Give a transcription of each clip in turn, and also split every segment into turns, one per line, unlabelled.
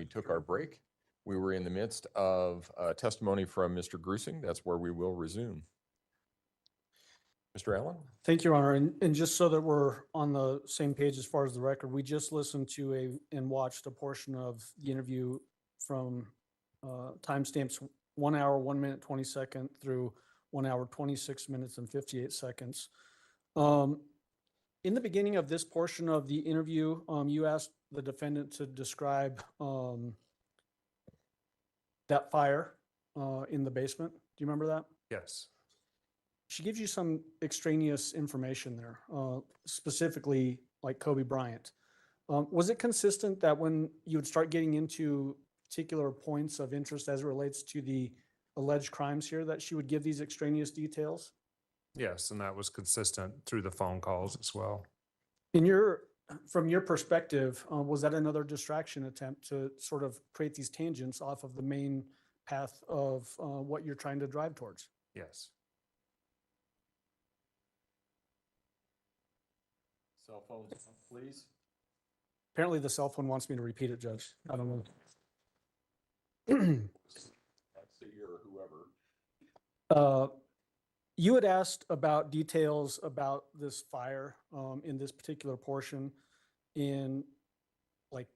we took our break. We were in the midst of testimony from Mr. Grusing. That's where we will resume. Mr. Allen?
Thank you, Your Honor. And just so that we're on the same page as far as the record, we just listened to and watched a portion of the interview from timestamps 1 hour, 1 minute, 20 seconds through 1 hour, 26 minutes and 58 seconds. In the beginning of this portion of the interview, you asked the defendant to describe that fire in the basement. Do you remember that?
Yes.
She gives you some extraneous information there, specifically like Kobe Bryant. Was it consistent that when you would start getting into particular points of interest as it relates to the alleged crimes here, that she would give these extraneous details?
Yes, and that was consistent through the phone calls as well.
From your perspective, was that another distraction attempt to sort of create these tangents off of the main path of what you're trying to drive towards?
Yes.
Cell phones, please.
Apparently the cell phone wants me to repeat it, Judge. I don't know.
That's the year or whoever.
You had asked about details about this fire in this particular portion, in like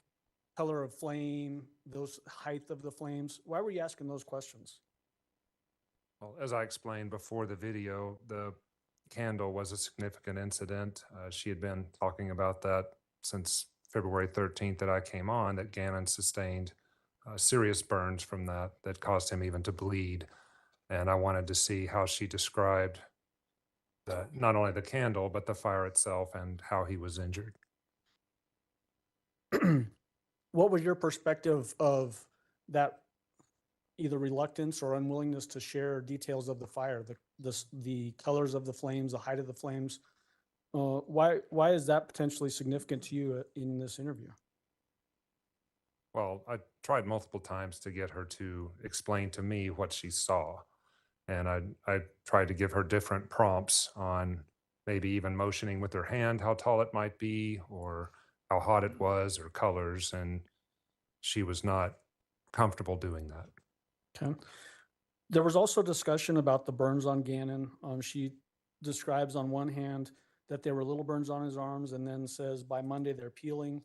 color of flame, those height of the flames. Why were you asking those questions?
Well, as I explained before the video, the candle was a significant incident. She had been talking about that since February 13th that I came on, that Gannon sustained serious burns from that caused him even to bleed. And I wanted to see how she described not only the candle, but the fire itself and how he was injured.
What was your perspective of that, either reluctance or unwillingness to share details of the fire, the colors of the flames, the height of the flames? Why is that potentially significant to you in this interview?
Well, I tried multiple times to get her to explain to me what she saw. And I tried to give her different prompts on maybe even motioning with her hand how tall it might be, or how hot it was, or colors, and she was not comfortable doing that.
Okay. There was also discussion about the burns on Gannon. She describes on one hand that there were little burns on his arms, and then says by Monday they're peeling.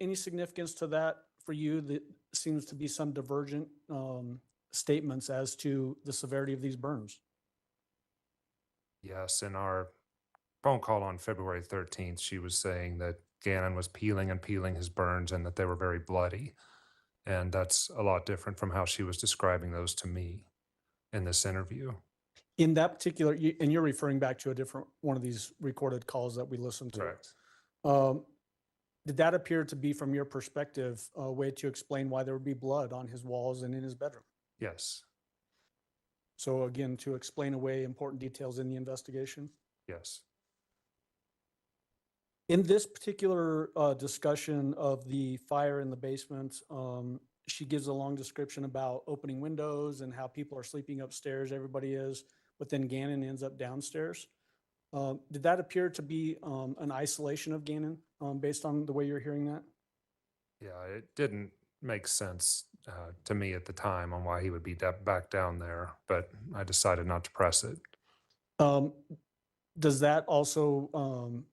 Any significance to that for you? That seems to be some divergent statements as to the severity of these burns.
Yes, in our phone call on February 13th, she was saying that Gannon was peeling and peeling his burns and that they were very bloody. And that's a lot different from how she was describing those to me in this interview.
In that particular, and you're referring back to a different one of these recorded calls that we listened to.
Correct.
Did that appear to be, from your perspective, a way to explain why there would be blood on his walls and in his bedroom?
Yes.
So again, to explain away important details in the investigation?
Yes.
In this particular discussion of the fire in the basement, she gives a long description about opening windows and how people are sleeping upstairs, everybody is, but then Gannon ends up downstairs. Did that appear to be an isolation of Gannon based on the way you're hearing that?
Yeah, it didn't make sense to me at the time on why he would be back down there, but I decided not to press it.
Does that also,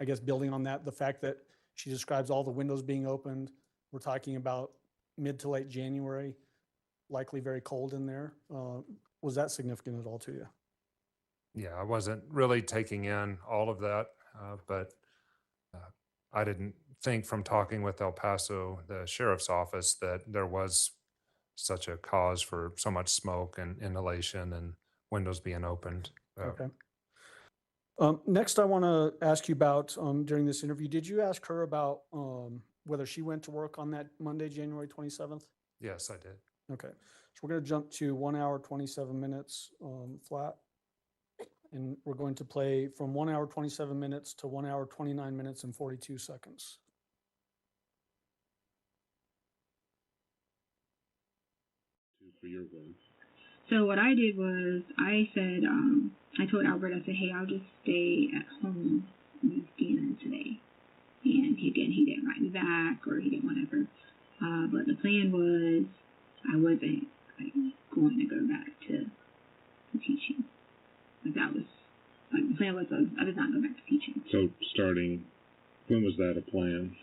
I guess building on that, the fact that she describes all the windows being opened, we're talking about mid to late January, likely very cold in there. Was that significant at all to you?
Yeah, I wasn't really taking in all of that, but I didn't think from talking with El Paso, the sheriff's office, that there was such a cause for so much smoke and inhalation and windows being opened.
Okay. Next, I want to ask you about, during this interview, did you ask her about whether she went to work on that Monday, January 27th?
Yes, I did.
Okay. So we're going to jump to 1 hour, 27 minutes flat. And we're going to play from 1 hour, 27 minutes to 1 hour, 29 minutes and 42 seconds.
For your vote.
So what I did was I said, I told Albert, I said, hey, I'll just stay at home with Gannon today. And he didn't write me back, or he didn't whatever. but the plan was I wasn't like going to go back to teaching. Like that was like the plan was I did not go back to teaching.
So starting, when was that a plan?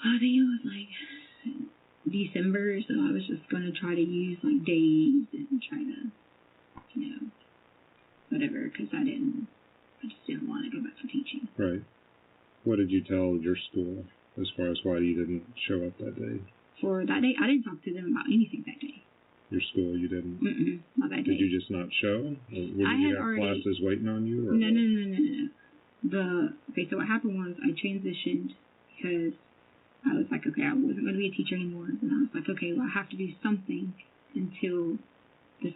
I think it was like December, so I was just gonna try to use like days and try to, whatever, because I just didn't want to go back to teaching.
Right. What did you tell your school as far as why you didn't show up that day?
For that day, I didn't talk to them about anything that day.
Your school, you didn't?
Not that day.
Did you just not show? Or
I
you
had
have
already,
classes waiting on you? Or
no.
what?
Okay, so what happened was I transitioned because I was like, okay, I wasn't going to be a teacher anymore. And I was like, okay, well, I have to do something until this,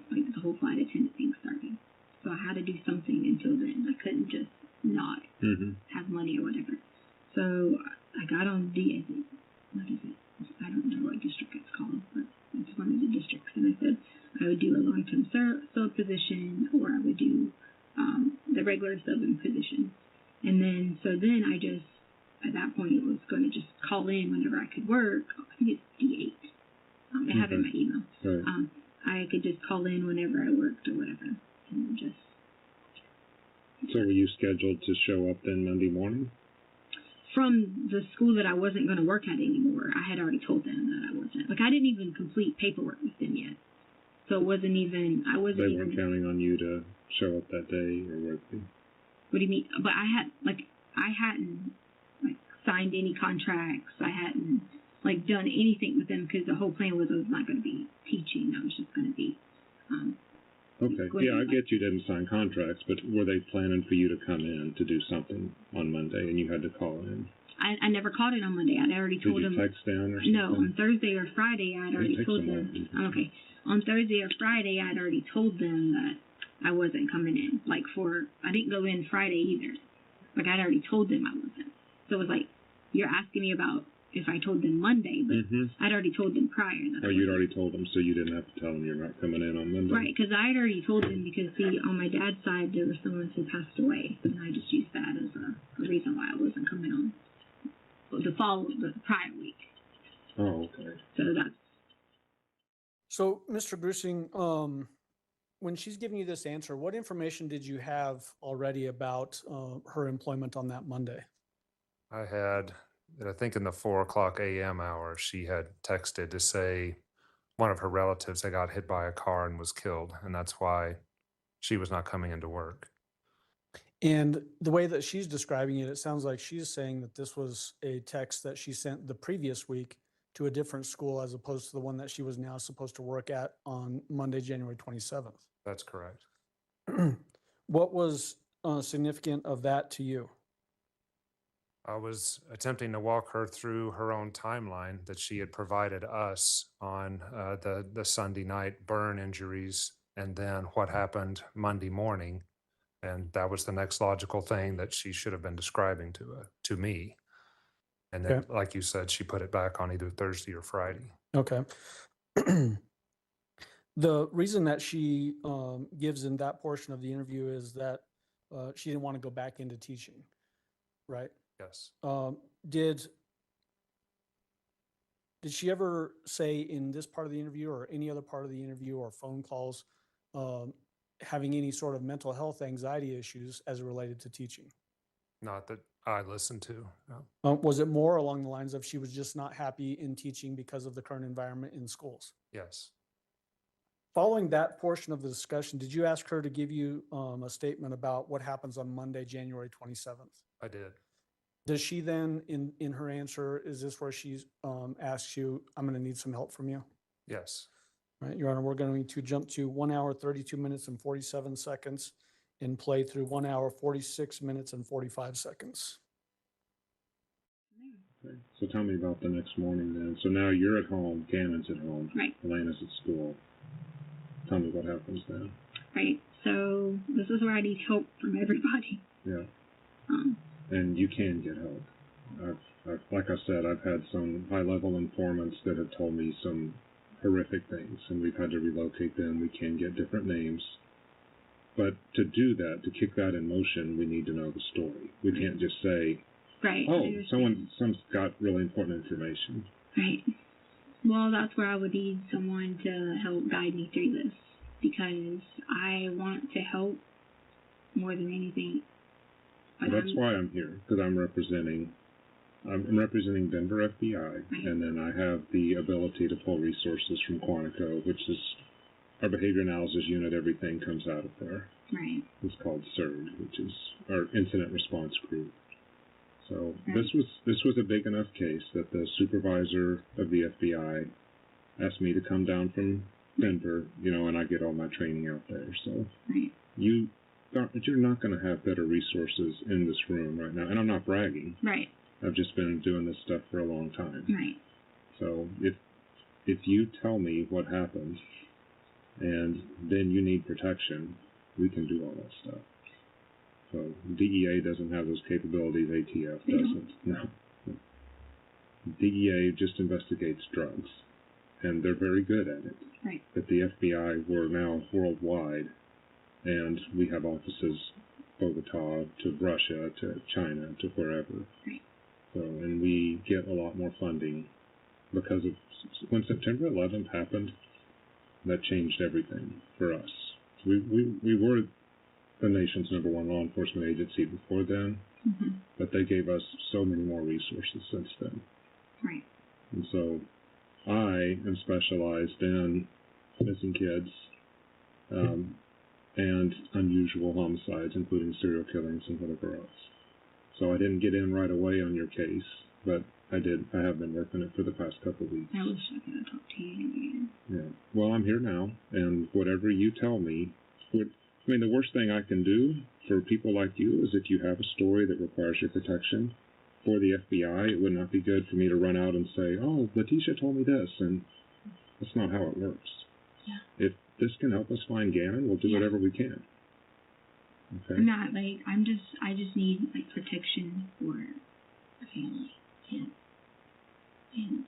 like, the whole flight attendant thing started. So I had to do something until then. I couldn't just not have money or whatever. So I got on what is it? I don't know what district it's called, but it's one of the districts. And I said I would do a long-term sub position, or I would do the regular subbing position. And then, I just, at that point, it was going to just call in whenever I could work. I think it's D8. I have it in my email.
Right.
I could just call in whenever I worked or whatever, and just.
So were you scheduled to show up then Monday morning?
From the school that I wasn't going to work at anymore, I had already told them that I wasn't. Like, I didn't even complete paperwork with them yet. So it wasn't even, I wasn't
They
even.
weren't counting on you to show up that day or work?
What do you mean? But I hadn't signed any contracts. I hadn't done anything with them, because the whole plan was I was not going to be teaching. I was just going to be.
Okay. Yeah, I get you didn't sign contracts, but were they planning for you to come in to do something on Monday and you had to call in?
I never called in on Monday. I'd already told them.
Did you text down or something?
No, on Thursday or Friday, I'd already told them. Okay. On Thursday or Friday, I'd already told them that I wasn't coming in. I didn't go in Friday either. I'd already told them I wasn't. So it was like, you're asking me about if I told them Monday, but I'd already told them prior. That
you'd already told them, so you didn't have to tell them you're not coming in on Monday?
Right, because I had already told them, because, see, on my dad's side, there was someone who passed away, and I just used that as a reason why I wasn't coming on the prior week.
Oh, okay.
So that's.
So, Mr. Grusing, when she's giving you this answer, what information did you have already about her employment on that Monday?
I had, I think in the 4:00 a.m. hour, she had texted to say one of her relatives had got hit by a car and was killed, and that's why she was not coming into work.
And the way that she's describing it, it sounds like she's saying that this was a text that she sent the previous week to a different school as opposed to the one that she was now supposed to work at on Monday, January 27th.
That's correct.
What was significant of that to you?
I was attempting to walk her through her own timeline that she had provided us on the Sunday night burn injuries, and then what happened Monday morning. And that was the next logical thing that she should have been describing to me. And then, like you said, she put it back on either Thursday or Friday.
Okay. The reason that she gives in that portion of the interview is that she didn't want to go back into teaching, right?
Yes.
Did she ever say in this part of the interview or any other part of the interview or phone calls having any sort of mental health anxiety issues as it related to teaching?
Not that I listened to, no.
Was it more along the lines of she was just not happy in teaching because of the current environment in schools?
Yes.
Following that portion of the discussion, did you ask her to give you a statement about what happens on Monday, January 27th?
I did.
Does she then, in her answer, is this where she asks you, I'm going to need some help from you?
Yes.
All right, Your Honor, we're going to jump to 1 hour, 32 minutes and 47 seconds and play through 1 hour, 46 minutes and 45 seconds.
Okay. So tell me about the next morning then. So now you're at home, Gannon's at home,
Right.
Elena's at school. Tell me what happens then.
Right. So this is where I need help from everybody.
Yeah. And you can get help. I've, like I said, I've had some high-level informants that have told me some horrific things, and we've had to relocate them. We can get different names. But to do that, to kick that in motion, we need to know the story. We can't just say,
right.
oh, someone's got really important information.
Right. Well, that's where I would need someone to help guide me through this, because I want to help more than anything. But
That's why I'm here, because I'm representing Denver FBI,
Right.
and then I have the ability to pull resources from Quantico, which is our behavior analysis unit. Everything comes out of there.
Right.
It's called CERD, which is our incident response group. So
Right.
this was a big enough case that the supervisor of the FBI asked me to come down from Denver, and I get all my training out there. So
Right.
you're not going to have better resources in this room right now, and I'm not bragging.
Right.
I've just been doing this stuff for a long time.
Right.
So if you tell me what happened, and then you need protection, we can do all that stuff. So DEA doesn't have those capabilities. ATF
They don't.
doesn't. No. DEA just investigates drugs, and they're very good at it.
Right.
But the FBI, we're now worldwide, and we have offices Bogota to Russia to China to wherever.
Right.
So, and we get a lot more funding because of when September 11th happened. That changed everything for us. We were the nation's #1 law enforcement agency before then,
Mm-hmm.
but they gave us so many more resources since then.
Right.
And so I am specialized in missing kids and unusual homicides, including serial killings and whatever else. So I didn't get in right away on your case, but I have been working it for the past couple of weeks.
I wish I could have talked to you again.
Yeah. Well, I'm here now, and whatever you tell me, the worst thing I can do for people like you is if you have a story that requires your protection for the FBI, it would not be good for me to run out and say, "Oh, Letecia told me this," and that's not how it works.
Yeah.
If this can help us find Gannon, we'll do
Yeah.
whatever we can. Okay.
I'm not I just need protection for my family. And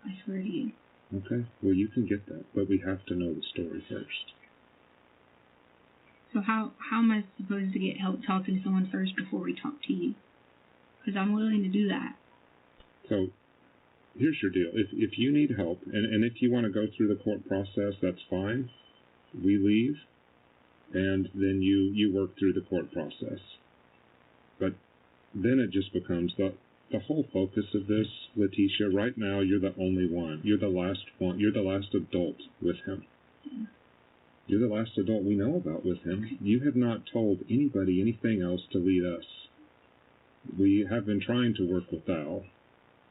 I swear to you.
Okay. Well, you can get that, but we have to know the story first.
So how am I supposed to get help talking to someone first before we talk to you? Because I'm willing to do that.
So here's your deal. If you need help, and if you want to go through the court process, that's fine. We leave, and then you work through the court process. But then it just becomes the whole focus of this, Letecia. Right now, you're the only one. You're the last one. You're the last adult with him.
Yeah.
You're the last adult we know about with him. You have not told anybody anything else to lead us. We have been trying to work with Al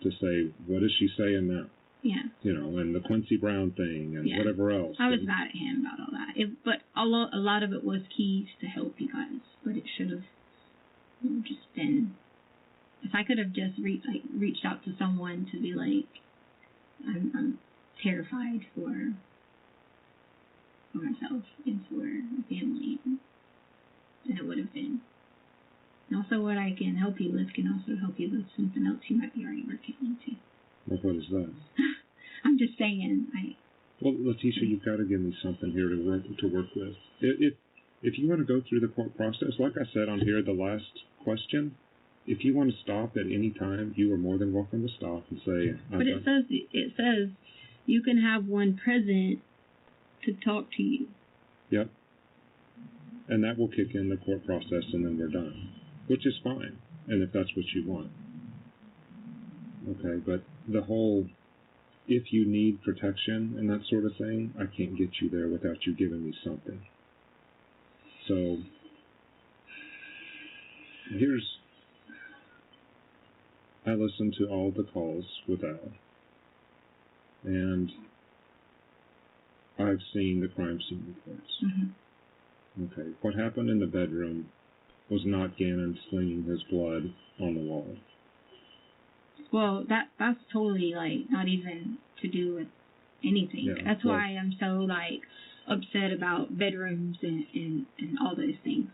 to say, what is she saying now?
Yeah.
And the Quincy Brown thing and
Yeah.
whatever else.
I was mad at him about all that. But a lot of it was keys to help you guys. But it should have just been. If I could have just reached out to someone to be like, I'm terrified for myself and for my family, and it would have been. And also, what I can help you with can also help you with something else you might be already working into.
Well, what is that?
I'm just saying,
Well, Letecia, you've got to give me something here to work with. If you want to go through the court process, like I said on here, the last question, if you want to stop at any time, you are more than welcome to stop and say.
But it says you can have one present to talk to you.
Yep. And that will kick in the court process, and then we're done, which is fine. And if that's what you want. Okay, but the whole, if you need protection and that sort of thing, I can't get you there without you giving me something. So, I listened to all the calls with Al, and I've seen the crime scene reports.
Mm-hmm.
Okay, what happened in the bedroom was not Gannon slinging his blood on the wall.
Well, that's totally not even to do with anything.
Yeah,
That's why I'm so upset about bedrooms and all those things,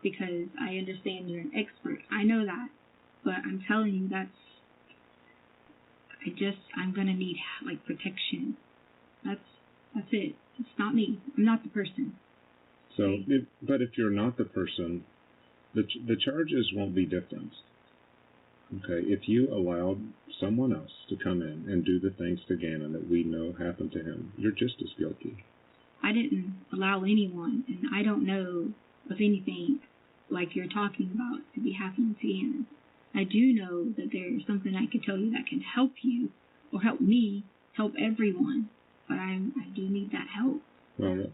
because I understand you're an expert. I know that, but I'm telling you I'm gonna need protection. That's it. It's not me. I'm not the person.
So, but if you're not the person, the charges won't be different. Okay, if you allowed someone else to come in and do the things to Gannon that we know happened to him, you're just as guilty.
I didn't allow anyone, and I don't know of anything like you're talking about to be happening to Gannon. I do know that there's something I could tell you that can help you, or help me, help everyone, but I do need that help.
Well,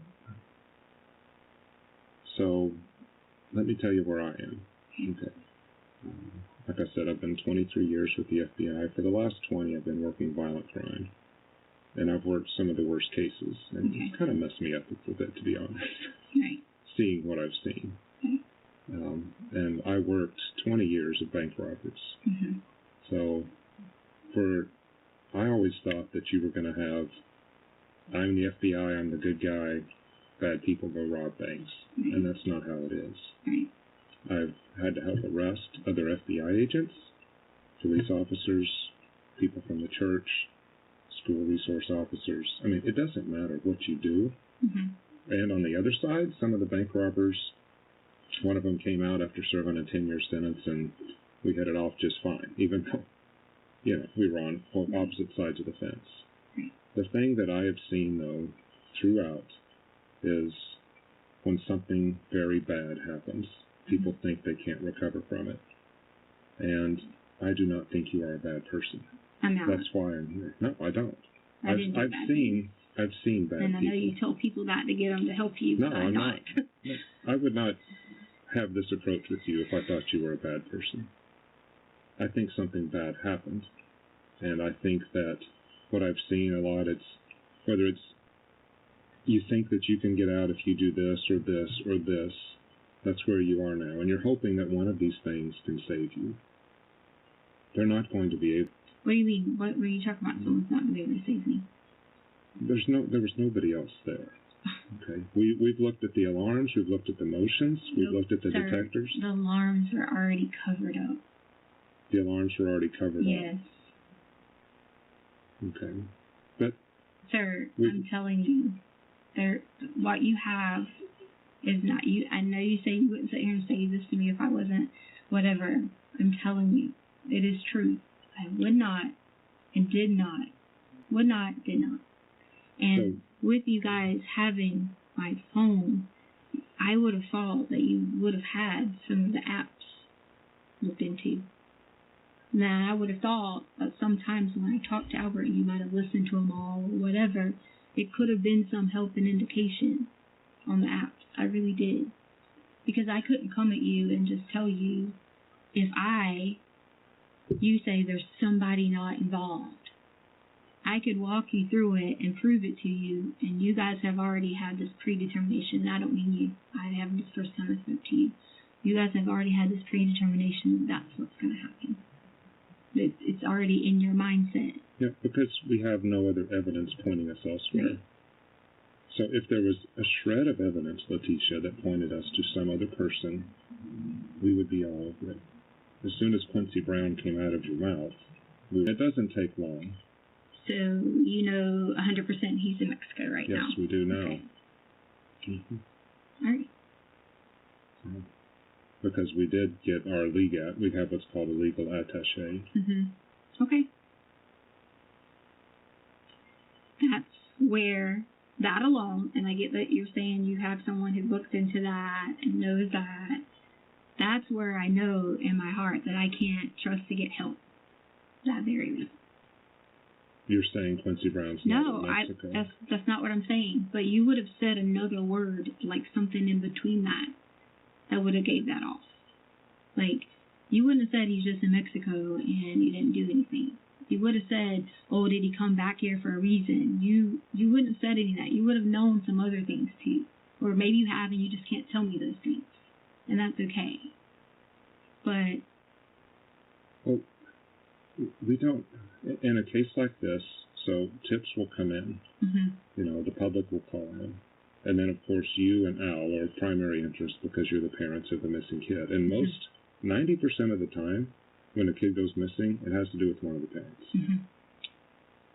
so let me tell you where I am. Okay. Like I said, I've been 23 years with the FBI. For the last 20, I've been working violent crime. And I've worked some of the worst cases. And it's kind of messed me up a little bit, to be honest,
Right.
seeing what I've seen.
Okay.
And I worked 20 years of bank robberies.
Mm-hmm.
So I always thought that you were going to have, I'm the FBI, I'm the good guy, bad people go rob banks.
Right.
And that's not how it is.
Right.
I've had to help arrest other FBI agents, police officers, people from the church, school resource officers. I mean, it doesn't matter what you do.
Mm-hmm.
And on the other side, some of the bank robbers, one of them came out after serving a 10-year sentence, and we hit it off just fine, even though, we were on opposite sides of the fence.
Right.
The thing that I have seen, though, throughout is when something very bad happens, people think they can't recover from it. And I do not think you are a bad person.
I'm not.
That's why I'm here. No, I don't.
I didn't do
I've
bad
seen bad
and I know
people.
you tell people that to get them to help you,
No,
but
I'm
not.
I would not have this approach with you if I thought you were a bad person. I think something bad happened. And I think that what I've seen a lot, whether it's you think that you can get out if you do this or this or this, that's where you are now. And you're hoping that one of these things can save you. They're not going to be able.
What do you mean? What were you talking about? Someone's not going to be able to save me.
There was nobody else there. Okay. We've looked at the alarms, we've looked at the motions, we've looked at the
Sir,
detectors.
The alarms were already covered up.
The alarms were already covered
Yes.
up. Okay. But
Sir, I'm telling you, what you have is not you. I know you say you wouldn't sit here and say this to me if I wasn't whatever. I'm telling you, it is true. I would not and did not. Would not, did not. And with you guys having my phone, I would have thought that you would have had some of the apps looked into. Now, I would have thought that sometimes when I talked to Albert, you might have listened to them all or whatever. It could have been some help and indication on the apps. I really did. Because I couldn't come at you and just tell you if you say there's somebody not involved. I could walk you through it and prove it to you, and you guys have already had this predetermination. And I don't mean you. I haven't this first time I spoke to you. You guys have already had this predetermination that that's what's going to happen. It's already in your mindset.
Yeah, because we have no other evidence pointing us elsewhere. Right. So if there was a shred of evidence, Letecia, that pointed us to some other person, we would be all over it. As soon as Quincy Brown came out of your mouth, it doesn't take long.
So you know 100% he's in Mexico right now?
Yes, we do now.
Okay.
Mm-hmm.
All right.
Because we did get our legal, we have what's called a legal attaché.
Mm-hmm. Okay. That's where that alone, and I get that you're saying you have someone who looks into that and knows that. That's where I know in my heart that I can't trust to get help. That very reason.
You're saying Quincy Brown's not in Mexico?
No, that's not what I'm saying. But you would have said another word, like something in between that would have gave that off. Like, you wouldn't have said he's just in Mexico and you didn't do anything. You would have said, oh, did he come back here for a reason? You wouldn't have said any of that. You would have known some other things too. Or maybe you have and you just can't tell me those things. And that's okay. But...
Well, we don't... In a case like this, so tips will come in.
Mm-hmm.
The public will call in. And then, of course, you and Al are of primary interest because you're the parents of the missing kid. And most, 90% of the time, when a kid goes missing, it has to do with one of the parents.
Mm-hmm.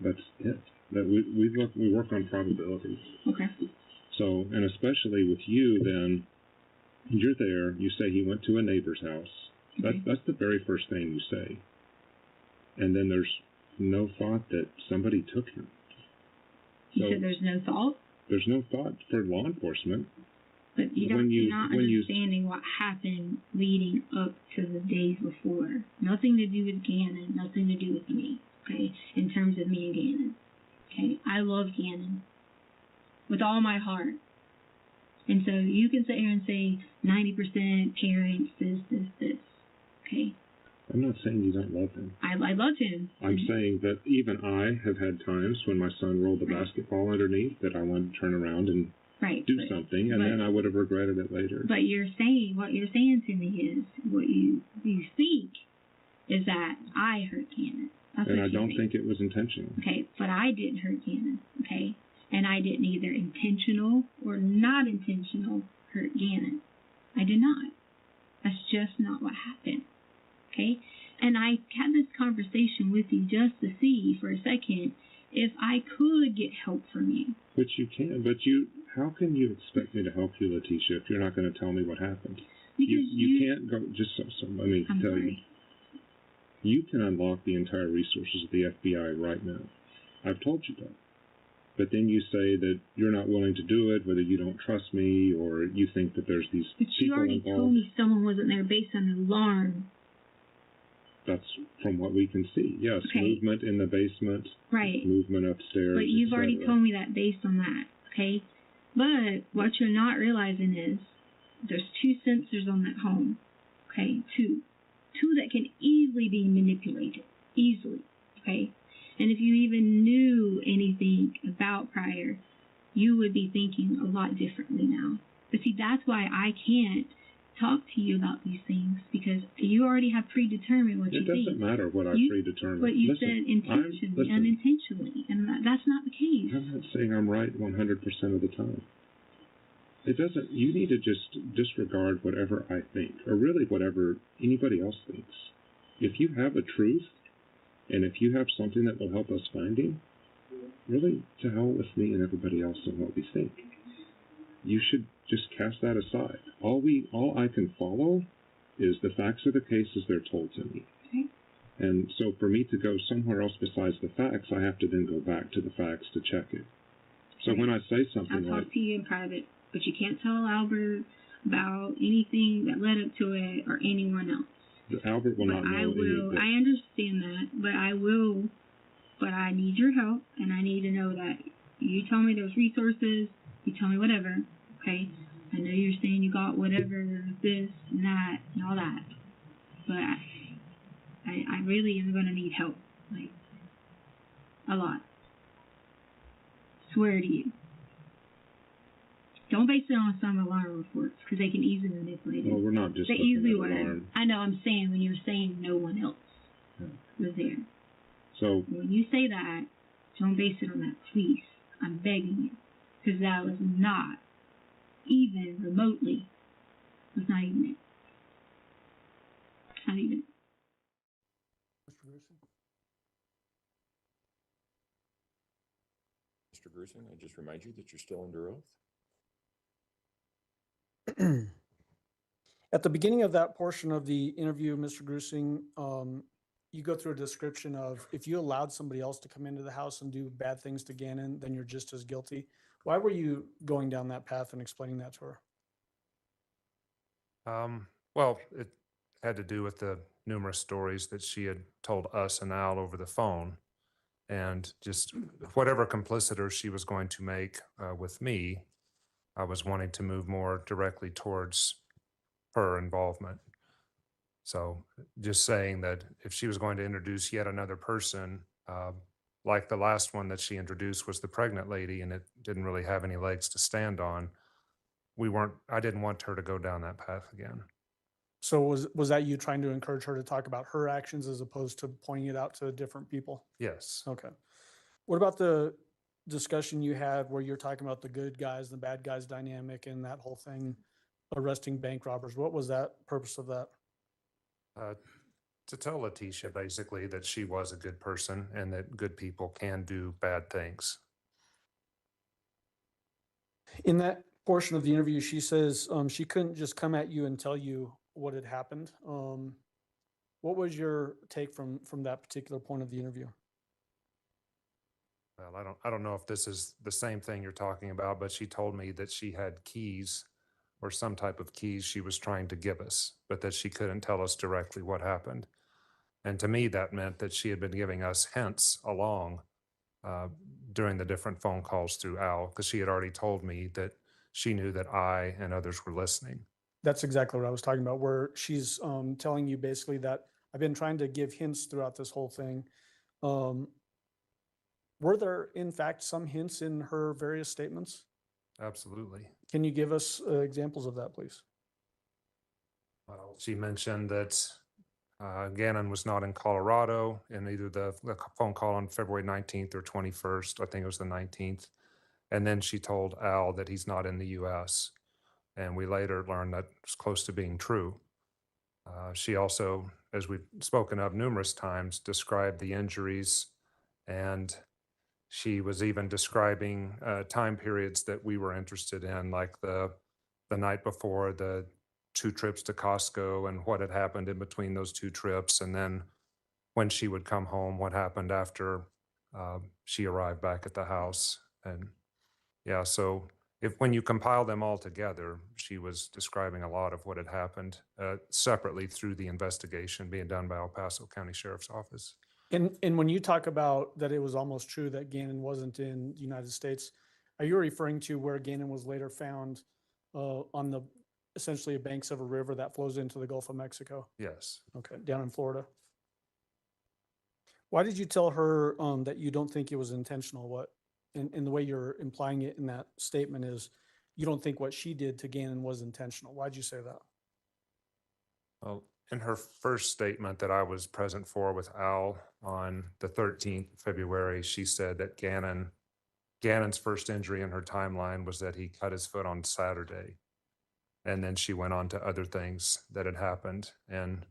That's it. That we work on probabilities.
Okay.
So, and especially with you, then, you're there, you say he went to a neighbor's house.
Okay.
That's the very first thing you say. and then there's no thought that somebody took him.
You
So
said there's no thought,
there's no thought for law enforcement.
but you're not
when you
understanding what happened leading up to the days before. Nothing to do with Gannon, nothing to do with me, okay, in terms of me and Gannon. Okay, I love Gannon with all my heart. And so you can sit here and say 90% parents, this, okay?
I'm not saying you don't love him.
I love him.
I'm saying that even I have had times when my son rolled the
Right.
basketball underneath that I wanted to turn around and
Right,
do
but-
something, and
but-
then I would have regretted it later.
But what you're saying to me is, what you think is that I hurt Gannon. That's
And
what
I
you
don't think it was intentional.
Okay, but I didn't hurt Gannon, okay? And I didn't either intentional or not intentional hurt Gannon. I did not. That's just not what happened, okay? And I had this conversation with you just to see for a second if I could get help from you.
Which you can, how can you expect me to help you, Letecia, if you're not going to tell me what happened?
Because
You can't go, just so let me
I'm
tell
sorry.
you. You can unlock the entire resources of the FBI right now. I've told you that. But then you say that you're not willing to do it, whether you don't trust me or you think that there's these
But you
people
already
involved.
told me someone wasn't there based on an alarm.
That's from what we can see. Yes,
Okay.
movement in the basement,
Right.
movement upstairs.
But you've already
etc.
told me that based on that, okay? But what you're not realizing is there's 2 sensors on that home, okay? Two that can easily be manipulated, easily, okay? And if you even knew anything about prior, you would be thinking a lot differently now. But see, that's why I can't talk to you about these things, because you already have predetermined what you
It
think.
doesn't matter what I
You-
predetermined.
But you
Listen,
said intentionally,
listen.
unintentionally, and that's not the case.
I'm not saying I'm right 100% of the time. It doesn't, you need to just disregard whatever I think, or really whatever anybody else thinks. If you have a truth, and if you have something that will help us find him, really, to hell with me and everybody else and what we think. You should just cast that aside. All I can follow is the facts of the case as they're told to me.
Okay.
And so for me to go somewhere else besides the facts, I have to then go back to the facts to check it. So when I say
I'll
something like,
talk to you in private, but you can't tell Albert about anything that led up to it or anyone else.
Albert will
But
not know
I
any
will.
of this.
I understand that, but I will. But I need your help, and I need to know that you tell me there's resources. You tell me whatever. Okay. I know you're saying you got whatever, this and that and all that, but I really am gonna need help, like a lot. Swear to you. Don't base it on some alarm reports, because they can easily manipulate it.
Well, we're not just
They
looking
easily
at
were.
alarm.
I know, I'm saying when you're saying no one else
Yeah.
was there.
So
When you say that, don't base it on that, please. I'm begging you. Because that was not even remotely, was not even it. Not even.
Mr. Grusing?
Mr. Grusing, I just remind you that you're still under oath.
At the beginning of that portion of the interview, Mr. Grusing, you go through a description of if you allowed somebody else to come into the house and do bad things to Gannon, then you're just as guilty. Why were you going down that path and explaining that to her?
Well, it had to do with the numerous stories that she had told us and Al over the phone, and just whatever compliciter she was going to make with me, I was wanting to move more directly towards her involvement. So just saying that if she was going to introduce yet another person, like the last one that she introduced was the pregnant lady, and it didn't really have any legs to stand on. I didn't want her to go down that path again.
So was that you trying to encourage her to talk about her actions as opposed to pointing it out to different people?
Yes.
Okay. What about the discussion you had where you're talking about the good guys, the bad guys dynamic and that whole thing, arresting bank robbers? What was that purpose of that?
To tell Letecia basically that she was a good person and that good people can do bad things.
In that portion of the interview, she says she couldn't just come at you and tell you what had happened. What was your take from that particular point of the interview?
Well, I don't know if this is the same thing you're talking about, but she told me that she had keys or some type of keys she was trying to give us, but that she couldn't tell us directly what happened. And to me, that meant that she had been giving us hints along during the different phone calls through Al, because she had already told me that she knew that I and others were listening.
That's exactly what I was talking about, where she's telling you basically that I've been trying to give hints throughout this whole thing. Were there, in fact, some hints in her various statements?
Absolutely.
Can you give us examples of that, please?
Well, she mentioned that Gannon was not in Colorado in either the phone call on February 19th or 21st. I think it was the 19th. And then she told Al that he's not in the US. And we later learned that it's close to being true. She also, as we've spoken of numerous times, described the injuries, and she was even describing time periods that we were interested in, like the night before the 2 trips to Costco and what had happened in between those 2 trips. And then when she would come home, what happened after she arrived back at the house. And yeah, so when you compile them all together, she was describing a lot of what had happened separately through the investigation being done by El Paso County Sheriff's Office.
And when you talk about that it was almost true that Gannon wasn't in the United States, are you referring to where Gannon was later found on the essentially banks of a river that flows into the Gulf of Mexico?
Yes.
Okay, down in Florida. Why did you tell her that you don't think it was intentional? What, and the way you're implying it in that statement is you don't think what she did to Gannon was intentional. Why'd you say that?
Well, in her first statement that I was present for with Al on the 13th of February, she said that Gannon's first injury in her timeline was that he cut his foot on Saturday. And then she went on to other things that had happened. And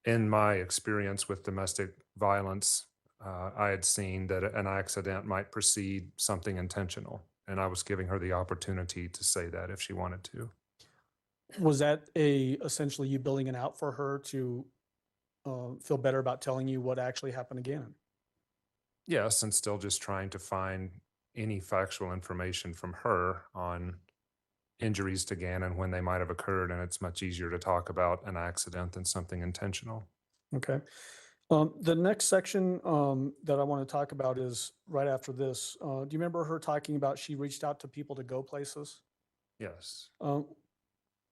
in my experience with domestic violence, I had seen that an accident might precede something intentional. And I was giving her the opportunity to say that if she wanted to.
Was that essentially you building it out for her to feel better about telling you what actually happened to Gannon?
Yes, and still just trying to find any factual information from her on injuries to Gannon when they might have occurred, and it's much easier to talk about an accident than something intentional.
Okay. The next section that I want to talk about is right after this. Do you remember her talking about she reached out to people to go places?
Yes.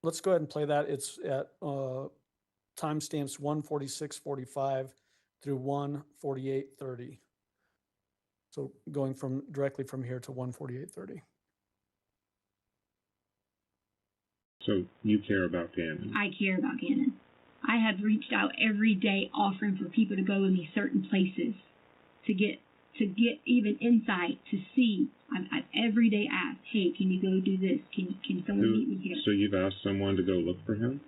Let's go ahead and play that. It's at timestamps 1:46:45 through 1:48:30. So going directly from here to 1:48:30.
So you care about Gannon?
I care about Gannon. I had reached out every day offering for people to go with me certain places to get even insight, to see. I've every day asked, hey, can you go do this? Can someone meet me here?
So you've asked someone to go look for him?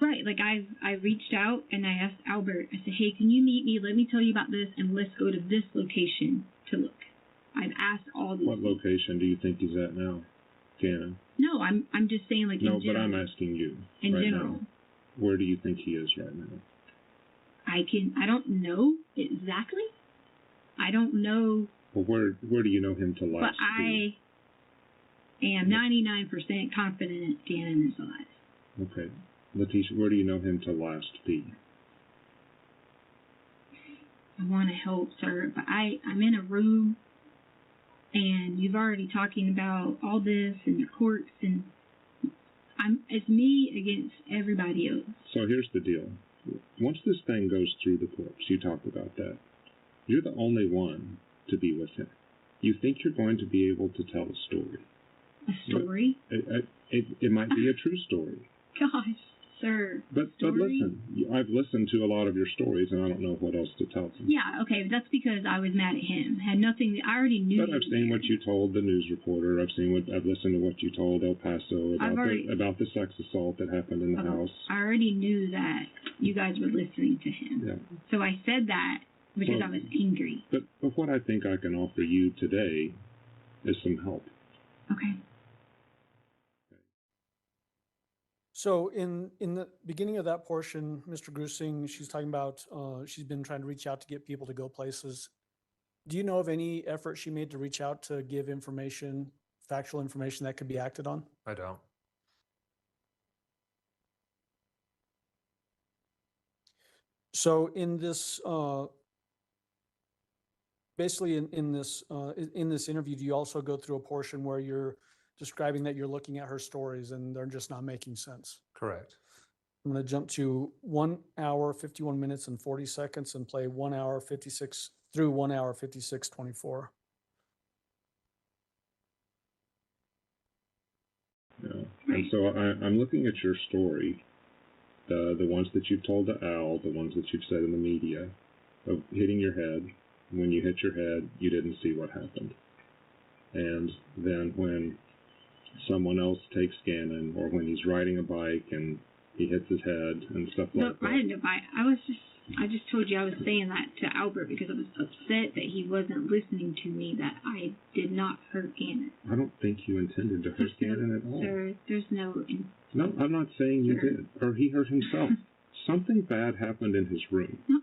Right, like I reached out and I asked Albert, I said, hey, can you meet me? Let me tell you about this, and let's go to this location to look. I've asked all these.
What location do you think he's at now, Gannon?
No, I'm just saying, like,
no,
in general.
but I'm asking you.
In
right
general.
Now, where do you think he is right now?
I don't know exactly. I don't know.
Well, where do you know him to last
But I am 99% confident Gannon is alive.
Okay. Leticia, where do you know him to last be?
I want to help, sir, but I'm in a room, and you've already talking about all this and the courts, and it's me against everybody else.
So here's the deal. Once this thing goes through the courts, you talk about that, you're the only one to be with him. You think you're going to be able to tell a story.
A story?
It might be a true story.
Gosh, sir.
But listen, I've listened to a lot of your stories, and I don't know what else to tell them.
Yeah, okay, but that's because I was mad at him. Had nothing. I already knew.
But I've seen what you told the news reporter. I've listened to what you told El Paso about the sex assault that happened in the house.
I already knew that you guys were listening to him.
Yeah.
So I said that because I was angry.
But what I think I can offer you today is some help.
Okay.
So in the beginning of that portion, Mr. Grusing, she's talking about, she's been trying to reach out to get people to go places. Do you know of any effort she made to reach out to give information, factual information that could be acted on?
I don't.
So in this, basically in this interview, do you also go through a portion where you're describing that you're looking at her stories and they're just not making sense?
Correct.
I'm going to jump to 1 hour, 51 minutes and 40 seconds and play 1 hour, 56 through 1 hour, 56, 24.
Yeah. And so I'm looking at your story, the ones that you've told to Al, the ones that you've said in the media, of hitting your head. When you hit your head, you didn't see what happened. And then when someone else takes Gannon, or when he's riding a bike and he hits his head and stuff like that.
I didn't know. I just told you I was saying that to Albert because I was upset that he wasn't listening to me, that I did not hurt Gannon.
I don't think you intended to hurt Gannon at all.
Sir, there's no...
No, I'm not saying you
Sir.
did. Or he hurt himself. Something bad happened in his room.
No.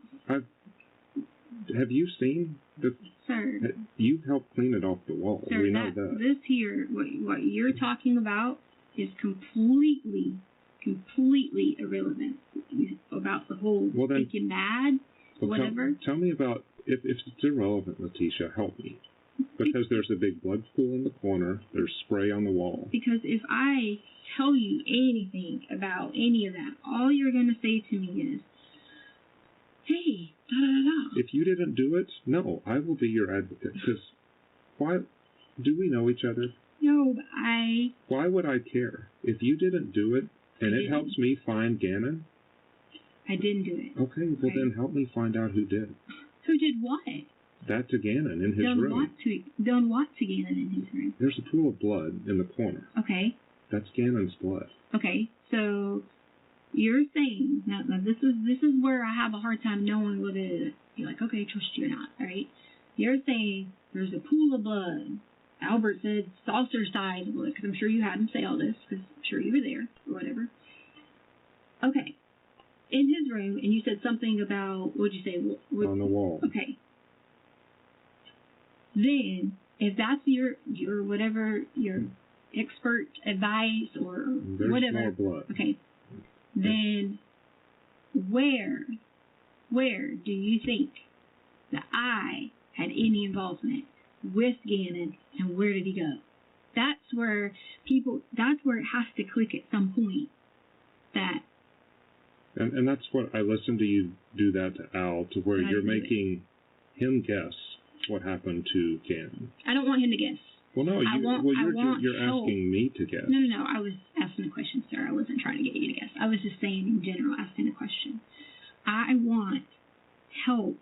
Have you seen the...
Sir.
You helped clean it off the wall.
Sir,
We know that.
this here, what you're talking about is completely irrelevant about the whole
Well, then-
thinking bad, whatever.
Tell me about, if it's irrelevant, Letecia, help me. Because there's a big blood pool in the corner, there's spray on the wall.
Because if I tell you anything about any of that, all you're going to say to me is, hey, da-da-da-da.
If you didn't do it, no, I will be your advocate. Because why, do we know each other?
No, but
Why would I care? If you didn't do it, and it helps me find Gannon,
I didn't do it.
okay, well then help me find out who did.
Who did what?
That's a Gannon in his
Done
room.
what to Gannon in his room?
There's a pool of blood in the corner.
Okay.
That's Gannon's blood.
Okay, so you're saying now this is where I have a hard time knowing whether to be like, okay, trust you or not, all right? You're saying there's a pool of blood. Albert said saucer size blood, because I'm sure you had him say all this, because I'm sure you were there or whatever. Okay, in his room, and you said something about, what'd you say?
On the wall.
Okay. Then, if that's your whatever, your expert advice or
There's
whatever.
more blood.
Okay. Then, where do you think that I had any involvement with Gannon, and where did he go? That's where it has to click at some point. That.
And that's what I listened to you do that to Al, to where
I
you're
did it.
making him guess what happened to Gannon.
I don't want him to guess.
Well, no, you're
help.
asking me to guess.
No. I was asking a question, sir. I wasn't trying to get you to guess. I was just saying in general, asking a question. I want help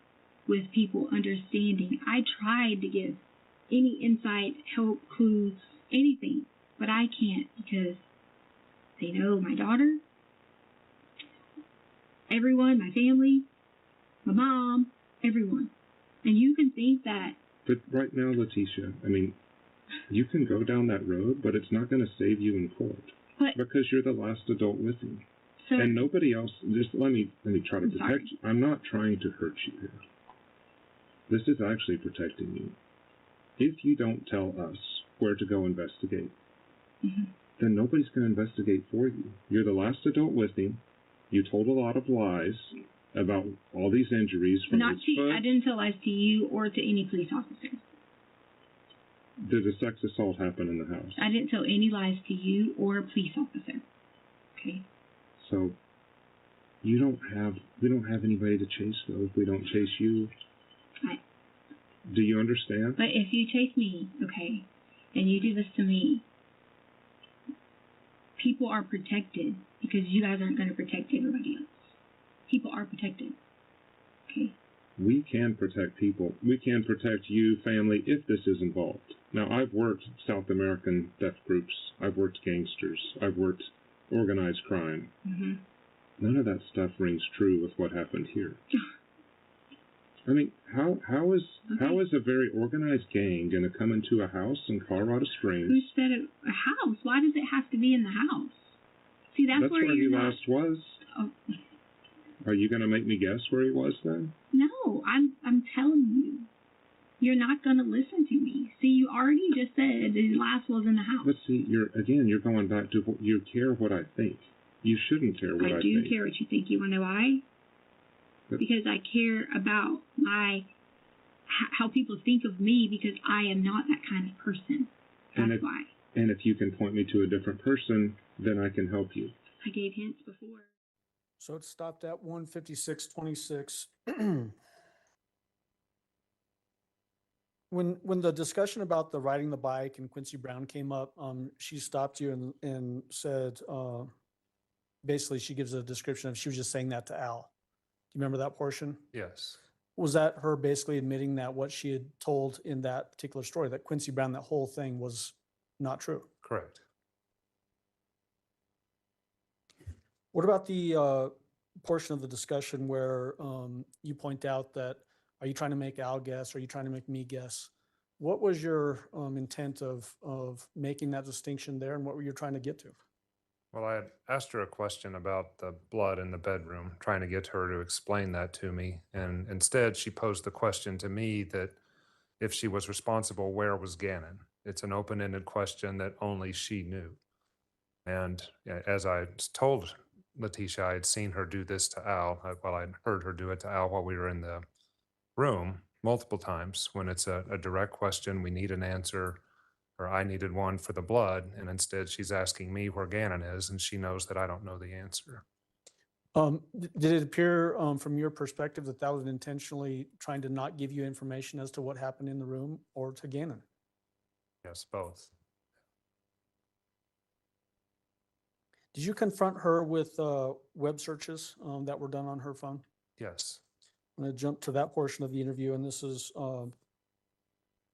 with people understanding. I tried to give any insight, help, clues, anything, but I can't because they know my daughter, everyone, my family, my mom, everyone. And you can think that.
But right now, Letecia, I mean, you can go down that road, but it's not going to save you in court.
But,
because you're the last adult with him.
so,
And nobody else, just let me try to
I'm
protect
sorry.
you. I'm not trying to hurt you here. This is actually protecting you. If you don't tell us where to go investigate, then nobody's going to investigate for you. You're the last adult with him. You told a lot of lies about all these injuries from
not
his
to,
foot.
I didn't tell lies to you or to any police officer.
Did a sex assault happen in the house?
I didn't tell any lies to you or a police officer. Okay.
So we don't have anybody to chase though if we don't chase you. Do you understand?
But if you chase me, okay, and you do this to me, people are protected because you guys aren't going to protect everybody else. People are protected. Okay.
We can protect people. We can protect you, family, if this is involved. Now, I've worked South American death groups. I've worked gangsters. I've worked organized crime.
Mm-hmm.
None of that stuff rings true with what happened here. I mean, how is a very organized gang going to come into a house in Colorado Springs?
Who said it? A house? Why does it have to be in the house? See, that's where
he
you're not.
last was.
Oh,
Are you going to make me guess where he was then?
no, I'm telling you. You're not going to listen to me. See, you already just said that his last was in the house.
But see, you're going back to you care what I think. You shouldn't care what I
do
think.
care what you think. You want to know why?
But-
Because I care about how people think of me, because I am not that kind of person. That's why.
And if you can point me to a different person, then I can help you.
I gave hints before.
So it stopped at 1:56:26. When the discussion about the riding the bike and Quincy Brown came up, she stopped you and said, basically she gives a description of, she was just saying that to Al. Do you remember that portion?
Yes.
Was that her basically admitting that what she had told in that particular story, that Quincy Brown, that whole thing was not true?
Correct.
What about the portion of the discussion where you point out that, are you trying to make Al guess? Are you trying to make me guess? What was your intent of making that distinction there, and what were you trying to get to?
Well, I had asked her a question about the blood in the bedroom, trying to get her to explain that to me. And instead, she posed the question to me that if she was responsible, where was Gannon? It's an open-ended question that only she knew. And as I told Letecia, I had seen her do this to Al. I'd heard her do it to Al while we were in the room multiple times. When it's a direct question, we need an answer, or I needed one for the blood, and instead she's asking me where Gannon is, and she knows that I don't know the answer.
Did it appear from your perspective that that was intentionally trying to not give you information as to what happened in the room, or to Gannon?
Yes, both.
Did you confront her with web searches that were done on her phone?
Yes.
I'm going to jump to that portion of the interview, and this is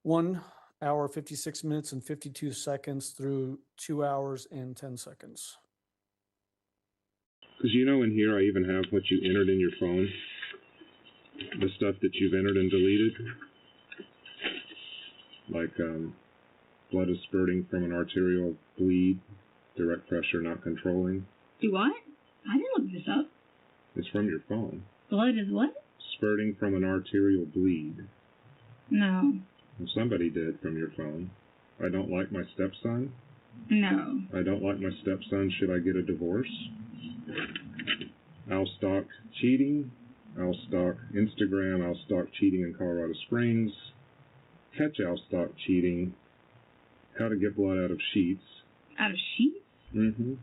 1 hour, 56 minutes and 52 seconds through 2 hours and 10 seconds.
Because in here I even have what you entered in your phone. The stuff that you've entered and deleted. Like blood is spurting from an arterial bleed, direct pressure not controlling.
Do what? I didn't look this up.
It's from your phone.
Blood is what?
Spurting from an arterial bleed.
No.
Well, somebody did from your phone. I don't like my stepson.
No.
I don't like my stepson. Should I get a divorce? Al Stauch cheating. Al Stauch Instagram. Al Stauch cheating in Colorado Springs. Catch Al Stauch cheating. How to get blood out of sheets.
Out of sheets?
Mm-hmm.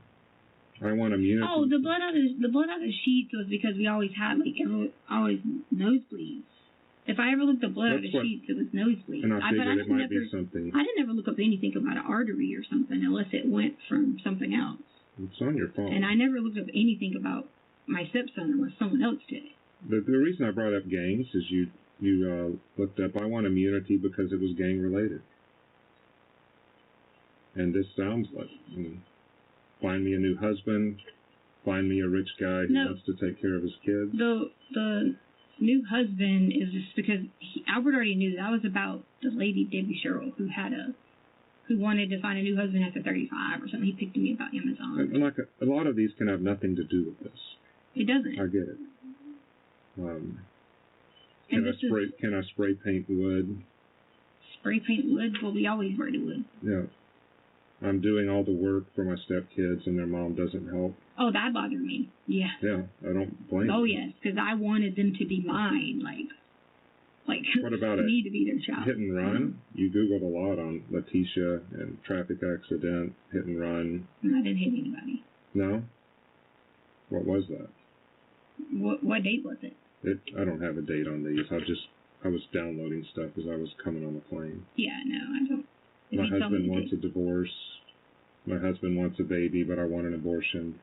I want immunity.
Oh, the blood out of sheets was because we always had always nosebleeds. If I ever looked up blood out of sheets, it was nosebleeds.
And I figured it might be something.
I didn't ever look up anything about an artery or something unless it went from something else.
It's on your phone.
And I never looked up anything about my stepson unless someone else did it.
The reason I brought up gangs is you looked up, I want immunity because it was gang related. And this sounds like, find me a new husband, find me a rich guy who wants to take care of his kids.
The new husband is just because Albert already knew that was about the lady Debbie Sherrill who wanted to find a new husband after 35 or something. He picked me about Amazon.
And like a lot of these can have nothing to do with this.
It doesn't.
I get it. Can I spray paint wood?
Spray paint wood? Well, we always spray wood.
Yeah. I'm doing all the work for my stepkids and their mom doesn't help.
Oh, that bothered me. Yeah.
Yeah, I don't blame
Oh,
them.
yes, because I wanted them to be mine, like
What about
me
it?
to be their child.
Hit and run? You Googled a lot on Letecia and traffic accident, hit and run.
I didn't hit anybody.
No? What was that?
What date was it?
I don't have a date on these. I was downloading stuff as I was coming on the plane.
Yeah, no, I don't. If
My
you tell me
husband
the
wants
date.
a divorce. My husband wants a baby, but I want an abortion.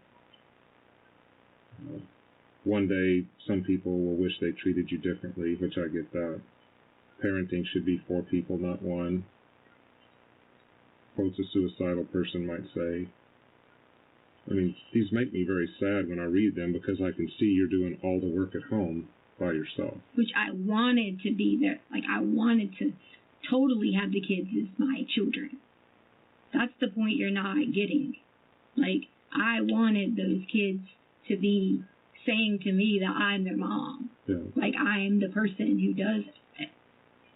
One day, some people will wish they treated you differently, which I get that. Parenting should be for people, not one. Quotes a suicidal person might say. I mean, these make me very sad when I read them because I can see you're doing all the work at home by yourself.
Which I wanted to be there. Like, I wanted to totally have the kids as my children. That's the point you're not getting. Like, I wanted those kids to be saying to me that I'm their mom.
Yeah.
Like, I'm the person who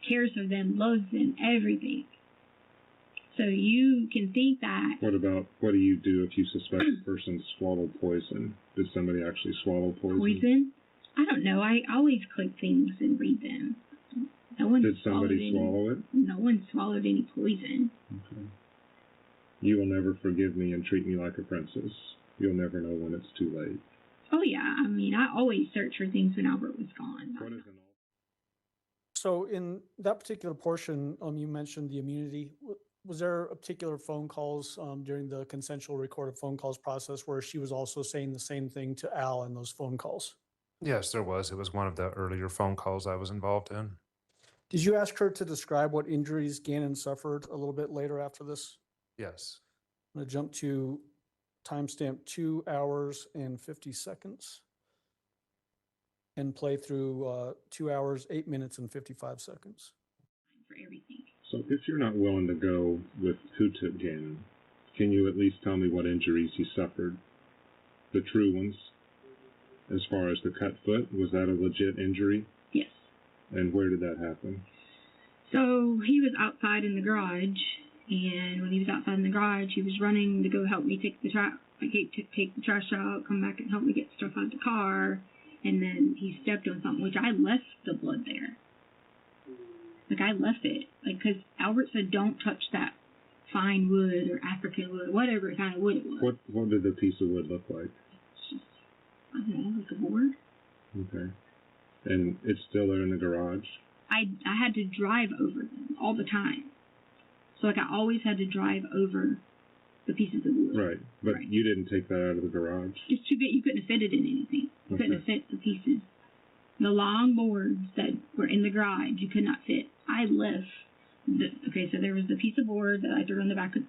cares for them, loves them, everything. So you can think that.
What do you do if you suspect a person swallowed poison? Did somebody actually swallow poison?
Poison? I don't know. I always click things and read them. No one
Did somebody swallow it?
No one swallowed any poison.
Okay. You will never forgive me and treat me like a princess. You'll never know when it's too late.
Oh, yeah. I mean, I always search for things when Albert was gone.
What is an
So in that particular portion, you mentioned the immunity. Was there a particular phone calls during the consensual recorded phone calls process where she was also saying the same thing to Al in those phone calls?
Yes, there was. It was one of the earlier phone calls I was involved in.
Did you ask her to describe what injuries Gannon suffered a little bit later after this?
Yes.
I'm going to jump to timestamp 2 hours and 50 seconds and play through 2 hours, 8 minutes and 55 seconds.
For everything.
So if you're not willing to go with who took Gannon, can you at least tell me what injuries he suffered? The true ones. As far as the cut foot, was that a legit injury?
Yes.
And where did that happen?
So he was outside in the garage, and when he was outside in the garage, he was running to go help me take the trash, take the trash out, come back and help me get stuff out of the car, and then he stepped on something, which I left the blood there. Like, I left it. Like, because Albert said, don't touch that fine wood or African wood, whatever kind of wood it was.
What did the piece of wood look like?
It's just, I don't know, like a board.
Okay. And it's still there in the garage?
I had to drive over them all the time. So, like, I always had to drive over the pieces of wood.
Right. But
Right.
you didn't take that out of the garage?
It's too big. You couldn't have fit it in anything. You couldn't have
Okay.
fit the pieces. The long boards that were in the garage, you could not fit. I left. Okay, so there was the piece of board that I threw in the back of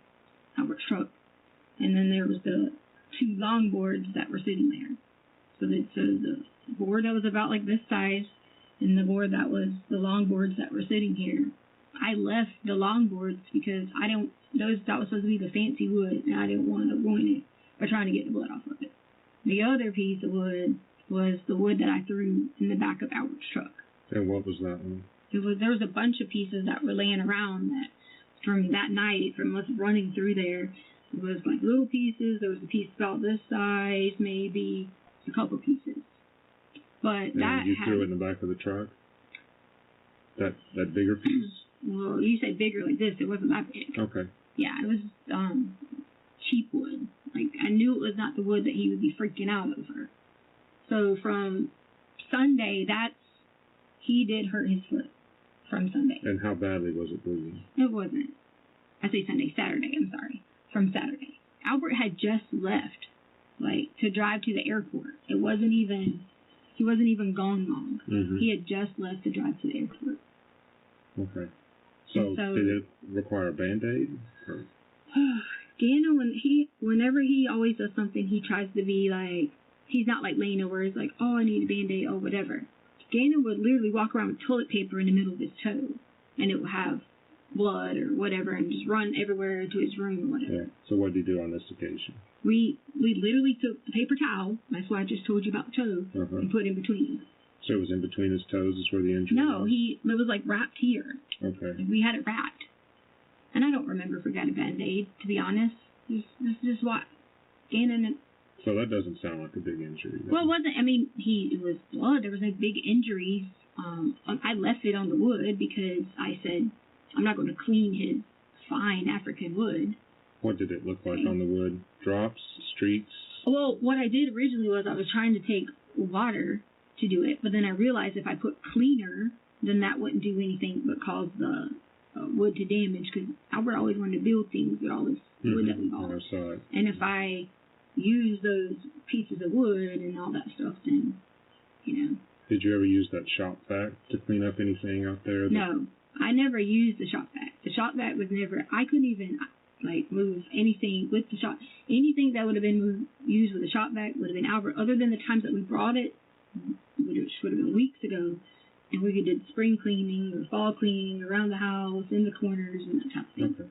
Albert's truck, and then there was the 2 long boards that were sitting there. So the board that was about like this size, and the board that was the long boards that were sitting here. I left the long boards because that was supposed to be the fancy wood, and I didn't want to ruin it by trying to get the blood off of it. The other piece of wood was the wood that I threw in the back of Albert's truck.
And what was that one?
There was a bunch of pieces that were laying around that from that night, from us running through there. It was like little pieces. There was a piece about this size, maybe a couple pieces. But
And
that
you
had,
threw it in the back of the truck? That bigger piece?
well, you say bigger like this. It wasn't that big.
Okay.
Yeah, it was cheap wood. Like, I knew it was not the wood that he would be freaking out over. So from Sunday, he did hurt his foot from Sunday.
And how badly was it bleeding?
It wasn't. I say Sunday, Saturday, I'm sorry. From Saturday. Albert had just left, like, to drive to the airport. He wasn't even gone.
Mm-hmm.
He had just left to drive to the airport.
Okay. So did it require a Band-Aid? Or?
Gannon, whenever he always does something, he tries to be like, he's not like Lena where he's like, oh, I need a Band-Aid, or whatever. Gannon would literally walk around with toilet paper in the middle of his toe, and it would have blood or whatever, and just run everywhere to his room or whatever.
Yeah. So what did you do on this occasion?
We literally took the paper towel, that's why I just told you about the toe,
Uh-huh.
and put it in between.
So it was in between his toes is where the injury
No,
was?
it was like wrapped here.
Okay.
Like, we had it wrapped. And I don't remember if we got a Band-Aid, to be honest. This is what Gannon.
So that doesn't sound like a big injury. Then.
Well, it wasn't. I mean, it was blood. There was no big injuries. I left it on the wood because I said I'm not going to clean his fine African wood.
What did it look like on the wood? Drops? Streaks?
Well, what I did originally was I was trying to take water to do it, but then I realized if I put cleaner, then that wouldn't do anything but cause the wood to damage, because Albert always wanted to build things with all this wood that we bought.
I saw it.
And if I use those pieces of wood and all that stuff, then,
Did you ever use that shop vac to clean up anything out there?
No, I never used the shop vac. The shop vac was never, I couldn't even, move anything with the shop. Anything that would have been used with the shop vac would have been Albert, other than the times that we brought it, which would have been weeks ago, and we did spring cleaning or fall cleaning around the house, in the corners, and that type of thing.
Okay.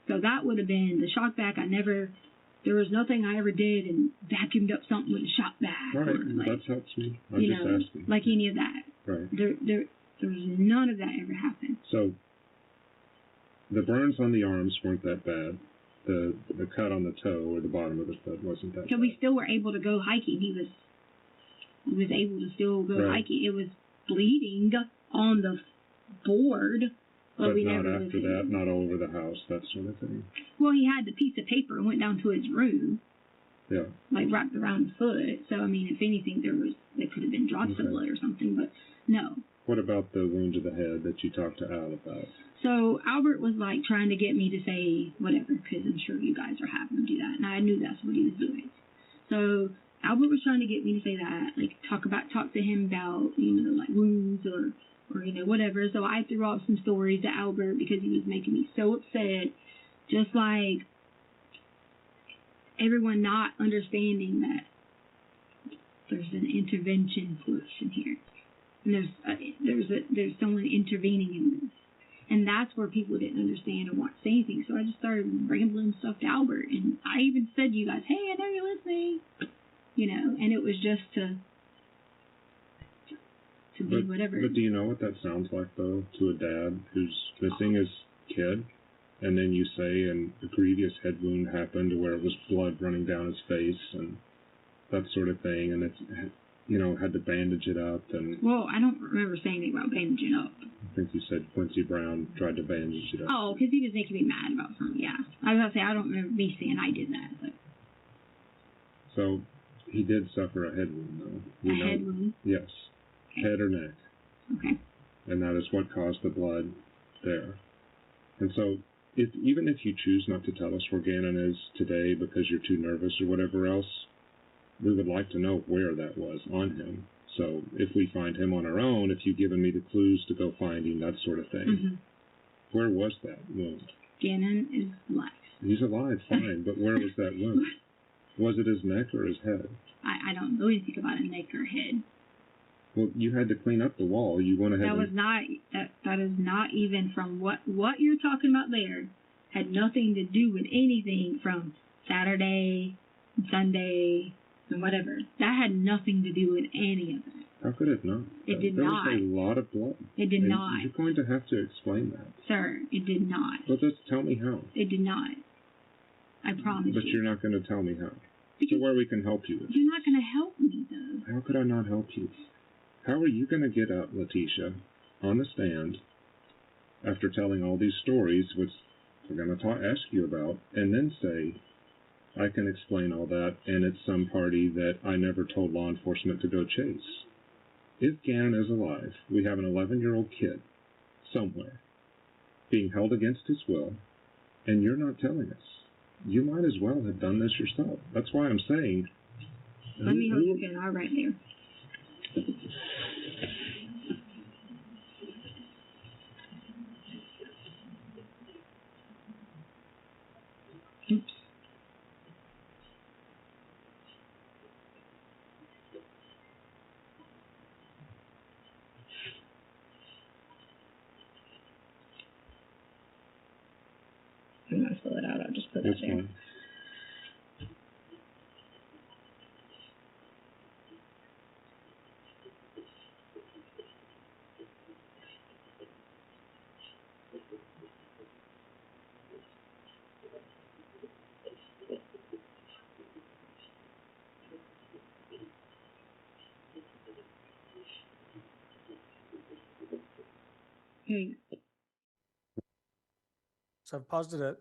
So that would have been the shock vac. I never there was nothing I ever did and vacuumed up something with a shop vac.
All right,
or, like,
that helps me. I'm
you
just
know,
asking.
like any of that.
Right.
There's none of that ever happened.
So the burns on the arms weren't that bad. The cut on the toe or the bottom of the foot wasn't that
So
bad.
we still were able to go hiking. He was able to still go
Right.
hiking. It was bleeding on the board, but we
not
never
after
was
that,
able-
not all over the house, that sort of thing.
Well, he had the piece of paper and went down to his room,
Yeah.
like wrapped around his foot. So I mean, if anything, there could have been drops of
Okay.
blood or something, but no.
What about the wound to the head that you talked to Al about?
So Albert was like trying to get me to say whatever, because I'm sure you guys are having him do that, and I knew that's what he was doing. So Albert was trying to get me to say that, like talk to him about, you know, like wounds or you know, whatever. So I threw out some stories to Albert because he was making me so upset, just like everyone not understanding that there's an intervention push in here, and there's someone intervening in this. And that's where people didn't understand or want to say anything. So I just started rambling stuff to Albert. And I even said to you guys, hey, I know you're listening. You know, and it was just to be whatever.
But do you know what that sounds like, though, to a dad who's missing his kid? And then you say, and the previous head wound happened where it was blood running down his face and that sort of thing. And it's, you know, had to bandage it up. And
Well, I don't remember saying anything about bandaging up.
I think you said Quincy Brown tried to bandage it up.
Oh, because he was making me mad about something, yeah. I was about to say, I don't remember me saying I did that. But
So he did suffer a head wound, though.
a head wound?
Yes.
Okay.
Head or neck.
Okay.
And that is what caused the blood there. And so, even if you choose not to tell us where Gannon is today because you're too nervous or whatever else, we would like to know where that was on him. So if we find him on our own, if you've given me the clues to go find him, that sort of thing,
Mm-hmm.
where was that wound?
Gannon is alive.
He's alive, fine, but where was that wound? Was it his neck or his head?
I don't know anything about a neck or head.
Well, you had to clean up the wall. You went ahead
That was
and...
not, that is not even from what you're talking about there had nothing to do with anything from Saturday, Sunday, and whatever. That had nothing to do with any of it.
How could it not?
It did
there
not.
was a lot of blood.
It did
And
not.
You're going to have to explain that.
Sir, it did not.
So just tell me how.
It did not. I promise
But
you.
you're not going to tell me how.
Because
So where we can help you.
you're not going to help me, though.
How could I not help you? How are you going to get up, Letecia, on the stand after telling all these stories, which we're going to ask you about, and then say, I can explain all that, and it's some party that I never told law enforcement to go chase? If Gannon is alive, we have an 11-year-old kid somewhere being held against his will, and you're not telling us. You might as well have done this yourself. That's why I'm saying...
Let me hold your pen. I'll right there. Oops. I'm not fill it out. I'll just put
That's
that there.
fine.
Okay.
So I've paused it at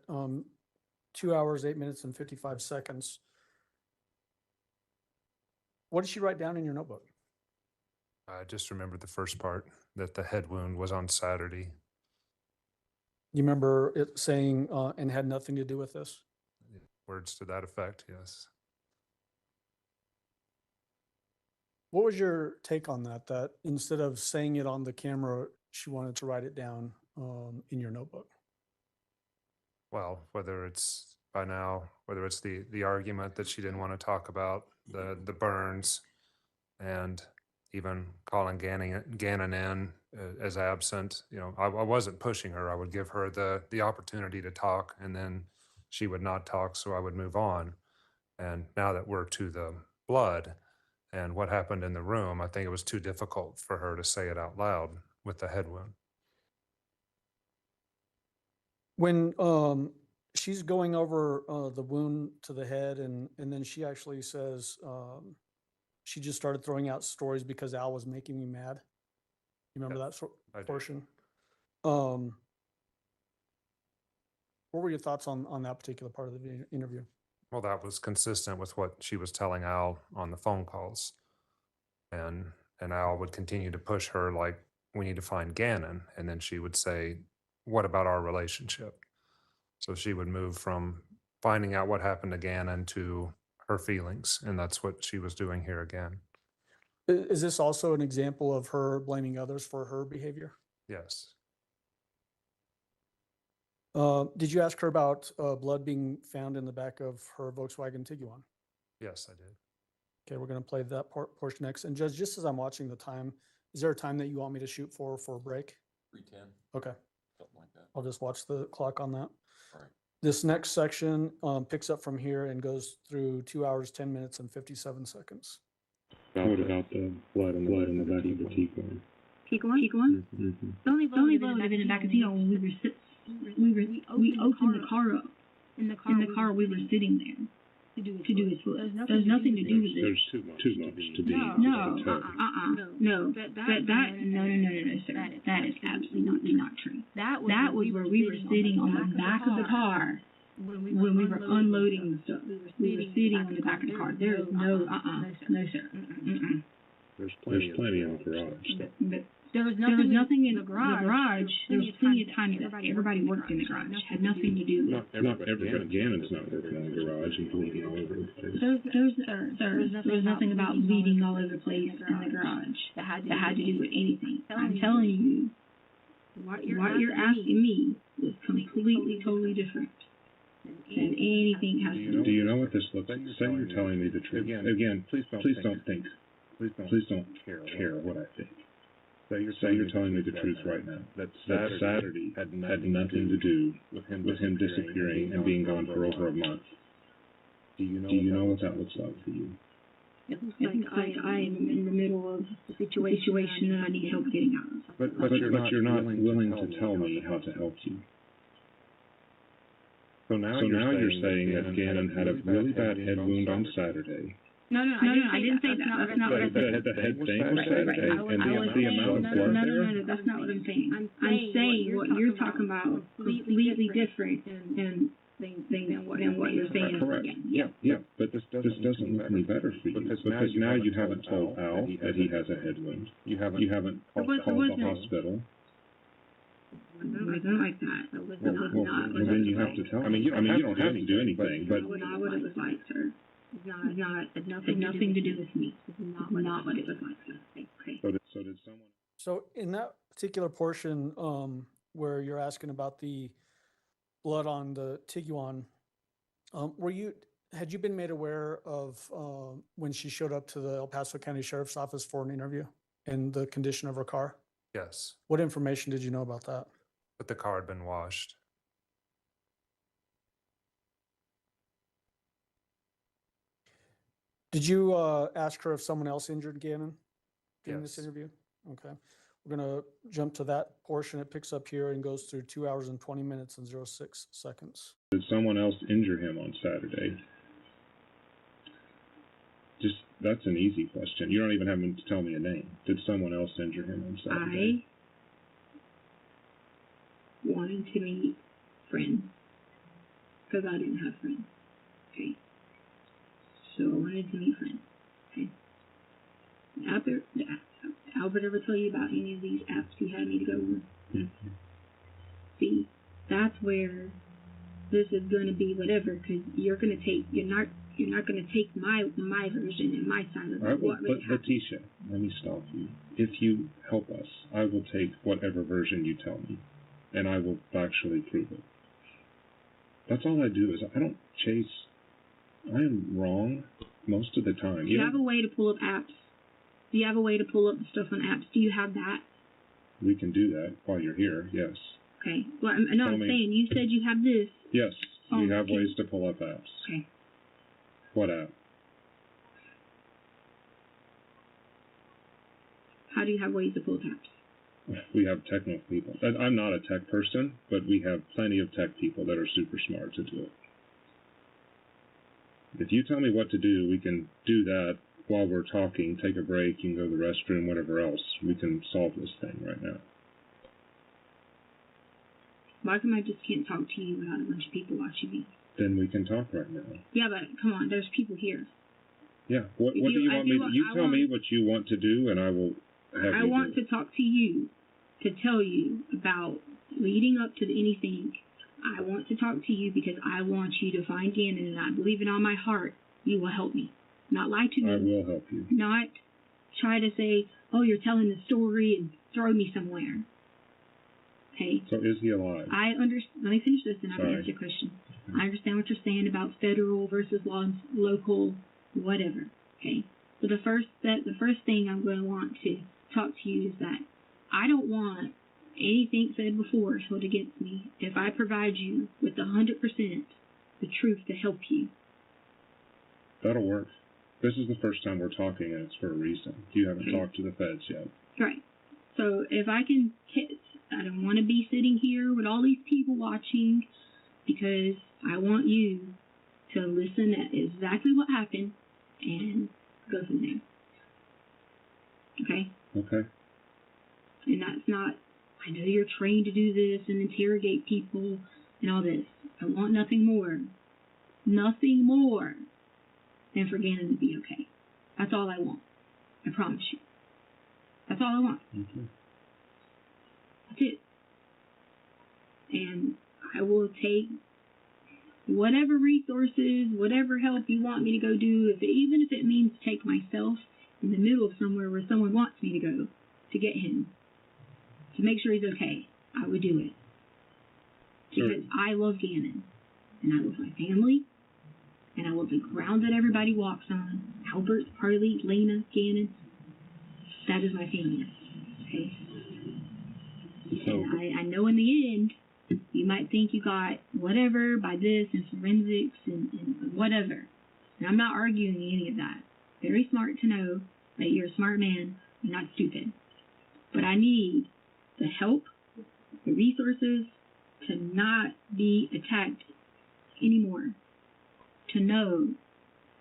2 hours, 8 minutes, and 55 seconds. What did she write down in your notebook?
I just remember the first part, that the head wound was on Saturday.
You remember it saying, and had nothing to do with this?
Words to that effect, yes.
What was your take on that? That instead of saying it on the camera, she wanted to write it down in your notebook?
Well, whether it's by now, whether it's the argument that she didn't want to talk about, the burns, and even calling Gannon in as absent, you know, I wasn't pushing her. I would give her the opportunity to talk, and then she would not talk, so I would move on. And now that we're to the blood and what happened in the room, I think it was too difficult for her to say it out loud with the head wound.
When she's going over the wound to the head, and then she actually says she just started throwing out stories because Al was making me mad. You remember
Yes, I do.
portion? What were your thoughts on that particular part of the interview?
Well, that was consistent with what she was telling Al on the phone calls. And Al would continue to push her like, we need to find Gannon. And then she would say, what about our relationship? So she would move from finding out what happened to Gannon to her feelings. And that's what she was doing here again.
Is this also an example of her blaming others for her behavior?
Yes.
Did you ask her about blood being found in the back of her Volkswagen Tiguan?
Yes, I did.
Okay, we're going to play that portion next. And Judge, just as I'm watching the time, is there a time that you want me to shoot for a break?
3:10,
Okay,
something like that.
I'll just watch the clock on that.
All right.
This next section picks up from here and goes through 2 hours, 10 minutes, and 57 seconds.
What about the blood in the back of the Tiguan?
Tiguan?
Mm-hmm.
The only blood would have been in the back of the when we opened the car up. In the car we were sitting there to do his foot. There's nothing to do with it.
There's too much to be
No,
told.
no, sir. That is absolutely not true. That was where we were sitting on the back of the car when we were unloading the stuff. We were sitting on the back of the car. There is no, sir.
There's plenty in the garage.
But there was nothing in the garage. There was plenty of time that everybody worked in the garage. Had nothing to do with it.
Not everybody. Gannon's not working in the garage and bleeding all over the place.
There was nothing about bleeding all over the place in the garage that had to do with anything. I'm telling you, what you're asking me was completely, totally different than anything has to do with.
Do you know what this looks like? Say you're telling me the truth. Again, please don't think. Please don't care what I think. Say you're telling me the truth right now. That Saturday had nothing to do with him disappearing and being gone for over a month. Do you know what that looks like for you?
It looks like I am in the middle of a situation that I need help getting out of.
But you're not willing to tell me how to help you. So now you're saying that Gannon had a really bad head wound on Saturday.
No, I didn't say that. That's not what I said.
The head thing was Saturday, and the amount of blood there?
No, that's not what I'm saying. I'm saying what you're talking about completely different than what you're saying.
Correct. Yeah, but this doesn't look any better for you, because now you haven't told Al that he has a head wound. You haven't called the hospital.
It wasn't like that.
Well, then you have to tell me. You don't have to do anything, but.
That's not what it was like, sir. It's nothing to do with me. It's not what it was like, sir. Okay.
So did someone?
So in that particular portion where you're asking about the blood on the Tiguan, had you been made aware of when she showed up to the El Paso County Sheriff's Office for an interview and the condition of her car?
Yes.
What information did you know about that?
But the car had been washed.
Did you ask her if someone else injured Gannon during this
Yes.
interview? Okay. We're going to jump to that portion. It picks up here and goes through 2 hours and 20 minutes and 06 seconds.
Did someone else injure him on Saturday? That's an easy question. You don't even have to tell me a name. Did someone else injure him on Saturday?
I wanted to meet friends because I didn't have friends. Okay. So I wanted to meet friends. Okay. Albert ever tell you about any of these apps he had me to go on?
Mm-hmm.
See, that's where this is going to be whatever, because you're not going to take my version and my side of
All right,
what really happened.
Letecia, let me stop you. If you help us, I will take whatever version you tell me, and I will factually prove it. That's all I do is I don't chase. I am wrong most of the time.
Do you have a way to pull up apps? Do you have a way to pull up the stuff on apps? Do you have that?
We can do that while you're here, yes.
Okay. Well, I'm saying, you said you have this.
Yes, we have
okay.
ways to pull up apps.
Okay.
What app?
How do you have ways to pull taps?
We have technical people. I'm not a tech person, but we have plenty of tech people that are super smart to do it. If you tell me what to do, we can do that while we're talking, take a break, you can go to the restroom, whatever else. We can solve this thing right now.
Why come I just can't talk to you without a bunch of people watching me?
Then we can talk right now.
Yeah, but come on, there's people here.
Yeah. What do you want me to do? You tell me what you want to do, and I will have you do it.
I want to talk to you to tell you about leading up to anything. I want to talk to you because I want you to find Gannon, and I believe in all my heart you will help me. Not lie to me.
I will help you.
Not try to say, oh, you're telling the story and throw me somewhere. Okay?
So is he alive?
Let me finish this and I'll
Sorry.
answer your question. I understand what you're saying about federal versus local, whatever. Okay? So the first thing I'm going to want to talk to you is that I don't want anything said before held against me if I provide you with 100% the truth to help you.
That'll work. This is the first time we're talking, and it's for a reason. You haven't
Okay.
talked to the feds yet.
Right. So if I can, I don't want to be sitting here with all these people watching because I want you to listen at exactly what happened and go from there. Okay?
Okay.
And that's not, I know you're trained to do this and interrogate people and all this. I want nothing more than for Gannon to be okay. That's all I want. I promise you. That's all I want.
Okay.
That's it. And I will take whatever resources, whatever help you want me to go do, even if it means take myself in the middle of somewhere where someone wants me to go to get him, to make sure he's okay. I would do it. Because I love Gannon. And I love my family. And I love the ground that everybody walks on. Albert, Harley, Lena, Gannon. That is my family. Okay?
So,
And I know in the end, you might think you got whatever by this and forensics and whatever. And I'm not arguing any of that. Very smart to know that you're a smart man. You're not stupid. But I need the help, the resources to not be attacked anymore. To know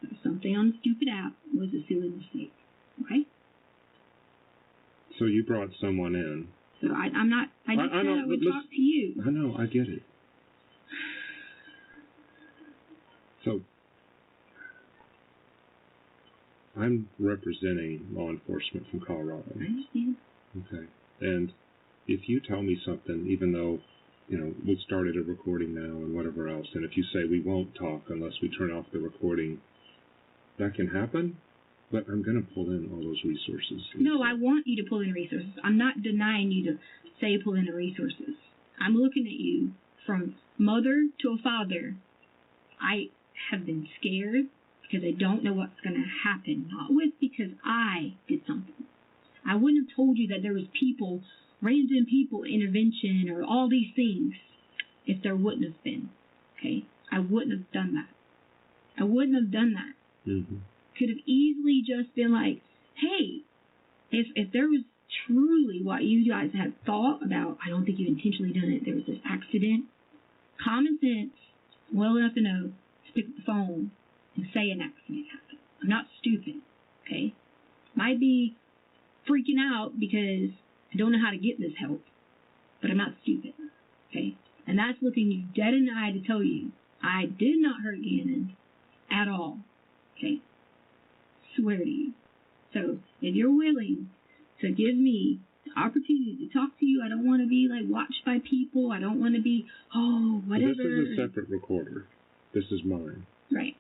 that something on the stupid app was a silly mistake. Okay?
so you brought someone in.
So I'm not, I just said I would talk to you.
I know, I get it. So, I'm representing law enforcement from Colorado.
I understand.
Okay. And if you tell me something, even though, we started a recording now and whatever else, and if you say we won't talk unless we turn off the recording, that can happen, but I'm going to pull in all those resources.
No, I want you to pull in resources. I'm not denying you to say pull in the resources. I'm looking at you from mother to a father. I have been scared because I don't know what's going to happen. Not with because I did something. I wouldn't have told you that there was people, random people, intervention, or all these things if there wouldn't have been. Okay? I wouldn't have done that. I wouldn't have done that.
Mm-hmm.
Could have easily just been like, hey, if there was truly what you guys had thought about, I don't think you intentionally done it, there was this accident, common sense, well enough to know to pick up the phone and say an accident happened. I'm not stupid, okay? Might be freaking out because I don't know how to get this help, but I'm not stupid, okay? And that's looking you dead in the eye to tell you, I did not hurt Gannon at all, okay? Swear to you. So if you're willing to give me the opportunity to talk to you, I don't want to be like watched by people. I don't want to be, whatever.
This is a separate recorder. This is mine.
Right.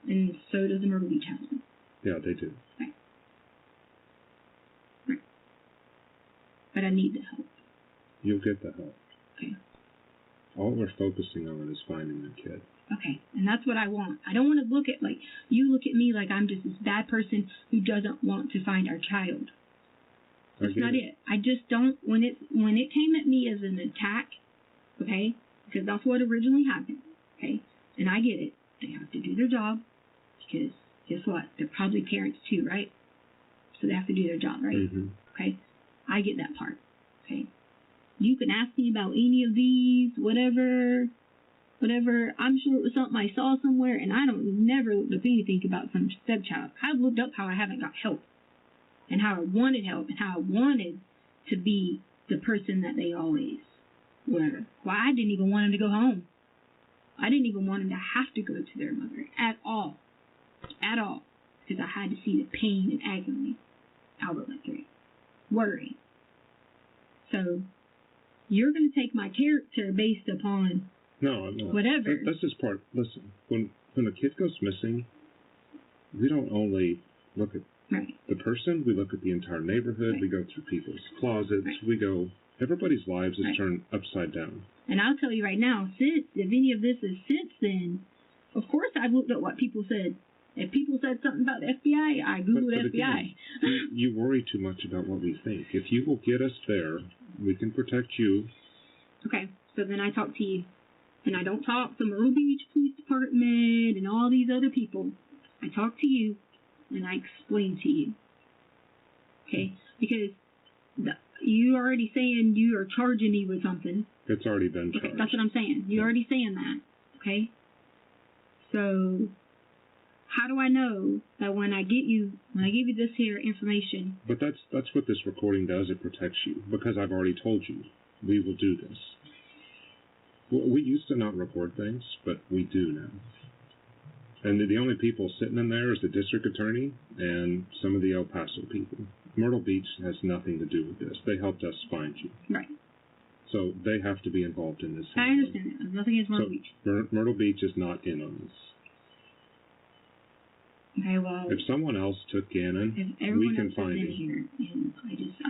And so does the Myrtle Beach house.
Yeah, they do.
Right. Right. But I need the help.
You'll get the help.
Okay.
All we're focusing on is finding the kid.
Okay, and that's what I want. I don't want to look at you look at me like I'm just this bad person who doesn't want to find our child. That's not it. I just don't, when it came at me as an attack, okay, because that's what originally happened, okay, and I get it. They have to do their job. because guess what? They're probably parents too, right? So they have to do their job, right?
Mm-hmm.
Okay? I get that part, okay? You can ask me about any of these, whatever. I'm sure it was something I saw somewhere, and I never looked up anything about some stepchild. I've looked up how I haven't got help, and how I wanted help, and how I wanted to be the person that they always were. Why I didn't even want them to go home. I didn't even want them to have to go to their mother at all, because I had to see the pain and agony Albert went through, worry. So you're going to take my character based upon
No.
whatever.
That's just part. Listen, when a kid goes missing, we don't only look at
Right.
the person, we look at the entire neighborhood,
Right.
we go through people's closets,
Right.
Everybody's lives is
Right.
turned upside down.
And I'll tell you right now, if any of this is since then, of course I've looked at what people said. If people said something about the FBI, I Googled
But
FBI.
again, you worry too much about what we think. If you will get us there, we can protect you.
Okay, so then I talk to you. And I don't talk to Myrtle Beach Police Department and all these other people. I talk to you, and I explain to you. Okay? Because you already saying you are charging me with something.
It's already been charged.
Okay, that's what I'm saying. You're already saying that. Okay? So, how do I know that when I give you this here information?
But that's what this recording does. It protects you because I've already told you we will do this. We used to not record things, but we do now. And the only people sitting in there is the district attorney and some of the El Paso people. Myrtle Beach has nothing to do with this. They helped us find you.
Right.
So they have to be involved in this.
I understand that. There's nothing against Myrtle Beach.
Myrtle Beach is not in on this.
Okay, well,
If someone else took Gannon,
if
we
everyone
can
else is
find
in
him.
here, and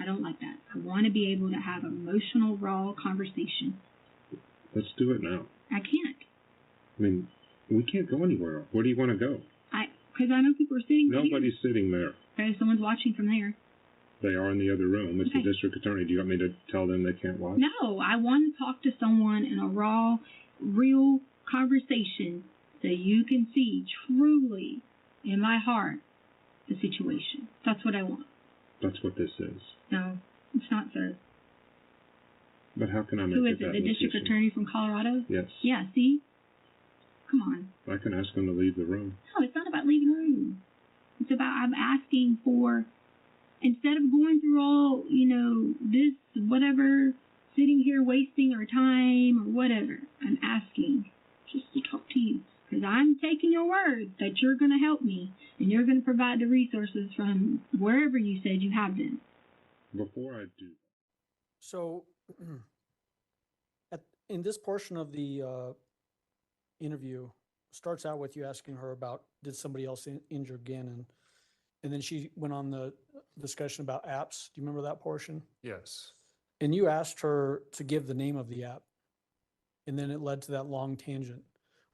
I don't like that. I want to be able to have emotional, raw conversation.
Let's do it now.
I can't.
I mean, we can't go anywhere. Where do you want to go?
Because I know people are sitting here.
Nobody's sitting there.
Okay, someone's watching from there.
They are in the other room. It's
Okay.
the district attorney. Do you want me to tell them they can't watch?
No, I want to talk to someone in a raw, real conversation so you can see truly in my heart the situation. That's what I want.
That's what this is.
No, it's not, sir.
But how can I make
Who
it
is it?
that
The district
Leticia?
attorney from Colorado?
Yes.
Yeah, see? Come on.
I can ask them to leave the room.
No, it's not about leaving the room. It's about I'm asking for, instead of going through all, this, whatever, sitting here wasting our time or whatever, I'm asking just to talk to you. Because I'm taking your word that you're going to help me and you're going to provide the resources from wherever you said you have them.
Before I do,
So, in this portion of the interview, starts out with you asking her about did somebody else injure Gannon, and then she went on the discussion about apps. Do you remember that portion?
Yes.
And you asked her to give the name of the app, and then it led to that long tangent.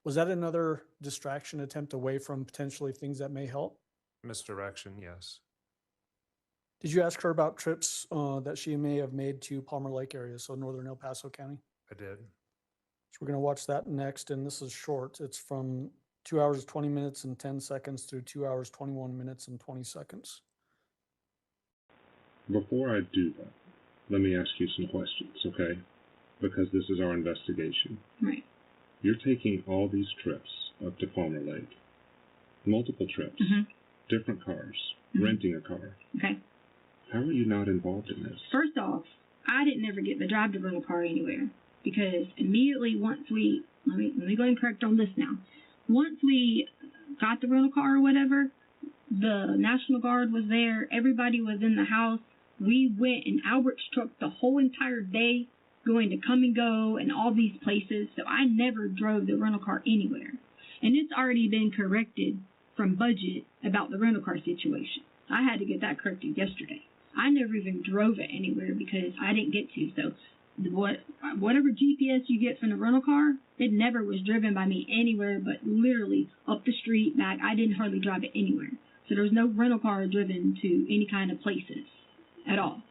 Was that another distraction attempt away from potentially things that may help?
Misdirection, yes.
Did you ask her about trips that she may have made to Palmer Lake area, so northern El Paso County?
I did.
So we're going to watch that next, and this is short. It's from 2 hours, 20 minutes and 10 seconds through 2 hours, 21 minutes and 20 seconds.
before I do that, let me ask you some questions, okay? Because this is our investigation.
Right.
You're taking all these trips up to Palmer Lake. Multiple trips.
Mm-hmm.
Different cars.
Mhm.
Renting a car.
Okay.
How are you not involved in this?
First off, I didn't ever get the drive to rental car anywhere because immediately once we let me go ahead and correct on this now. Once we got the rental car or whatever, the National Guard was there. Everybody was in the house. We went in Albert's truck the whole entire day, going to Come and Go and all these places. So I never drove the rental car anywhere, and it's already been corrected from budget about the rental car situation. I had to get that corrected yesterday. I never even drove it anywhere because I didn't get to. So whatever GPS you get from the rental car, it never was driven by me anywhere but literally up the street, back. I didn't hardly drive it anywhere. So there was no rental car driven to any kind of places at all.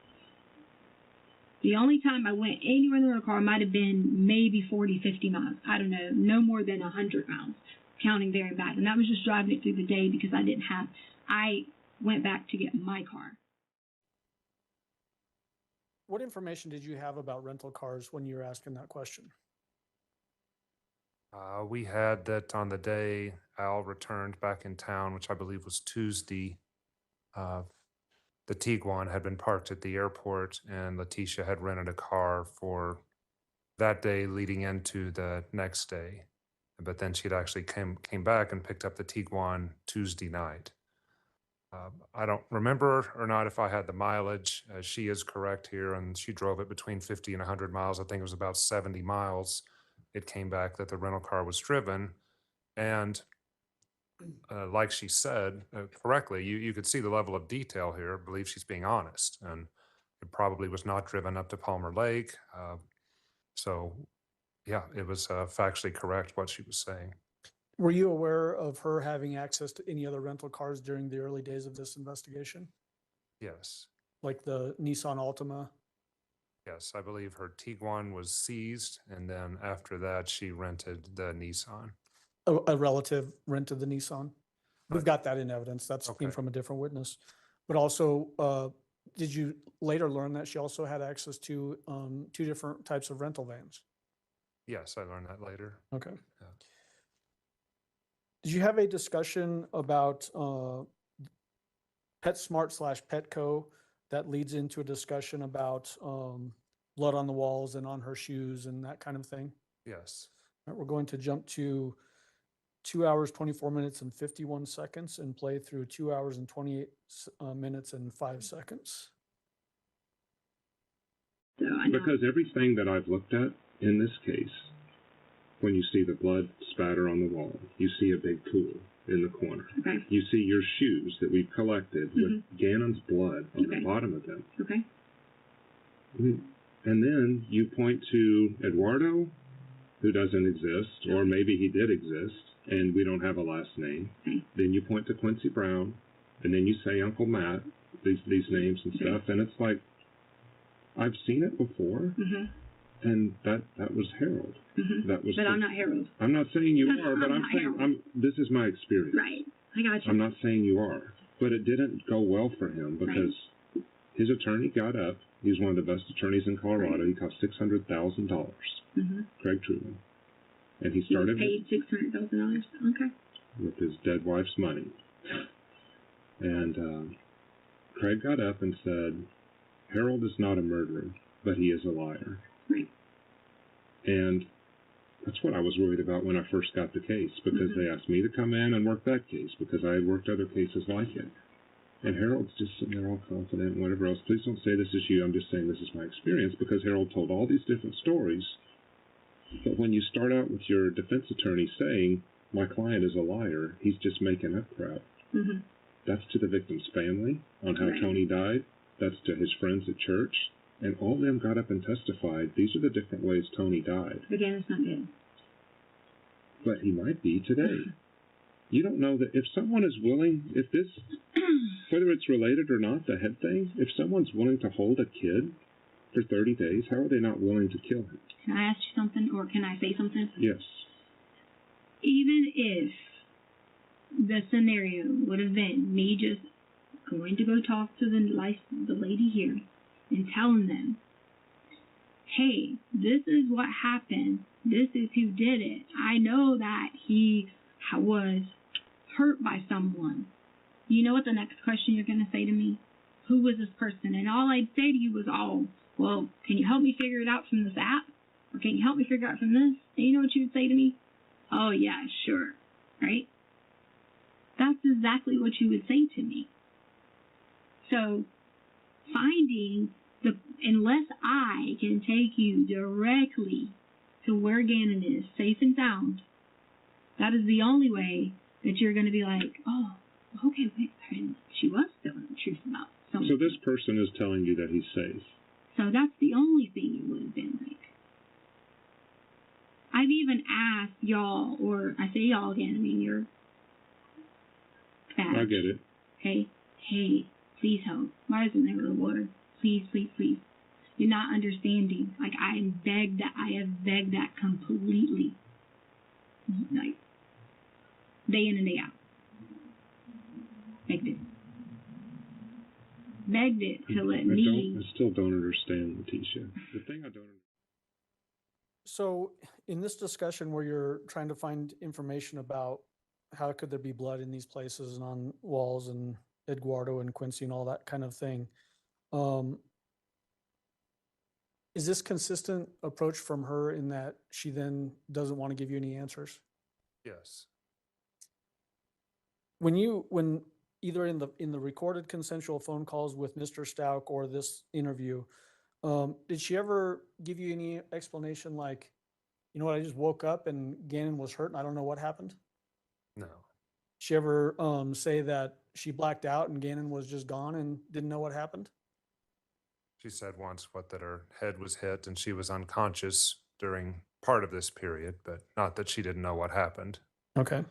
The only time I went anywhere in the rental car might have been maybe 40, 50 miles. I don't know. No more than 100 miles. counting very bad. And that was just driving it through the day because I went back to get my car.
What information did you have about rental cars when you were asking that question?
We had that on the day Al returned back in town, which I believe was Tuesday. The Tiguan had been parked at the airport, and Letecia had rented a car for that day leading into the next day. But then she'd actually came back and picked up the Tiguan Tuesday night. I don't remember or not if I had the mileage. She is correct here, and she drove it between 50 and 100 miles. I think it was about 70 miles. It came back that the rental car was driven. And like she said correctly, you could see the level of detail here. I believe she's being honest. And it probably was not driven up to Palmer Lake. So, yeah, it was factually correct what she was saying.
Were you aware of her having access to any other rental cars during the early days of this investigation?
Yes.
Like the Nissan Altima?
Yes, I believe her Tiguan was seized, and then after that, she rented the Nissan.
A relative rented the Nissan? We've got that in evidence. That's came
Okay.
from a different witness. But also, did you later learn that she also had access to 2 different types of rental vans?
Yes, I learned that later.
Okay.
Yeah.
Did you have a discussion about PetSmart/Petco that leads into a discussion about blood on the walls and on her shoes and that kind of thing?
Yes.
All right, we're going to jump to 2 hours, 24 minutes and 51 seconds and play through 2 hours and 28 minutes and 5 seconds.
So I know.
Because everything that I've looked at in this case, when you see the blood spatter on the wall, you see a big pool in the corner.
Okay.
You see your shoes that we've collected with Gannon's blood on
Okay.
the bottom of them.
Okay.
And then you point to Eduardo, who doesn't exist, or maybe he did exist, and we don't have a last name.
Okay.
Then you point to Quincy Brown, and then you say Uncle Matt, these names and
Okay.
stuff, and it's like, I've seen it before, and that was Harold. That was.
But I'm not Harold.
I'm not saying you
I'm
are, but I'm
not
saying
Harold.
this is my experience.
Right. I got you.
I'm not saying you are, but it didn't go well for him because his attorney got up. He's one of the best attorneys in Colorado. He cost $600,000. Craig Truman, and he started
paid $600,000. Okay.
with his dead wife's money. And Craig got up and said, Harold is not a murderer, but he is a liar.
Right.
And that's what I was worried about when I first got the case, because they asked me to come in and work that case because I had worked other cases like it. And Harold's just sitting there all confident and whatever else. Please don't say this is you. I'm just saying this is my experience, because Harold told all these different stories. But when you start out with your defense attorney saying, my client is a liar, he's just making up crap. That's to the victim's family on how Tony died. That's to his friends at church. And all of them got up and testified, these are the different ways Tony died.
Again, it's not good.
But he might be today. You don't know that if someone is willing, if this, whether it's related or not, the head thing, if someone's willing to hold a kid for 30 days, how are they not willing to kill him?
Can I ask you something, or can I say something?
Yes.
Even if the scenario would have been me just going to go talk to the lady here and telling them, hey, this is what happened. This is who did it. I know that he was hurt by someone. You know what the next question you're going to say to me? Who was this person? And all I'd say to you was, oh, well, can you help me figure it out from this app? Or can you help me figure it out from this? And you know what you would say to me? Oh, yeah, sure. Right? That's exactly what you would say to me. So, finding unless I can take you directly to where Gannon is, safe and sound, that is the only way that you're going to be like, oh, okay, wait, she was telling the truth about something.
So this person is telling you that he's safe.
So that's the only thing it would have been like. I've even asked y'all, or I say y'all again, I mean, you're
I get it.
Hey, please help. Why isn't there a Lord? Please, please, please. You're not understanding. Like, I have begged that completely. Like, day in and day out. Begged it. Begged it to let me.
I still don't understand, Letecia. The thing I don't understand.
So in this discussion where you're trying to find information about how could there be blood in these places and on walls and Eduardo and Quincy and all that kind of thing, is this consistent approach from her in that she then doesn't want to give you any answers?
Yes.
When either in the recorded consensual phone calls with Mr. Stauch or this interview, did she ever give you any explanation like, you know what, I just woke up and Gannon was hurt and I don't know what happened?
No.
She ever say that she blacked out and Gannon was just gone and didn't know what happened?
She said once that her head was hit and she was unconscious during part of this period, but not that she didn't know what happened.
Okay.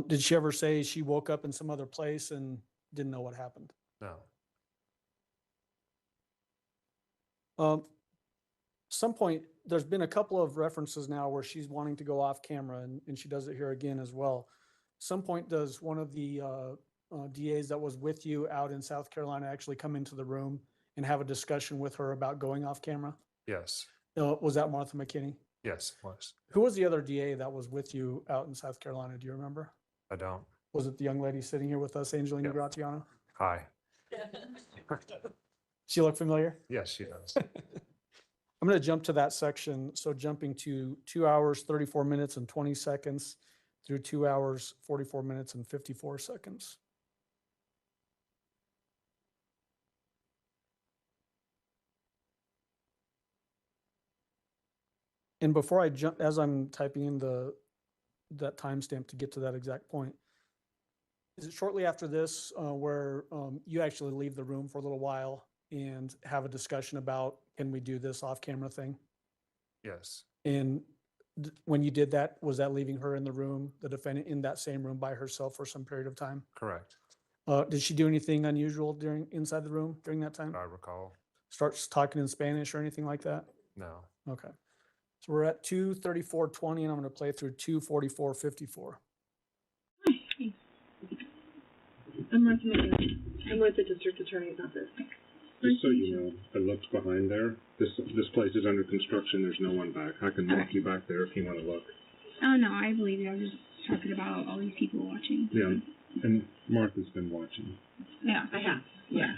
Did she ever say she woke up in some other place and didn't know what happened?
No.
Some point, there's been a couple of references now where she's wanting to go off camera and she does it here again as well. Some point, does one of the DAs that was with you out in South Carolina actually come into the room and have a discussion with her about going off camera?
Yes.
Was that Martha McKinney?
Yes, it was.
Who was the other DA that was with you out in South Carolina? Do you remember?
I don't.
Was it the young lady sitting here with us, Angelina
Yep.
Gratiano?
Hi.
She look familiar?
Yes, she does.
I'm going to jump to that section. So jumping to 2 hours, 34 minutes and 20 seconds through 2 hours, 44 minutes and 54 seconds. And before I jump, as I'm typing in that timestamp to get to that exact point, is it shortly after this where you actually leave the room for a little while and have a discussion about, can we do this off-camera thing?
Yes.
And when you did that, was that leaving her in the room, the defendant in that same room by herself for some period of time?
Correct.
Did she do anything unusual inside the room during that time?
I recall.
Starts talking in Spanish or anything like that?
No.
Okay. So we're at 2:34:20 and I'm going to play through 2:44:54.
I'm Martha McKinney. I'm with the district attorney's office.
Just so you know, I looked behind there. This place is under construction. There's no one back. I can walk you back there if you want to look.
Oh no, I believe you. I was just talking about all these people watching.
Yeah, and Martha's been watching.
Yeah.
I have. Yeah.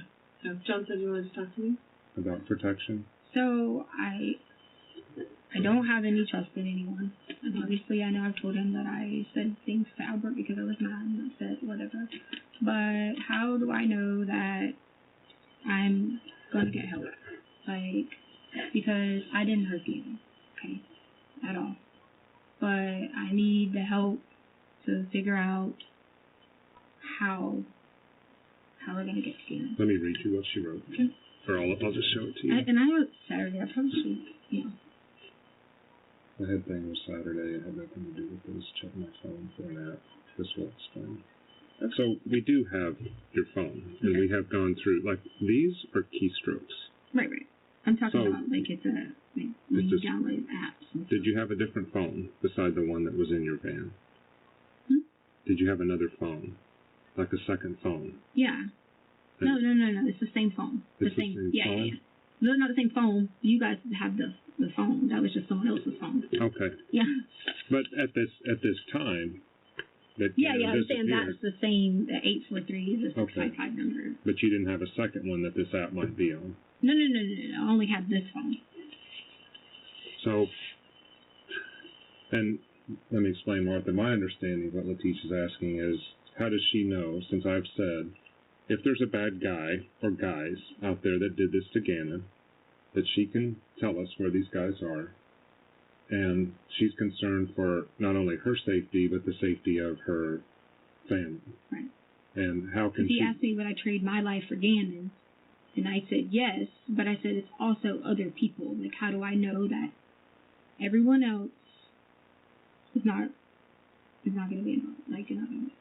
John said you wanted to talk to me?
About protection?
So I don't have any trust in anyone. And obviously I know I've told him that I said things to Albert because I was mad and upset, whatever. But how do I know that I'm gonna get help? Like, because I didn't hurt you, okay, at all. But I need the help to figure out how we're gonna get to Gannon.
Let me read you what she wrote.
Okay.
Or I'll just show it to you.
And I wrote Saturday. I probably should,
The head thing was Saturday. It had nothing to do with this. Check my phone for an app. This will explain. So we do have your phone, and we have gone through, like, these are keystrokes.
Right. I'm talking
So,
about, like, it's a, like, when you download apps.
Did you have a different phone beside the one that was in your van?
Hmm?
Did you have another phone? Like a second phone?
Yeah. No. It's the same phone.
It's the same
yeah,
phone?
Yeah. No, not the same phone. You guys have the phone. That was just someone else's phone.
Okay.
Yeah.
But at this time, that
Yeah,
Gannon
I'm saying
disappeared,
that's the same, the 843 is the
Okay.
655 number.
but you didn't have a second one that this app might be on.
No. I only had this phone.
So, and let me explain, Martha. My understanding of what Leticia's asking is, how does she know, since I've said, if there's a bad guy or guys out there that did this to Gannon, that she can tell us where these guys are, and she's concerned for not only her safety, but the safety of her family.
Right.
And how can
He
she...
asked me would I trade my life for Gannon, and I said yes, but I said it's also other people. Like, how do I know that everyone else is not going to be involved? Like, you're not going to.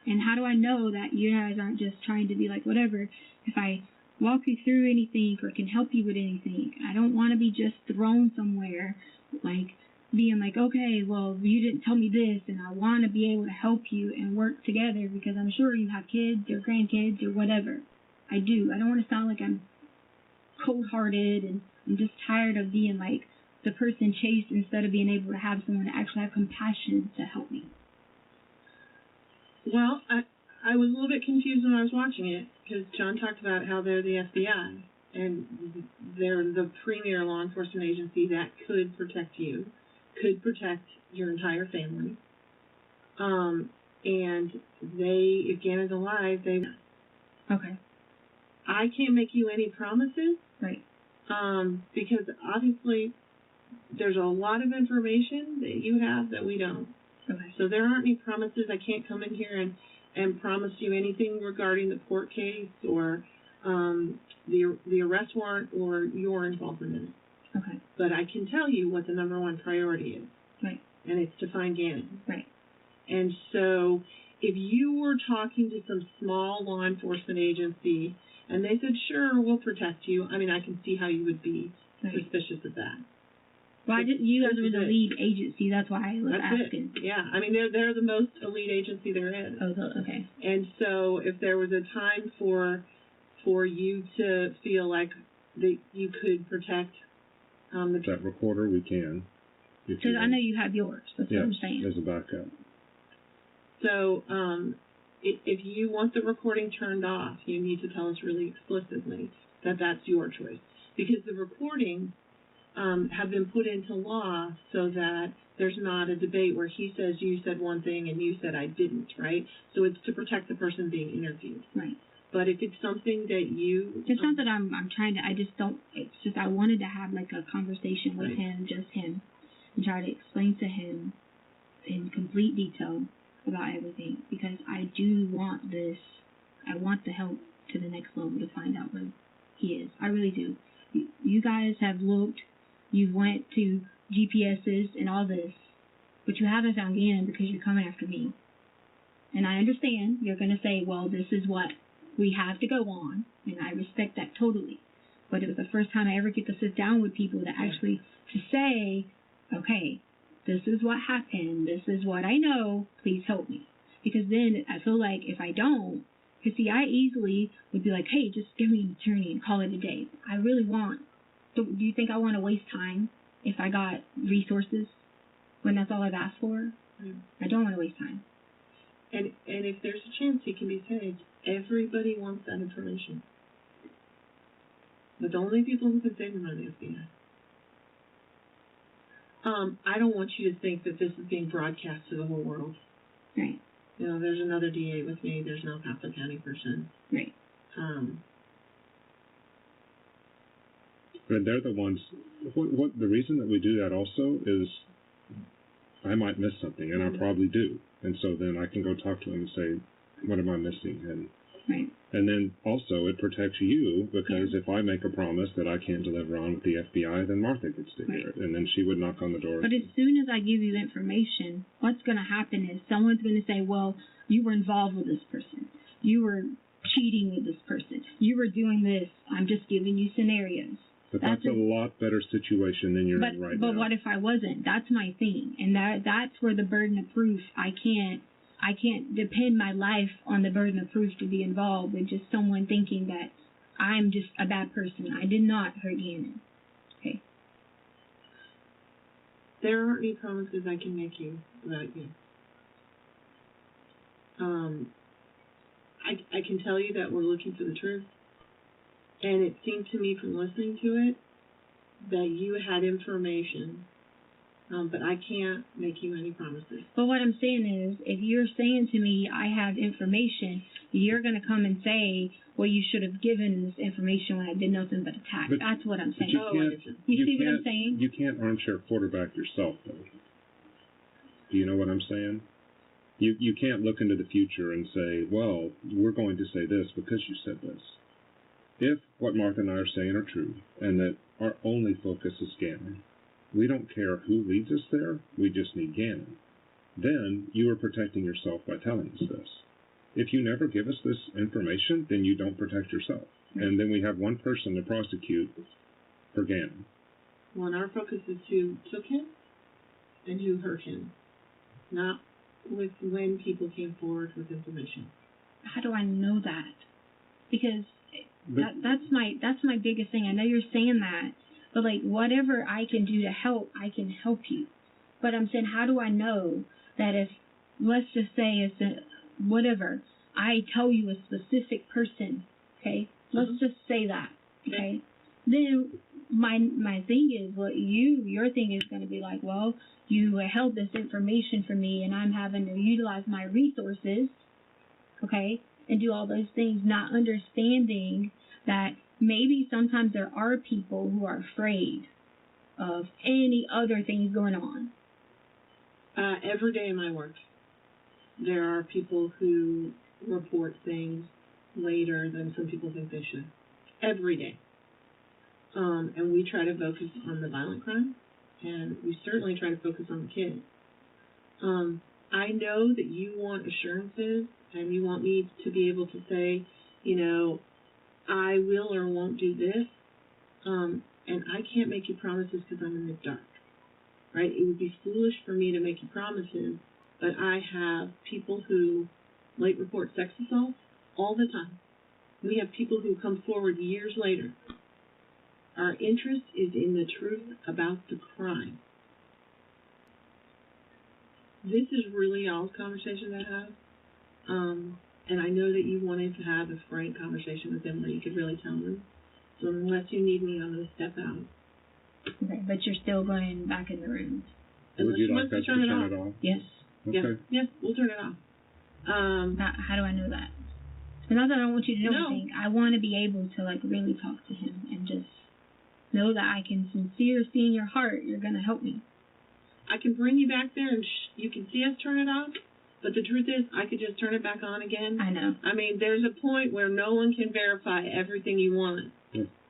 And how do I know that you guys aren't just trying to be like, whatever, if I walk you through anything or can help you with anything, I don't want to be just thrown somewhere, like, being like, okay, well, you didn't tell me this, and I want to be able to help you and work together because I'm sure you have kids or grandkids or whatever. I do. I don't want to sound like I'm cold-hearted, and I'm just tired of being like the person chased instead of being able to have someone to actually have compassion to help me.
Well, I was a little bit confused when I was watching it because John talked about how they're the FBI and they're the premier law enforcement agency that could protect you, could protect your entire family. And they, if Gannon's alive, they...
Okay.
I can't make you any promises.
Right.
Because obviously there's a lot of information that you have that we don't.
Okay.
So there aren't any promises. I can't come in here and promise you anything regarding the court case or the arrest warrant or your involvement in it.
Okay.
But I can tell you what the number one priority is.
Right.
And it's to find Gannon.
Right.
And so if you were talking to some small law enforcement agency and they said, sure, we'll protect you, I mean, I can see how you would be suspicious of that.
Well, you guys were the lead agency. That's why I was asking.
It. Yeah, I mean, they're the most elite agency there is.
Oh, okay.
And so, if there was a time for you to feel like that you could protect
that recorder, we can.
Because I know you have yours. That's what I'm saying.
As a backup.
So, if you want the recording turned off, you need to tell us really explicitly that that's your choice, because the recording have been put into law so that there's not a debate where he says you said one thing and you said I didn't, right? So it's to protect the person being interviewed.
Right.
But if it's something that you...
It's not that I'm trying to, I just don't, it's just I wanted to have like a conversation with him, just him, and try to explain to him in complete detail about everything, because I do want this, I want the help to the next level to find out where he is. I really do. You guys have looked, you've went to GPSs and all this, but you haven't found Gannon because you're coming after me. And I understand you're going to say, well, this is what we have to go on, and I respect that totally. But it was the first time I ever get to sit down with people to actually to say, okay, this is what happened, this is what I know, please help me. Because then I feel like if I don't, because see, I easily would be like, hey, just give me an attorney and call it a day. I really want. Do you think I want to waste time if I got resources when that's all I've asked for? I don't want to waste time.
And if there's a chance he can be saved, everybody wants that information. But the only people who can save him are the FBI. I don't want you to think that this is being broadcast to the whole world.
Right.
You know, there's another DA with me. There's no County County person.
Right.
But they're the ones. What the reason that we do that also is, I might miss something, and I probably do, and so then I can go talk to them and say, what am I missing? And then also it protects you, because if I make a promise that I can't deliver on with the FBI, then Martha gets to hear it, and then she would knock on the door.
But as soon as I give you information, what's going to happen is someone's going to say, well, you were involved with this person. You were cheating with this person. You were doing this. I'm just giving you scenarios.
But that's a lot better situation than you're in right now.
But what if I wasn't? That's my thing. And that's where the burden of proof, I can't depend my life on the burden of proof to be involved with just someone thinking that I'm just a bad person. I did not hurt Gannon. Okay.
There aren't any promises I can make you about you. I can tell you that we're looking for the truth. And it seemed to me from listening to it that you had information, but I can't make you any promises.
But what I'm saying is, if you're saying to me, I have information, you're going to come and say, well, you should have given this information when I did nothing but attack.
But,
that's what I'm saying.
You
see what I'm saying?
You can't armchair quarterback yourself, though. Do you know what I'm saying? You can't look into the future and say, well, we're going to say this because you said this. If what Martha and I are saying are true, and that our only focus is Gannon, we don't care who leads us there, we just need Gannon, then you are protecting yourself by telling us this. If you never give us this information, then you don't protect yourself. And then we have one person to prosecute for Gannon.
Well, and our focus is who took him and who hurt him, not with when people came forward with information.
How do I know that? Because that's my biggest thing. I know you're saying that, but like whatever I can do to help, I can help you. But I'm saying, how do I know that if, let's just say it's a, whatever, I tell you a specific person, okay? Let's just say that, okay? Then my thing is, well, your thing is going to be like, well, you held this information from me, and I'm having to utilize my resources, okay, and do all those things, not understanding that maybe sometimes there are people who are afraid of any other things going on.
Every day in my work, there are people who report things later than some people think they should. Every day. And we try to focus on the violent crime, and we certainly try to focus on the kids. I know that you want assurances, and you want me to be able to say, you know, I will or won't do this, and I can't make you promises because I'm in the dark, right? It would be foolish for me to make you promises, but I have people who late report sex assault all the time. We have people who come forward years later. Our interest is in the truth about the crime. This is really y'all's conversation to have. And I know that you wanted to have a frank conversation with them where you could really tell them. So unless you need me, I'm going to step out.
Okay, but you're still going back in the room.
Would you like
Unless
us to turn it off?
Yes.
Okay.
Yes, we'll turn it off.
How do I know that? It's not that I don't want you to know
No.
anything. I want to be able to like really talk to him and just know that I can sincere see in your heart you're going to help me.
I can bring you back there and you can see us turn it off, but the truth is I could just turn it back on again.
I know.
I mean, there's a point where no one can verify everything you want.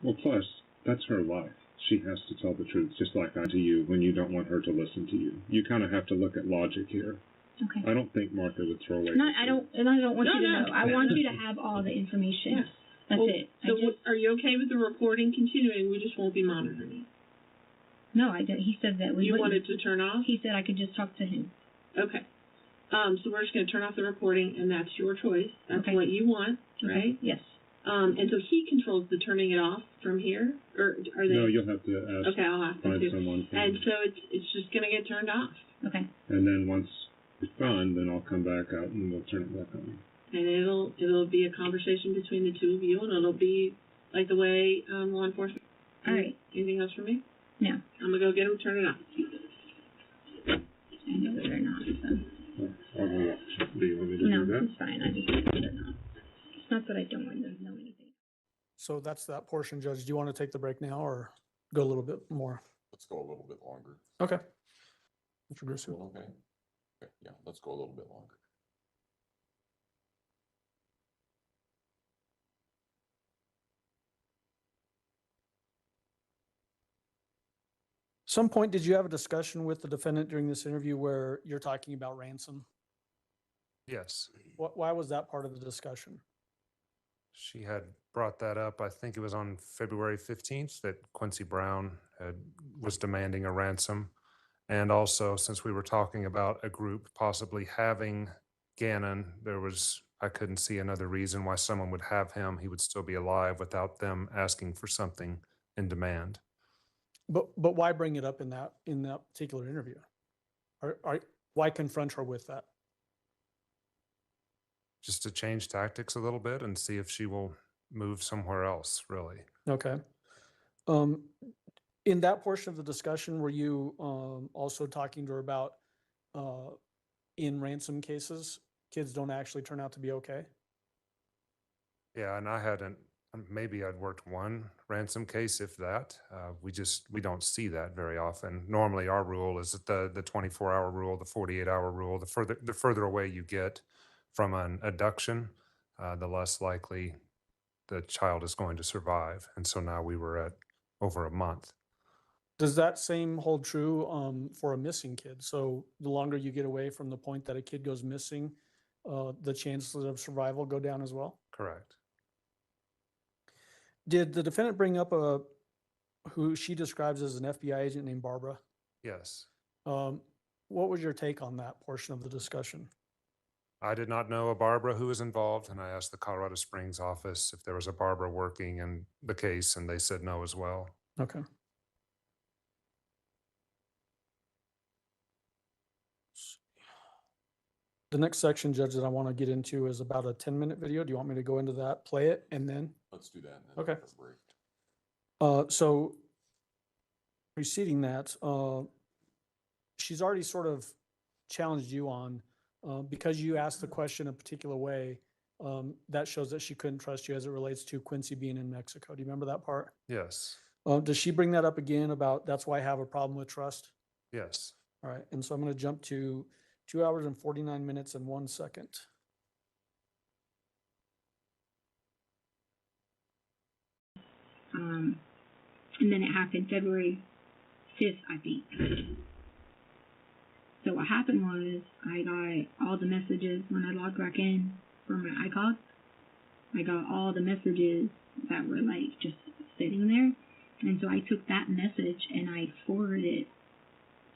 Well, plus, that's her life. She has to tell the truth, just like I to you when you don't want her to listen to you. You kind of have to look at logic here.
Okay.
I don't think Martha would throw away.
I don't want
No,
you to
no.
know. I want you to have all the information.
Yeah.
That's
Well,
it.
So are you okay with the recording continuing? We just won't be monitoring it.
No, I don't. He said that we
You
wouldn't.
wanted to turn off?
He said I could just talk to him.
Okay. So we're just going to turn off the recording, and that's your choice. That's
Okay.
what you want,
Okay.
right?
Yes.
And so he controls the turning it off from here, or are they?
No, you'll have to ask,
Okay, I'll ask them
find
to.
someone. From
And so it's just going to get turned off,
Okay.
And then once it's done, then I'll come back out and we'll turn it back on.
and it'll be a conversation between the two of you, and it'll be like the way law enforcement.
All right.
Anything else from me?
No,
I'm gonna go get him. Turn it off.
I know that they're not. So.
I'll go watch. Do you want me to
No,
do that?
it's fine. I just know that they're not. It's not that I don't want them to know anything.
So that's that portion, Judge. Do you want to take the break now or go a little bit more?
Let's go a little bit longer.
Okay. Mr. Grusing.
Okay. Okay, yeah, let's go a little bit longer.
Some point, did you have a discussion with the defendant during this interview where you're talking about ransom?
Yes,
Why was that part of the discussion?
she had brought that up. I think it was on February 15th that Quincy Brown was demanding a ransom. And also, since we were talking about a group possibly having Gannon, I couldn't see another reason why someone would have him. He would still be alive without them asking for something in demand.
But why bring it up in that particular interview? Why confront her with that?
Just to change tactics a little bit and see if she will move somewhere else, really.
Okay. In that portion of the discussion, were you also talking to her about in ransom cases, kids don't actually turn out to be okay?
Yeah, and I hadn't, maybe I'd worked one ransom case, if that. We don't see that very often. Normally, our rule is that the 24-hour rule, the 48-hour rule. The further away you get from an abduction, the less likely the child is going to survive. And so now we were at over a month.
Does that same hold true for a missing kid? So the longer you get away from the point that a kid goes missing, the chances of survival go down as well?
Correct.
Did the defendant bring up who she describes as an FBI agent named Barbara?
Yes.
what was your take on that portion of the discussion?
I did not know a Barbara who was involved, and I asked the Colorado Springs office if there was a Barbara working in the case, and they said no as well.
Okay. The next section, Judge, that I want to get into is about a 10-minute video. Do you want me to go into that, play it, and then?
Let's do that. And then
Okay.
have a break.
So preceding that, she's already sort of challenged you on, because you asked the question a particular way, that shows that she couldn't trust you as it relates to Quincy being in Mexico. Do you remember that part?
Yes,
Does she bring that up again about that's why I have a problem with trust?
yes.
All right, and so I'm going to jump to 2 hours and 49 minutes and 1 second.
And then it happened February 5th, I think. So what happened was I got all the messages when I logged back in from my iCloud. I got all the messages that were like just sitting there. And so I took that message and I forwarded it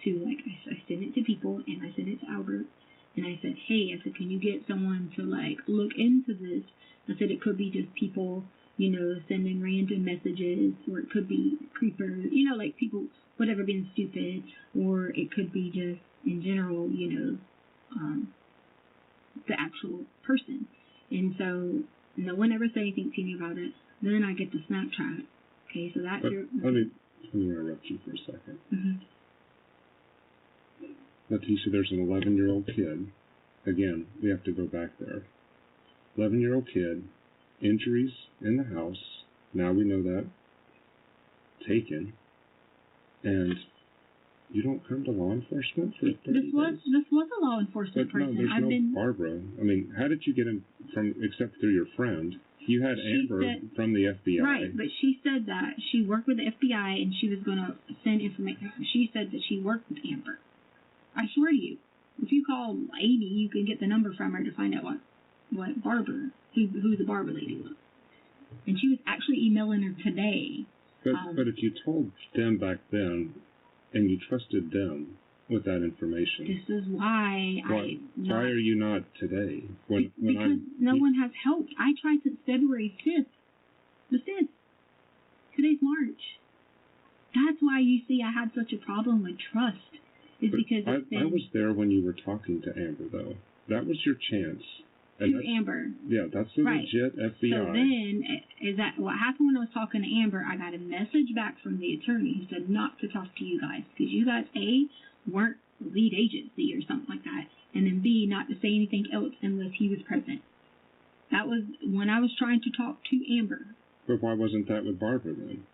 to, like, I sent it to people and I sent it to Albert. And I said, hey, I said, can you get someone to like look into this? I said, it could be just people, you know, sending random messages, or it could be creepers, you know, like people, whatever, being stupid, or it could be just in general, you know, the actual person. And so no one ever said anything to me about it. Then I get the Snapchat. Okay, so that here.
Let me interrupt you for a second.
Mm-hmm.
Letecia, there's an 11-year-old kid. Again, we have to go back there. 11-year-old kid, injuries in the house. Now we know that. Taken. And you don't come to law enforcement for 30 days?
This was a law enforcement
But no,
person.
there's no Barbara. I mean, how did you get him from, except through your friend? You had Amber from the FBI.
Right, but she said that she worked with the FBI and she was going to send information. She said that she worked with Amber. I swear to you, if you call Amy, you can get the number from her to find out what Barbara, who the Barbara lady was. And she was actually emailing her today.
But if you told them back then, and you trusted them with that information,
this is why
why are you not today?
Because no one has helped. I tried since February 5th. The 5th. Today's March. That's why you see I had such a problem with trust. Is because
I was there when you were talking to Amber, though. That was your chance. And
to Amber.
Yeah, that's the legit FBI.
So then, is that what happened when I was talking to Amber? I got a message back from the attorney who said not to talk to you guys because you guys, A, weren't the lead agency or something like that, and then B, not to say anything else unless he was present. That was when I was trying to talk to Amber.
But why wasn't that with Barbara then?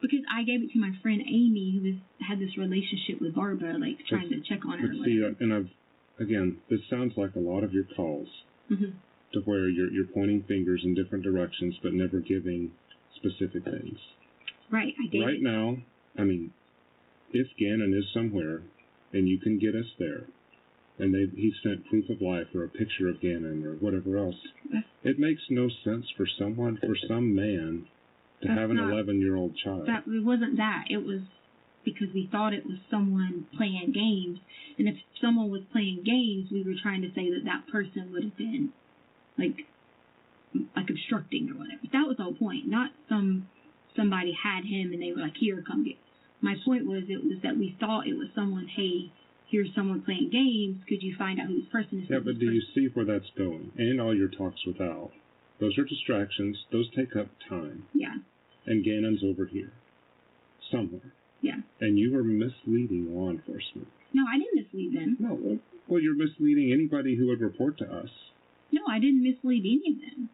Because I gave it to my friend Amy, who had this relationship with Barbara, like trying to check on her.
But see, and again, this sounds like a lot of your calls, to where you're pointing fingers in different directions, but never giving specific things.
Right, I did.
Right now, I mean, if Gannon is somewhere, and you can get us there, and he sent proof of life or a picture of Gannon or whatever else, it makes no sense for some man to have an 11-year-old child.
It wasn't that. It was because we thought it was someone playing games. And if someone was playing games, we were trying to say that person would have been, like obstructing or whatever. That was the whole point. Not somebody had him and they were like, here, come get. My point was that we thought it was someone, hey, here's someone playing games. Could you find out who this person is?
Yeah, but do you see where that's going? And all your talks with Al. Those are distractions. Those take up time.
Yeah.
And Gannon's over here. Somewhere.
Yeah.
And you are misleading law enforcement.
No, I didn't mislead them.
No. Well, you're misleading anybody who would report to us.
No, I didn't mislead any of them.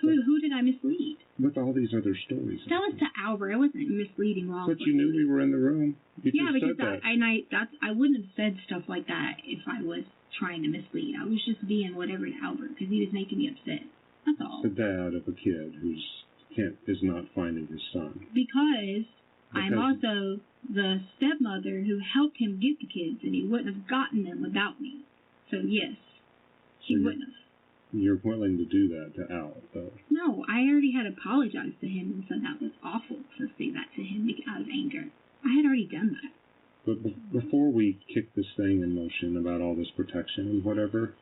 Who did I mislead?
With all these other stories.
That was to Albert. I wasn't misleading law enforcement.
But you knew we were in the room. You
because
just said that.
I wouldn't have said stuff like that if I was trying to mislead. I was just being whatever to Albert because he was making me upset. That's all.
The dad of a kid is not finding his son.
Because I'm also the stepmother who helped him get the kids, and he wouldn't have gotten them without me. So yes, he wouldn't have.
You're willing to do that to Al, though.
No, I already had apologized to him and said that was awful to say that to him out of anger. I had already done that.
But before we kick this thing in motion about all this protection and whatever,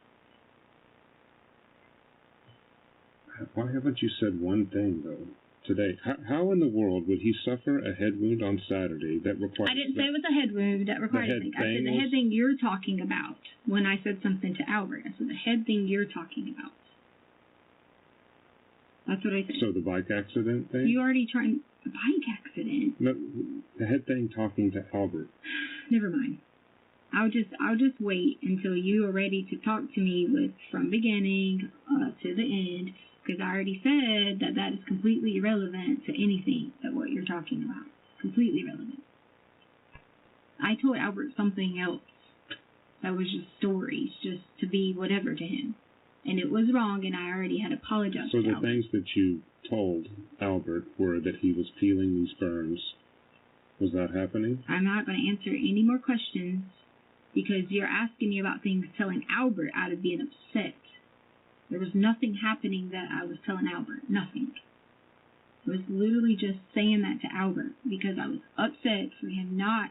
why haven't you said one thing, though, today? How in the world would he suffer a head wound on Saturday that required...
I didn't say it was a head wound that required anything. I said the head thing you're talking about when I said something to Albert. I said the head thing you're talking about. That's what I said.
So the bike accident thing?
You already tried a bike accident.
No, the head thing talking to Albert.
Never mind. I'll just wait until you are ready to talk to me with from beginning to the end, because I already said that is completely irrelevant to anything that what you're talking about. Completely irrelevant. I told Albert something else that was just stories, just to be whatever to him. And it was wrong, and I already had apologized
So
to
the
Albert.
things that you told Albert were that he was feeling these burns. Was that happening?
I'm not going to answer any more questions because you're asking me about things telling Albert out of being upset. There was nothing happening that I was telling Albert. Nothing. I was literally just saying that to Albert because I was upset for him not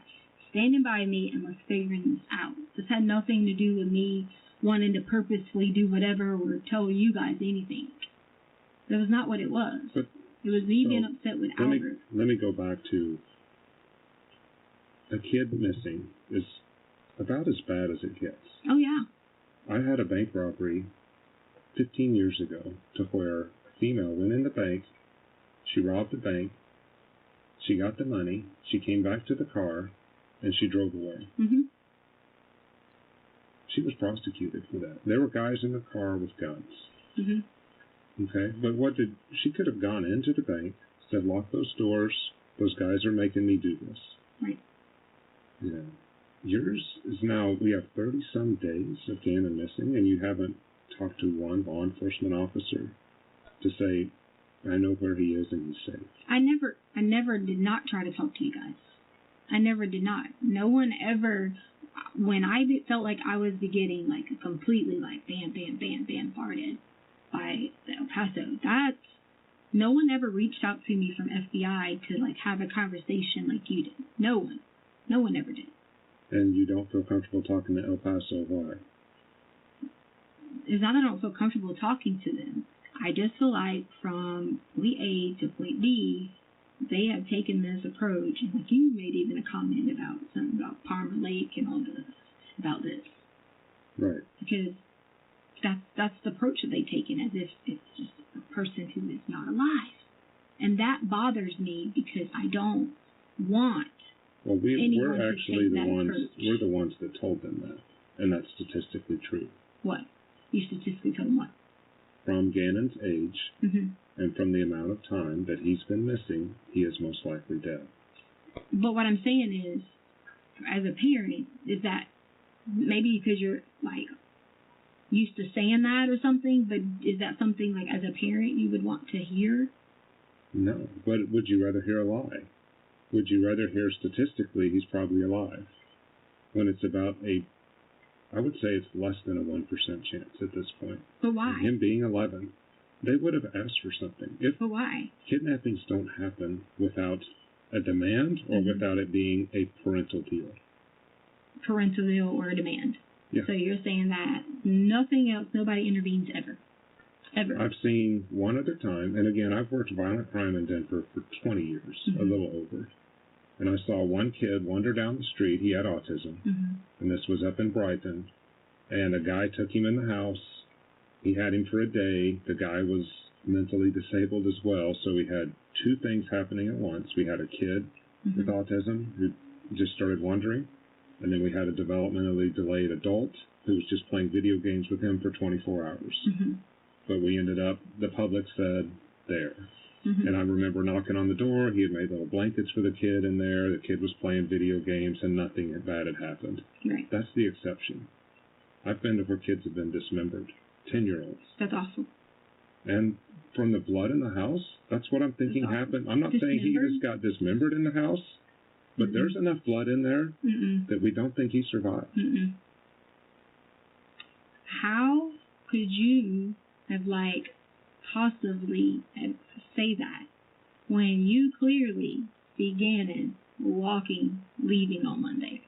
standing by me and was figuring this out. This had nothing to do with me wanting to purposefully do whatever or tell you guys anything. That was not what it was.
But,
it was me being upset with Albert.
Let me go back to a kid missing is about as bad as it gets.
Oh, yeah.
I had a bank robbery 15 years ago to where a female went in the bank, she robbed the bank, she got the money, she came back to the car, and she drove away.
Mm-hmm.
She was prosecuted for that. There were guys in the car with guns.
Mm-hmm.
Okay, but she could have gone into the bank, said, lock those doors, those guys are making me do this.
Right.
Yeah. Yours is now, we have 30-some days of Gannon missing, and you haven't talked to one law enforcement officer to say, I know where he is and he's safe.
I never did not try to talk to you guys. I never did not. No one ever, when I felt like I was getting like completely like bam, bam, bam, bombarded by the El Paso, no one ever reached out to me from FBI to like have a conversation like you did. No one ever did.
And you don't feel comfortable talking to El Paso, why?
It's not that I don't feel comfortable talking to them. I just feel like from point A to point B, they have taken this approach, and like you made even a comment about something about Palmer Lake and all this, about this.
Right.
Because that's the approach that they've taken, as if it's just a person who is not alive. And that bothers me because I don't want
Well,
anyone
we're
to
actually
take that approach.
We're the ones that told them that, and that's statistically true.
What? You statistically told them what?
From Gannon's age,
Mm-hmm.
and from the amount of time that he's been missing, he is most likely dead.
But what I'm saying is, as a parent, is that maybe because you're like used to saying that or something, but is that something like as a parent you would want to hear?
No, but would you rather hear a lie? Would you rather hear statistically he's probably alive? When it's about I would say it's less than a 1% chance at this point.
But why?
And him being 11, they would have asked for something.
But why?
Kidnappings don't happen without a demand or
Mm-hmm.
without it being a parental deal.
Parental deal or a demand.
Yeah.
So you're saying that nothing else, nobody intervenes ever. Ever.
I've seen one other time, and again, I've worked violent crime in Denver for 20 years,
Mm-hmm.
a little over. And I saw one kid wander down the street. He had autism,
Mm-hmm.
and this was up in Brighton. And a guy took him in the house. He had him for a day. The guy was mentally disabled as well, so we had two things happening at once. We had a kid
Mm-hmm.
with autism who just started wandering, and then we had a developmentally delayed adult who was just playing video games with him for 24 hours.
Mm-hmm.
But we ended up, the public said, there.
Mm-hmm.
And I remember knocking on the door. He had made little blankets for the kid in there. The kid was playing video games, and nothing bad had happened.
Right.
That's the exception. I've been to where kids have been dismembered, 10-year-olds.
That's awful.
And from the blood in the house, that's what I'm thinking
That's awful.
happened. I'm not saying he
Dismembered?
just got dismembered in the house, but
Mm-mm.
there's enough blood in there
Mm-mm.
that we don't think he survived.
Mm-mm. How could you have like possibly say that when you clearly see Gannon walking, leaving on Monday.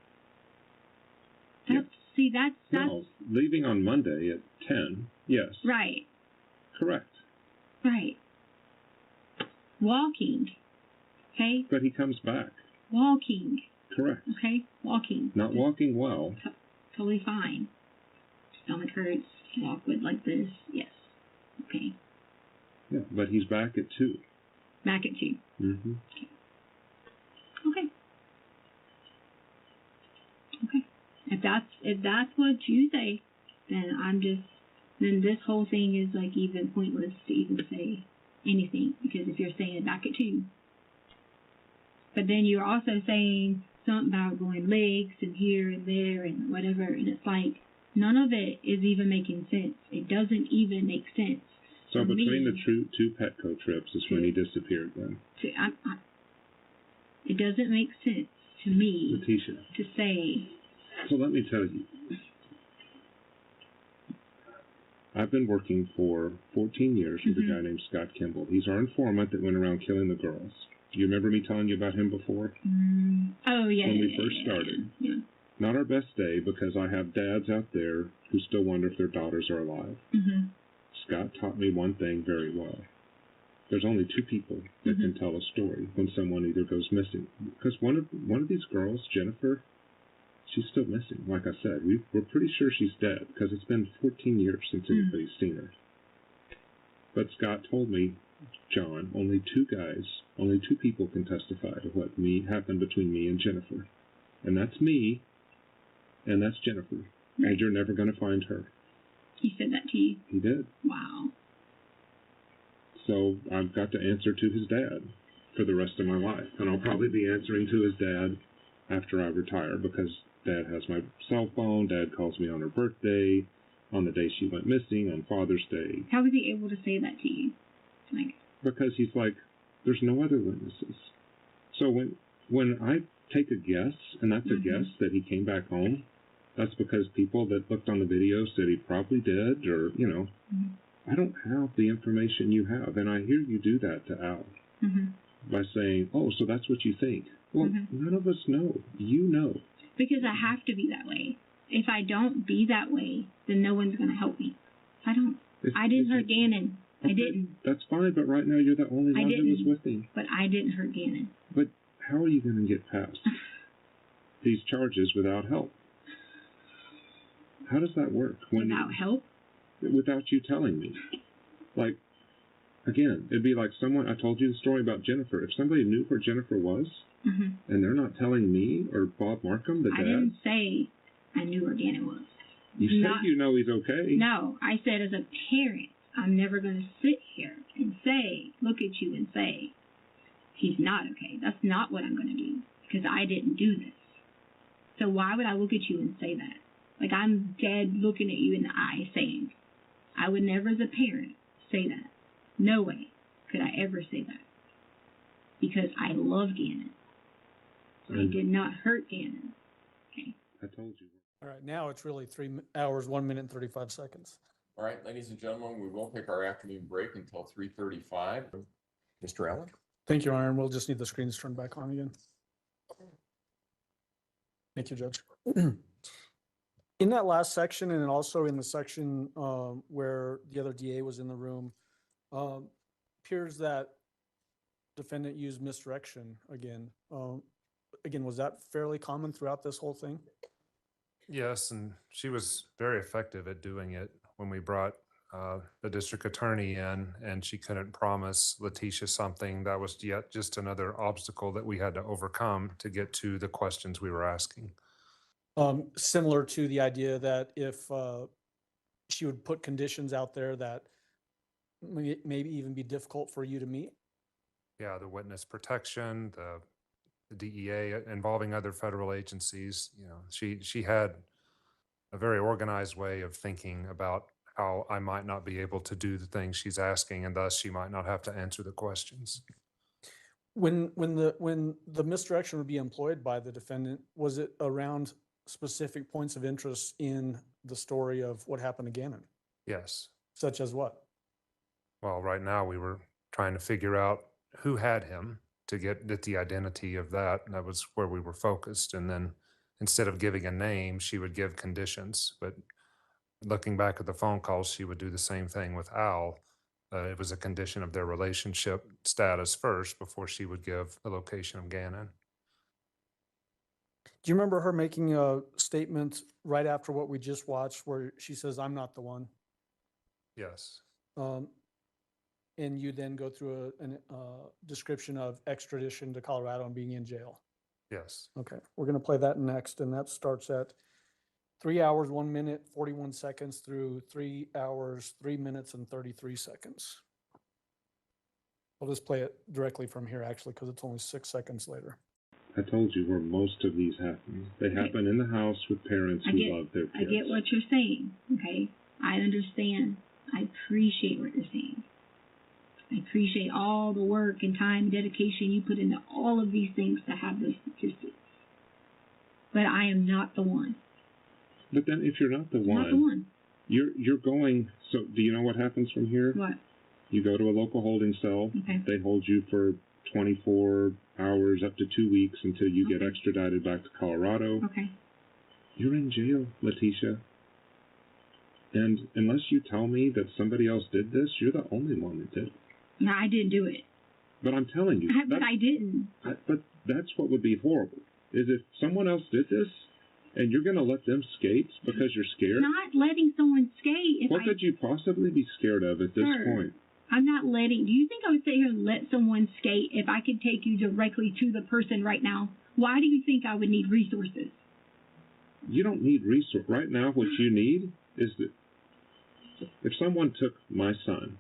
Yeah.
That's
No, leaving on Monday at 10, yes.
right.
Correct.
Right. Walking. Okay?
But he comes back.
Walking.
Correct.
Okay? Walking.
Not walking well.
Totally fine. Stomach hurts. Awkward like this. Yes. Okay.
Yeah, but he's back at 2.
Back at 2.
Mm-hmm.
Okay. Okay. If that's what you say, then then this whole thing is like even pointless to even say anything, because if you're saying back at 2, but then you're also saying something about going legs and here and there and whatever, and it's like none of it is even making sense. It doesn't even make sense.
So
to
between
me,
the 2 Petco trips is when he disappeared then.
It doesn't make sense to me
Leticia.
to say.
So let me tell you. I've been working for 14 years with a guy named Scott Kimball. He's our informant that went around killing the girls. Do you remember me telling you about him before?
Oh, yeah.
When we first started.
Yeah.
Not our best day, because I have dads out there who still wonder if their daughters are alive.
Mm-hmm.
Scott taught me one thing very well. There's only 2 people that can tell a story when someone either goes missing. Because one of these girls, Jennifer, she's still missing. Like I said, we're pretty sure she's dead because it's been 14 years since anybody's seen her. But Scott told me, John, only 2 people can testify to what happened between me and Jennifer. And that's me, and that's Jennifer.
Right.
And you're never going to find her.
He said that to you?
He did.
Wow.
So I've got to answer to his dad for the rest of my life. And I'll probably be answering to his dad after I retire, because Dad has my cell phone. Dad calls me on her birthday, on the day she went missing, on Father's Day.
How was he able to say that to you? Like,
because he's like, there's no other witnesses. So when I take a guess, and that's a guess that he came back home, that's because people that looked on the video said he probably did, or, I don't have the information you have. And I hear you do that to Al by saying, oh, so that's what you think. Well, none of us know. You know.
Because I have to be that way. If I don't be that way, then no one's going to help me. I don't. I didn't hurt Gannon.
Okay,
I didn't.
That's fine, but right now you're the only one who was with him.
But I didn't hurt Gannon.
But how are you going to get past these charges without help? How does that work?
Without help?
Without you telling me. Like, again, it'd be like someone, I told you the story about Jennifer. If somebody knew where Jennifer was, and they're not telling me or Bob Markham, the dad.
I didn't say I knew where Gannon was.
You said you know he's okay.
No, I said as a parent, I'm never going to sit here and say, look at you and say, he's not okay. That's not what I'm going to do, because I didn't do this. So why would I look at you and say that? Like, I'm dead looking at you in the eye saying, I would never as a parent say that. No way could I ever say that. Because I love Gannon. I did not hurt Gannon. Okay.
I told you.
All right, now it's really 3 hours, 1 minute and 35 seconds.
All right, ladies and gentlemen, we will take our afternoon break until 3:35. Mr. Allen?
Thank you, Aaron. We'll just need the screens turned back on again. Thank you, Judge. In that last section, and also in the section where the other DA was in the room, appears that defendant used misdirection again. Again, was that fairly common throughout this whole thing?
Yes, and she was very effective at doing it when we brought the district attorney in, and she couldn't promise Letecia something. That was yet just another obstacle that we had to overcome to get to the questions we were asking.
Similar to the idea that if she would put conditions out there that maybe even be difficult for you to meet?
Yeah, the witness protection, the DEA involving other federal agencies. She had a very organized way of thinking about how I might not be able to do the things she's asking, and thus she might not have to answer the questions.
When the misdirection would be employed by the defendant, was it around specific points of interest in the story of what happened to Gannon?
Yes.
Such as what?
Well, right now we were trying to figure out who had him, to get at the identity of that. And that was where we were focused. And then instead of giving a name, she would give conditions. But looking back at the phone calls, she would do the same thing with Al. It was a condition of their relationship status first before she would give a location of Gannon.
Do you remember her making a statement right after what we just watched where she says, "I'm not the one"?
Yes.
And you then go through a description of extradition to Colorado and being in jail.
Yes.
Okay, we're going to play that next, and that starts at 3 hours, 1 minute, 41 seconds through 3 hours, 3 minutes, and 33 seconds. I'll just play it directly from here, actually, because it's only 6 seconds later.
I told you where most of these happen. They happen in the house with parents who love their kids.
I get what you're saying, okay? I understand. I appreciate what you're saying. I appreciate all the work and time and dedication you put into all of these things to have those statistics. But I am not the one.
But then if you're not the one,
Not the one.
you're going, so do you know what happens from here?
What?
You go to a local holding cell.
Okay.
They hold you for 24 hours up to 2 weeks until you get extradited back to Colorado.
Okay.
You're in jail, Letecia. And unless you tell me that somebody else did this, you're the only one that did it.
No, I didn't do it.
But I'm telling you.
But I didn't.
But that's what would be horrible, is if someone else did this, and you're going to let them skate because you're scared?
Not letting someone skate.
What could you possibly be scared of at this point?
I'm not letting. Do you think I would sit here and let someone skate if I could take you directly to the person right now? Why do you think I would need resources?
You don't need resources. Right now, what you need is that if someone took my son,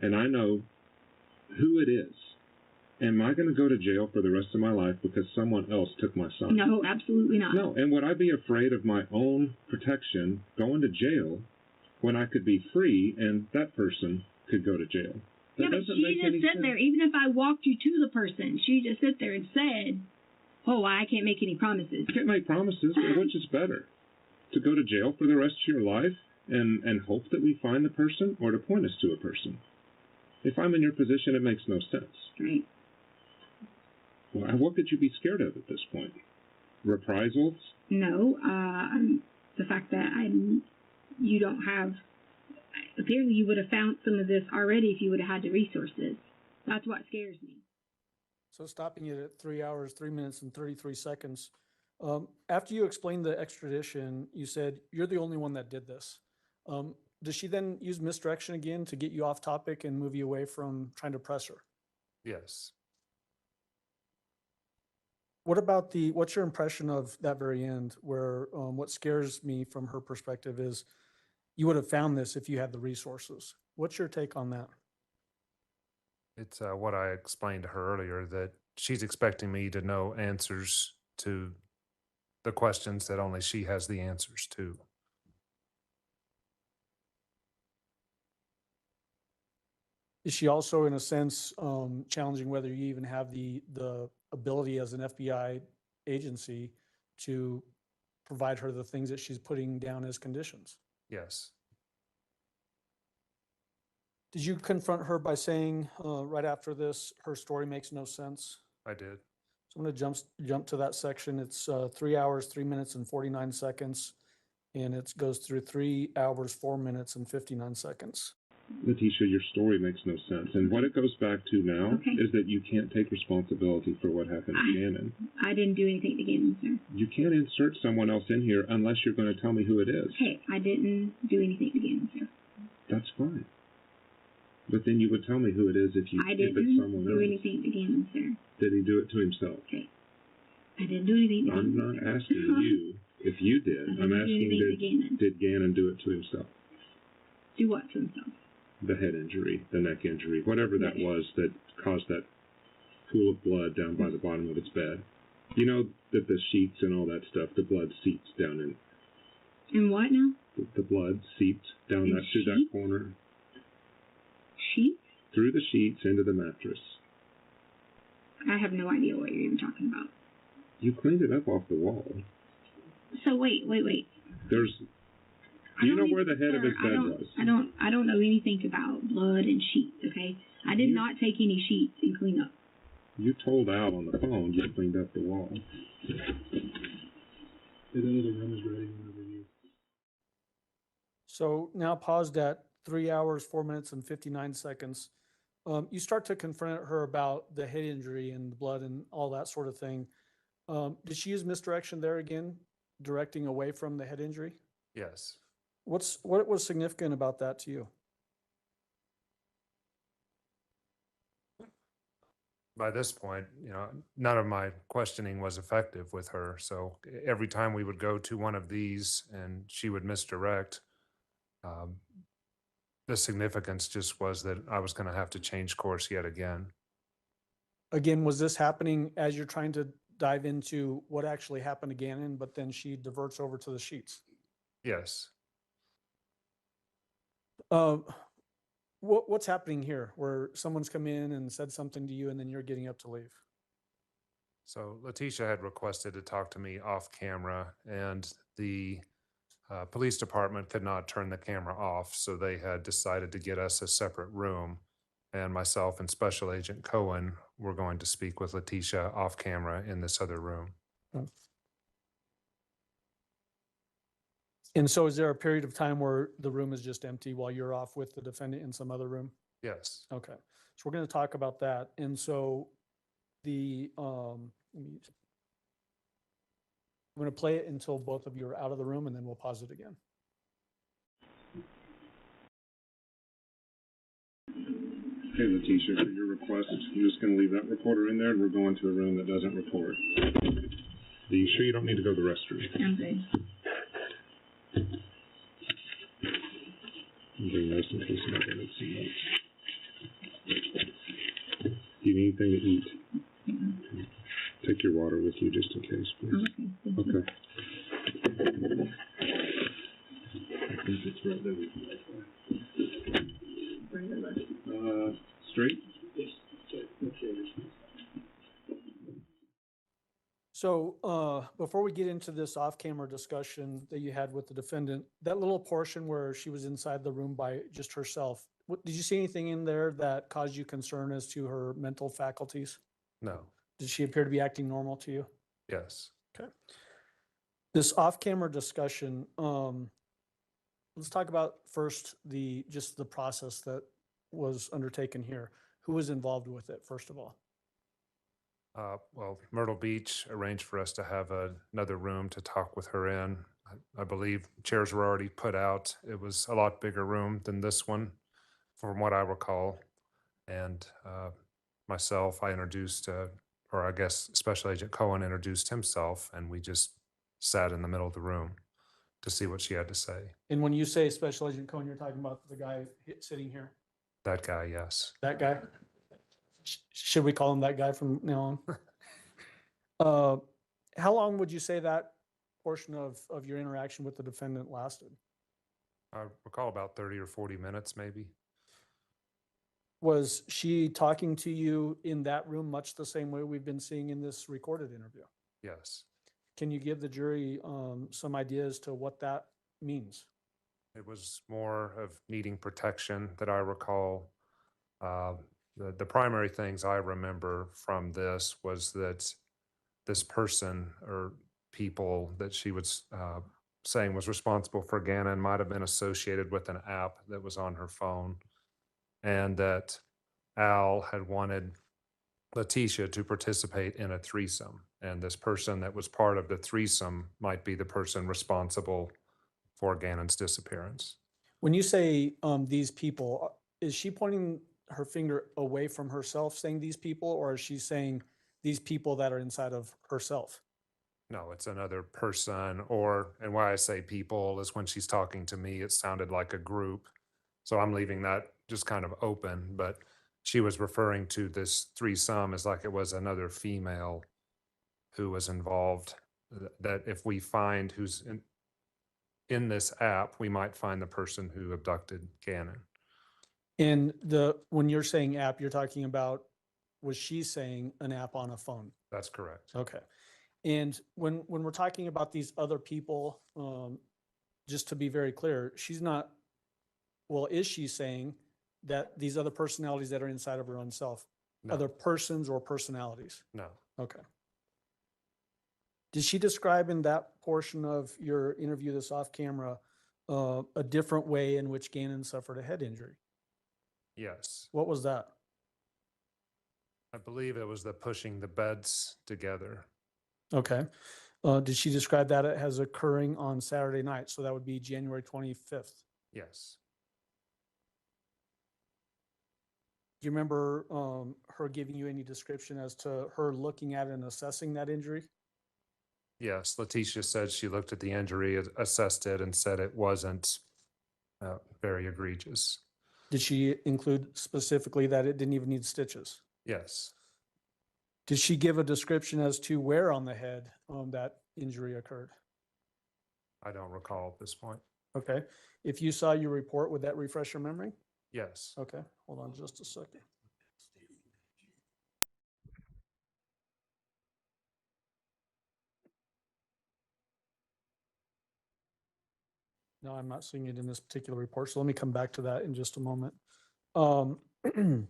and I know who it is, am I going to go to jail for the rest of my life because someone else took my son?
No, absolutely not.
No, and would I be afraid of my own protection going to jail when I could be free and that person could go to jail? That
but she just sit there. Even if I walked you to the person, she just sit there and said, "Oh, I can't make any promises."
You can't make promises, but which is better? To go to jail for the rest of your life and hope that we find the person, or to point us to a person? If I'm in your position, it makes no sense.
Right.
Well, what could you be scared of at this point? Reprisals?
No, the fact that you don't have. Apparently, you would have found some of this already if you would have had the resources. That's what scares me.
So stopping it at 3 hours, 3 minutes, and 33 seconds. After you explained the extradition, you said you're the only one that did this. Does she then use misdirection again to get you off topic and move you away from trying to press her?
Yes.
What's your impression of that very end where what scares me from her perspective is you would have found this if you had the resources. What's your take on that?
It's what I explained to her earlier, that she's expecting me to know answers to the questions that only she has the answers to.
Is she also, in a sense, challenging whether you even have the ability as an FBI agency to provide her the things that she's putting down as conditions?
Yes.
Did you confront her by saying right after this, her story makes no sense?
I did.
So I'm going to jump to that section. It's 3 hours, 3 minutes, and 49 seconds. And it goes through 3 hours, 4 minutes, and 59 seconds.
Letecia, your story makes no sense. And what it goes back to now is that you can't take responsibility for what happened to Gannon.
I didn't do anything to Gannon, sir.
You can't insert someone else in here unless you're going to tell me who it is.
Okay, I didn't do anything to Gannon, sir.
That's fine. But then you would tell me who it is if it's someone else.
I didn't do anything to Gannon, sir.
Did he do it to himself?
Okay. I didn't do anything to
I'm not asking you if you did. I'm asking did Gannon do it to himself?
Do what to himself?
The head injury, the neck injury, whatever that was that caused that pool of blood down by the bottom of its bed. You know that the sheets and all that stuff, the blood seeps down in.
And what now?
The blood seeped down through that corner.
Sheets?
Through the sheets into the mattress.
I have no idea what you're even talking about.
You cleaned it up off the wall.
So wait.
There's. Do you know where the head of his bed was?
I don't know anything about blood and sheets, okay? I did not take any sheets and clean up.
You told Al on the phone you cleaned up the wall. The room is ready whenever you.
So now paused at 3 hours, 4 minutes and 59 seconds. You start to confront her about the head injury and the blood and all that sort of thing. Did she use misdirection there again, directing away from the head injury?
Yes.
What was significant about that to you?
By this point, none of my questioning was effective with her. So every time we would go to one of these and she would misdirect, the significance just was that I was going to have to change course yet again.
Again, was this happening as you're trying to dive into what actually happened to Gannon, but then she diverts over to the sheets?
Yes.
What's happening here where someone's come in and said something to you and then you're getting up to leave?
So Letecia had requested to talk to me off camera, and the police department could not turn the camera off. So they had decided to get us a separate room, and myself and Special Agent Cohen were going to speak with Letecia off camera in this other room.
And so is there a period of time where the room is just empty while you're off with the defendant in some other room?
Yes.
Okay, so we're going to talk about that. And so I'm going to play it until both of you are out of the room, and then we'll pause it again.
Okay, Letecia, for your request, I'm just going to leave that recorder in there, and we're going to a room that doesn't record. Are you sure you don't need to go to the restroom?
I'm good.
Bring those in case somebody makes some notes. Do you need anything to eat?
Mm-hmm.
Take your water with you just in case, please.
Okay.
I think it's right there.
Bring it back.
Straight?
So before we get into this off-camera discussion that you had with the defendant, that little portion where she was inside the room by just herself, did you see anything in there that caused you concern as to her mental faculties?
No.
Did she appear to be acting normal to you?
Yes.
Okay. This off-camera discussion, let's talk about first just the process that was undertaken here. Who was involved with it, first of all?
Well, Myrtle Beach arranged for us to have another room to talk with her in. I believe chairs were already put out. It was a lot bigger room than this one, from what I recall. And myself, I introduced, or I guess Special Agent Cohen introduced himself, and we just sat in the middle of the room to see what she had to say.
And when you say Special Agent Cohen, you're talking about the guy sitting here?
That guy, yes.
That guy? Should we call him that guy from now on? How long would you say that portion of your interaction with the defendant lasted?
I recall about 30 or 40 minutes, maybe.
Was she talking to you in that room much the same way we've been seeing in this recorded interview?
Yes.
Can you give the jury some idea as to what that means?
It was more of needing protection that I recall. The primary things I remember from this was that this person or people that she was saying was responsible for Gannon might have been associated with an app that was on her phone, and that Al had wanted Letecia to participate in a threesome, and this person that was part of the threesome might be the person responsible for Gannon's disappearance.
When you say these people, is she pointing her finger away from herself saying these people, or is she saying these people that are inside of herself?
No, it's another person, and why I say people is when she's talking to me, it sounded like a group. So I'm leaving that just kind of open, but she was referring to this threesome as like it was another female who was involved, that if we find who's in this app, we might find the person who abducted Gannon.
And when you're saying app, you're talking about, was she saying an app on a phone?
That's correct.
Okay. And when we're talking about these other people, just to be very clear, is she saying that these other personalities that are inside of her own self,
No,
Other persons or personalities?
no,
Okay. Did she describe in that portion of your interview this off camera a different way in which Gannon suffered a head injury?
yes.
What was that?
I believe it was the pushing the beds together.
Okay. Did she describe that as occurring on Saturday night? So that would be January 25th.
Yes,
Do you remember her giving you any description as to her looking at and assessing that injury?
yes. Letecia said she looked at the injury, assessed it, and said it wasn't very egregious.
Did she include specifically that it didn't even need stitches?
Yes,
Did she give a description as to where on the head that injury occurred?
I don't recall at this point.
Okay. If you saw your report, would that refresh your memory?
Yes,
Okay, hold on just a second. No, I'm not seeing it in this particular report, so let me come back to that in just a moment. Did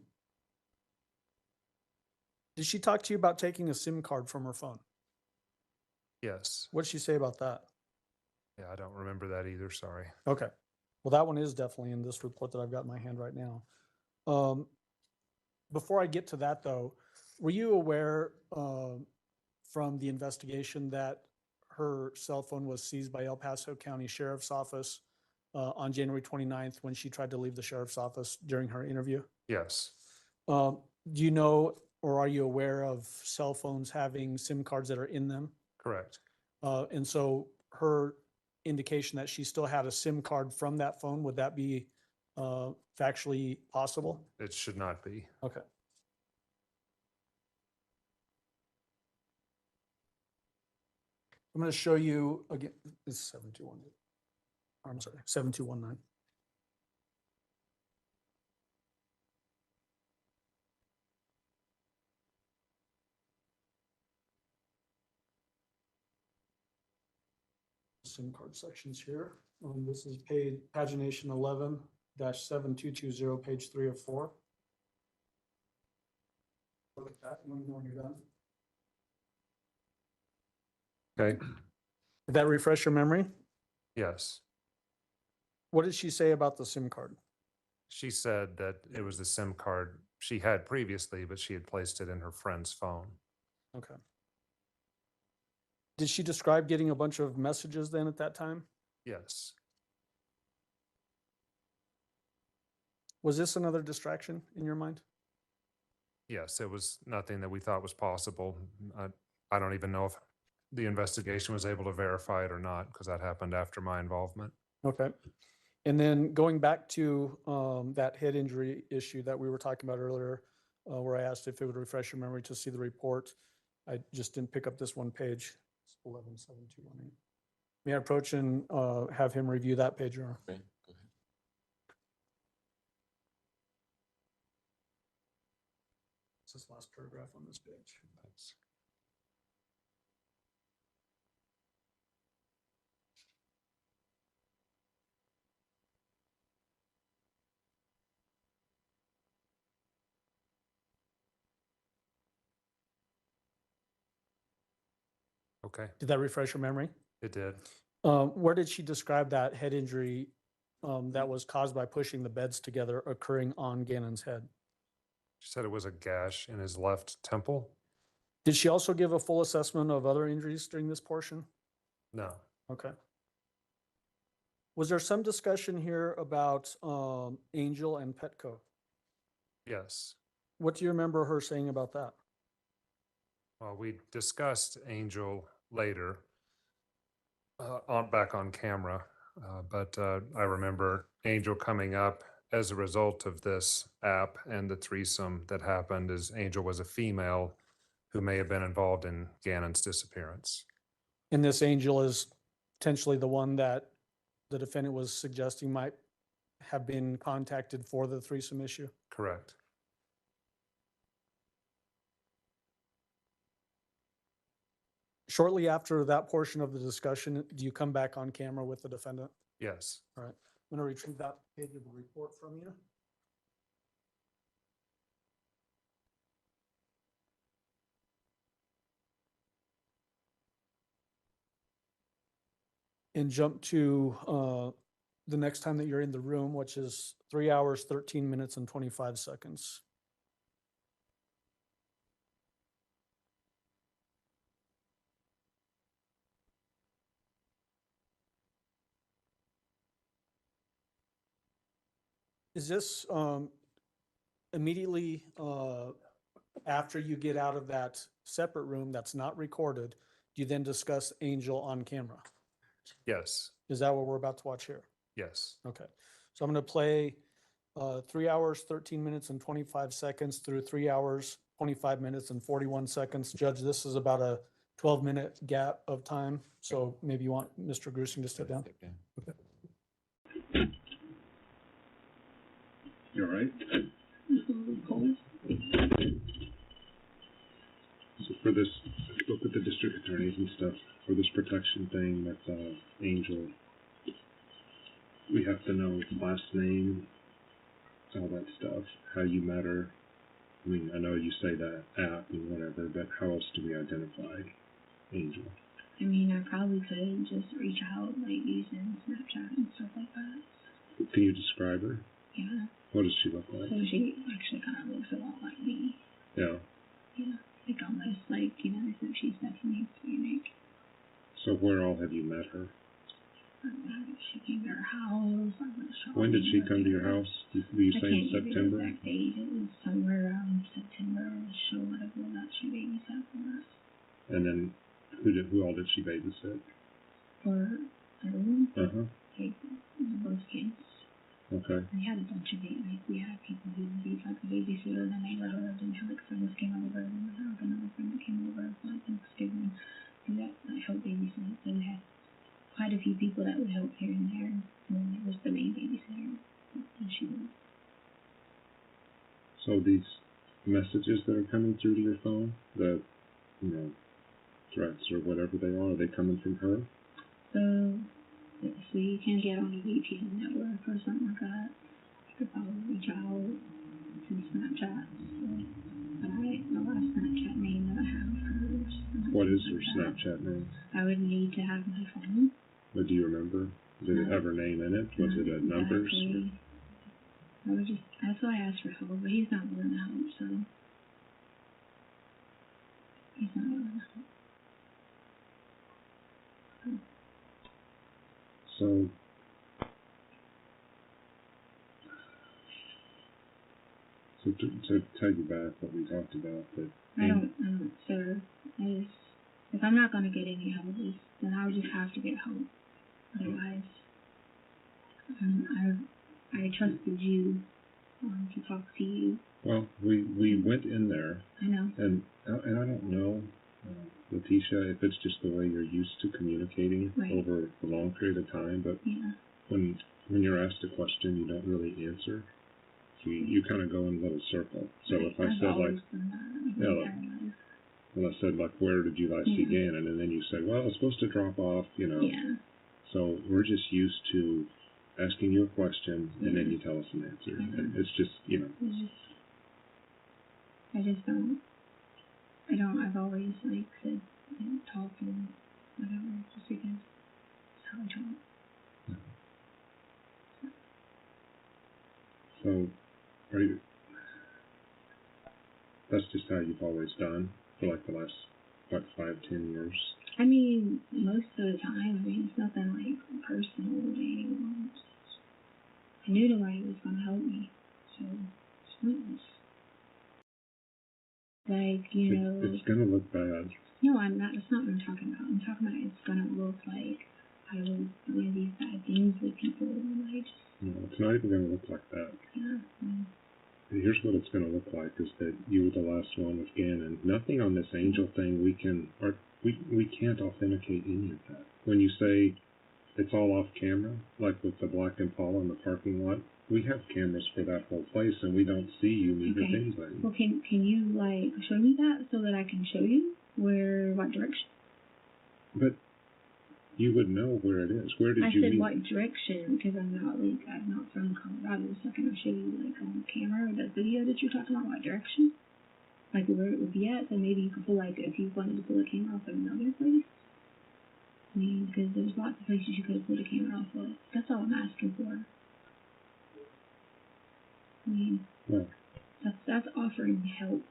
she talk to you about taking a SIM card from her phone?
yes.
What did she say about that?
Yeah, I don't remember that either. Sorry.
Okay, well, that one is definitely in this report that I've got in my hand right now. Before I get to that though, were you aware from the investigation that her cell phone was seized by El Paso County Sheriff's Office on January 29th when she tried to leave the sheriff's office during her interview?
Yes,
Do you know or are you aware of cell phones having SIM cards that are in them?
correct.
And so her indication that she still had a SIM card from that phone, would that be factually possible?
It should not be.
Okay. I'm going to show you again, this is 7218. I'm sorry, 7219. SIM card sections here. This is pagination 11-7220, page 3 of 4. Look at that when you're done.
Okay.
Did that refresh your memory?
Yes.
What did she say about the SIM card?
She said that it was the SIM card she had previously, but she had placed it in her friend's phone.
Okay. Did she describe getting a bunch of messages then at that time?
Yes.
Was this another distraction in your mind?
Yes, it was nothing that we thought was possible. I don't even know if the investigation was able to verify it or not, because that happened after my involvement.
Okay. And then going back to that head injury issue that we were talking about earlier, where I asked if it would refresh your memory to see the report. I just didn't pick up this one page. It's 117218. May I approach and have him review that page? Or
Okay, go ahead.
it's this last paragraph on this page.
Thanks. Okay,
Did that refresh your memory?
it did.
Where did she describe that head injury that was caused by pushing the beds together occurring on Gannon's head?
She said it was a gash in his left temple.
Did she also give a full assessment of other injuries during this portion?
No.
Okay. Was there some discussion here about Angel and Petco?
Yes.
What do you remember her saying about that?
Well, we discussed Angel later, back on camera, but I remember Angel coming up as a result of this app and the threesome that happened. As Angel was a female who may have been involved in Gannon's disappearance.
And this Angel is potentially the one that the defendant was suggesting might have been contacted for the threesome issue?
Correct.
Shortly after that portion of the discussion, do you come back on camera with the defendant?
Yes.
All right, I'm going to retrieve that page of the report from you. and jump to the next time that you're in the room, which is 3 hours, 13 minutes, and 25 seconds. Is this immediately after you get out of that separate room that's not recorded, do you then discuss Angel on camera?
Yes,
Is that what we're about to watch here?
yes.
Okay. So I'm going to play 3 hours, 13 minutes, and 25 seconds through 3 hours, 25 minutes, and 41 seconds. Judge, this is about a 12-minute gap of time. So maybe you want Mr. Grusing to step down? Okay.
You all right? So for this, I spoke with the district attorneys and stuff. For this protection thing with Angel, we have to know last name, all that stuff, how you met her. I mean, I know you say that app and whatever, but how else do we identify Angel?
I mean, I probably could just reach out, like, using Snapchat and stuff like that.
Can you describe her?
Yeah.
What does she look like?
So she actually kind of looks a lot like me.
Yeah.
Yeah. Like, almost like, you know, as if she's definitely Hispanic.
So where all have you met her?
She came to our house. I went shopping.
When did she come to your house? Were you
I
saying
can't give you the
September?
exact date. It was somewhere around September. So whatever that she babysat for us.
And then who all did she babysit?
For everyone.
Uh-huh.
Like, both kids.
Okay.
We had a bunch of it. Like, we had people who would be like a babysitter in the neighborhood, and like friends came over, and we had another friend that came over for like Thanksgiving, and that helped babysit. So we had quite a few people that would help here and there, and then there was the main babysitter, and she was.
So these messages that are coming through to your phone, the, you know, threats or whatever they are coming from her?
So you can get on a VPN network or something like that. You could probably reach out to Snapchat. So, but the last Snapchat name that I have of hers.
What is her Snapchat name?
I would need to have my phone.
But do you remember? Did it have her name in it? Was it a numbers?
Exactly. I would just, that's why I asked for help, but he's not willing to help, so. He's not willing to help.
So, to tell you back what we talked about, that
I don't, sir. If I'm not going to get any help, then I would just have to get help. Otherwise, I trusted you to talk to you.
well, we went in there,
I know.
and I don't know, Letecia, if it's just the way you're used to communicating
Right.
over a long period of time, but
Yeah.
when you're asked a question, you don't really answer. You kind of go in a little circle. So
Right.
if I
I've
said
always
like,
done that my
yeah,
entire life.
well, I said like, where did you last see
Yeah.
Gannon? And then you said, well, it's supposed to drop off, you know.
Yeah.
So we're just used to asking you a question and then
Yeah.
you tell us an answer.
Mhm.
And it's just, you know.
I just don't. I've always like said, talk and whatever, just because it's how I talk.
So are you? That's just how you've always done for like the last 5-10 years.
I mean, most of the time, it's nothing like personal with anyone. I knew nobody was going to help me, so it's pointless. Like,
It's gonna look bad.
No, I'm not. That's not what I'm talking about. I'm talking about it's going to look like I was doing these bad things with people, and I just,
No, it's not even gonna look like that.
yeah.
Here's what it's going to look like: is that you were the last one with Gannon. Nothing on this Angel thing we can't authenticate any of that. When you say it's all off camera, like with the black Impala in the parking lot, we have cameras for that whole place, and we don't see you meet with
Okay.
anybody.
Well, can you like show me that so that I can show you what direction?
But you would know where it is. Where did
I
you
said
meet?
what direction, because I'm not from Colorado, so can I show you like on camera the video that you're talking about, what direction? Like where it would be at, so maybe you could pull, like, if you wanted to pull a camera off of another place. I mean, because there's lots of places you could have pulled a camera off of. That's all I'm asking for. I mean,
Well,
that's offering help.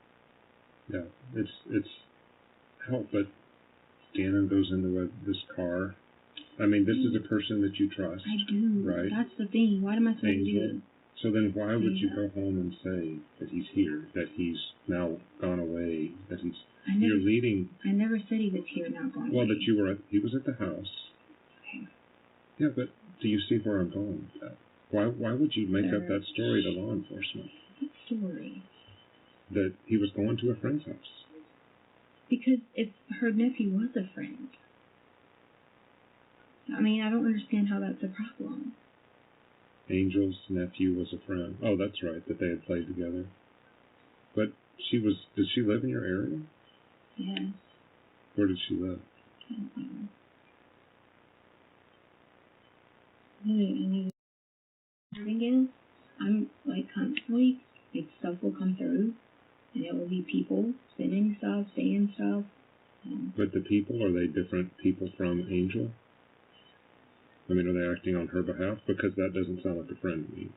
yeah, it's help, but Gannon goes into this car. I mean, this is a person that you trust.
I do.
Right.
That's the thing. What am I supposed to
Angel.
do?
So then why would you go home and say that he's here, that he's now gone away, that you're leading?
I never said he was here, not gone
Well,
away.
that he was at the house.
Okay.
Yeah, but do you see where I'm going with that? Why would you make up that story to law enforcement?
What story?
That he was going to a friend's house.
Because if her nephew was a friend. I mean, I don't understand how that's a problem.
Angel's nephew was a friend. Oh, that's right, that they had played together. But did she live in your area?
Yes.
Where did she live?
I don't know. Really, again, I'm like constantly, like stuff will come through, and it will be people sending stuff, saying stuff.
But the people, are they different people from Angel? I mean, are they acting on her behalf? Because that doesn't sound like a friend to me.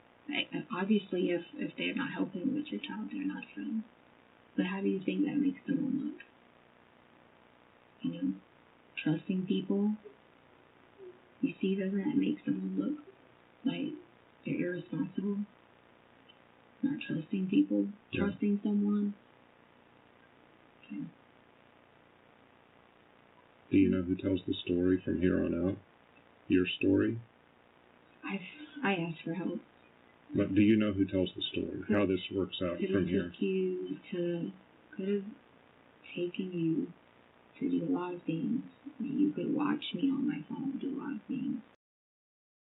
Obviously, if they're not helping with your child, they're not friends. But how do you think that makes someone look? You know, trusting people. You see, doesn't that make someone look like they're irresponsible? Not trusting people,
Yeah.
trusting someone. Okay.
Do you know who tells the story from here on out? Your story?
I asked for help.
But do you know who tells the story? How this works out from here?
Could have taken you to do a lot of things. You could watch me on my phone do a lot of things.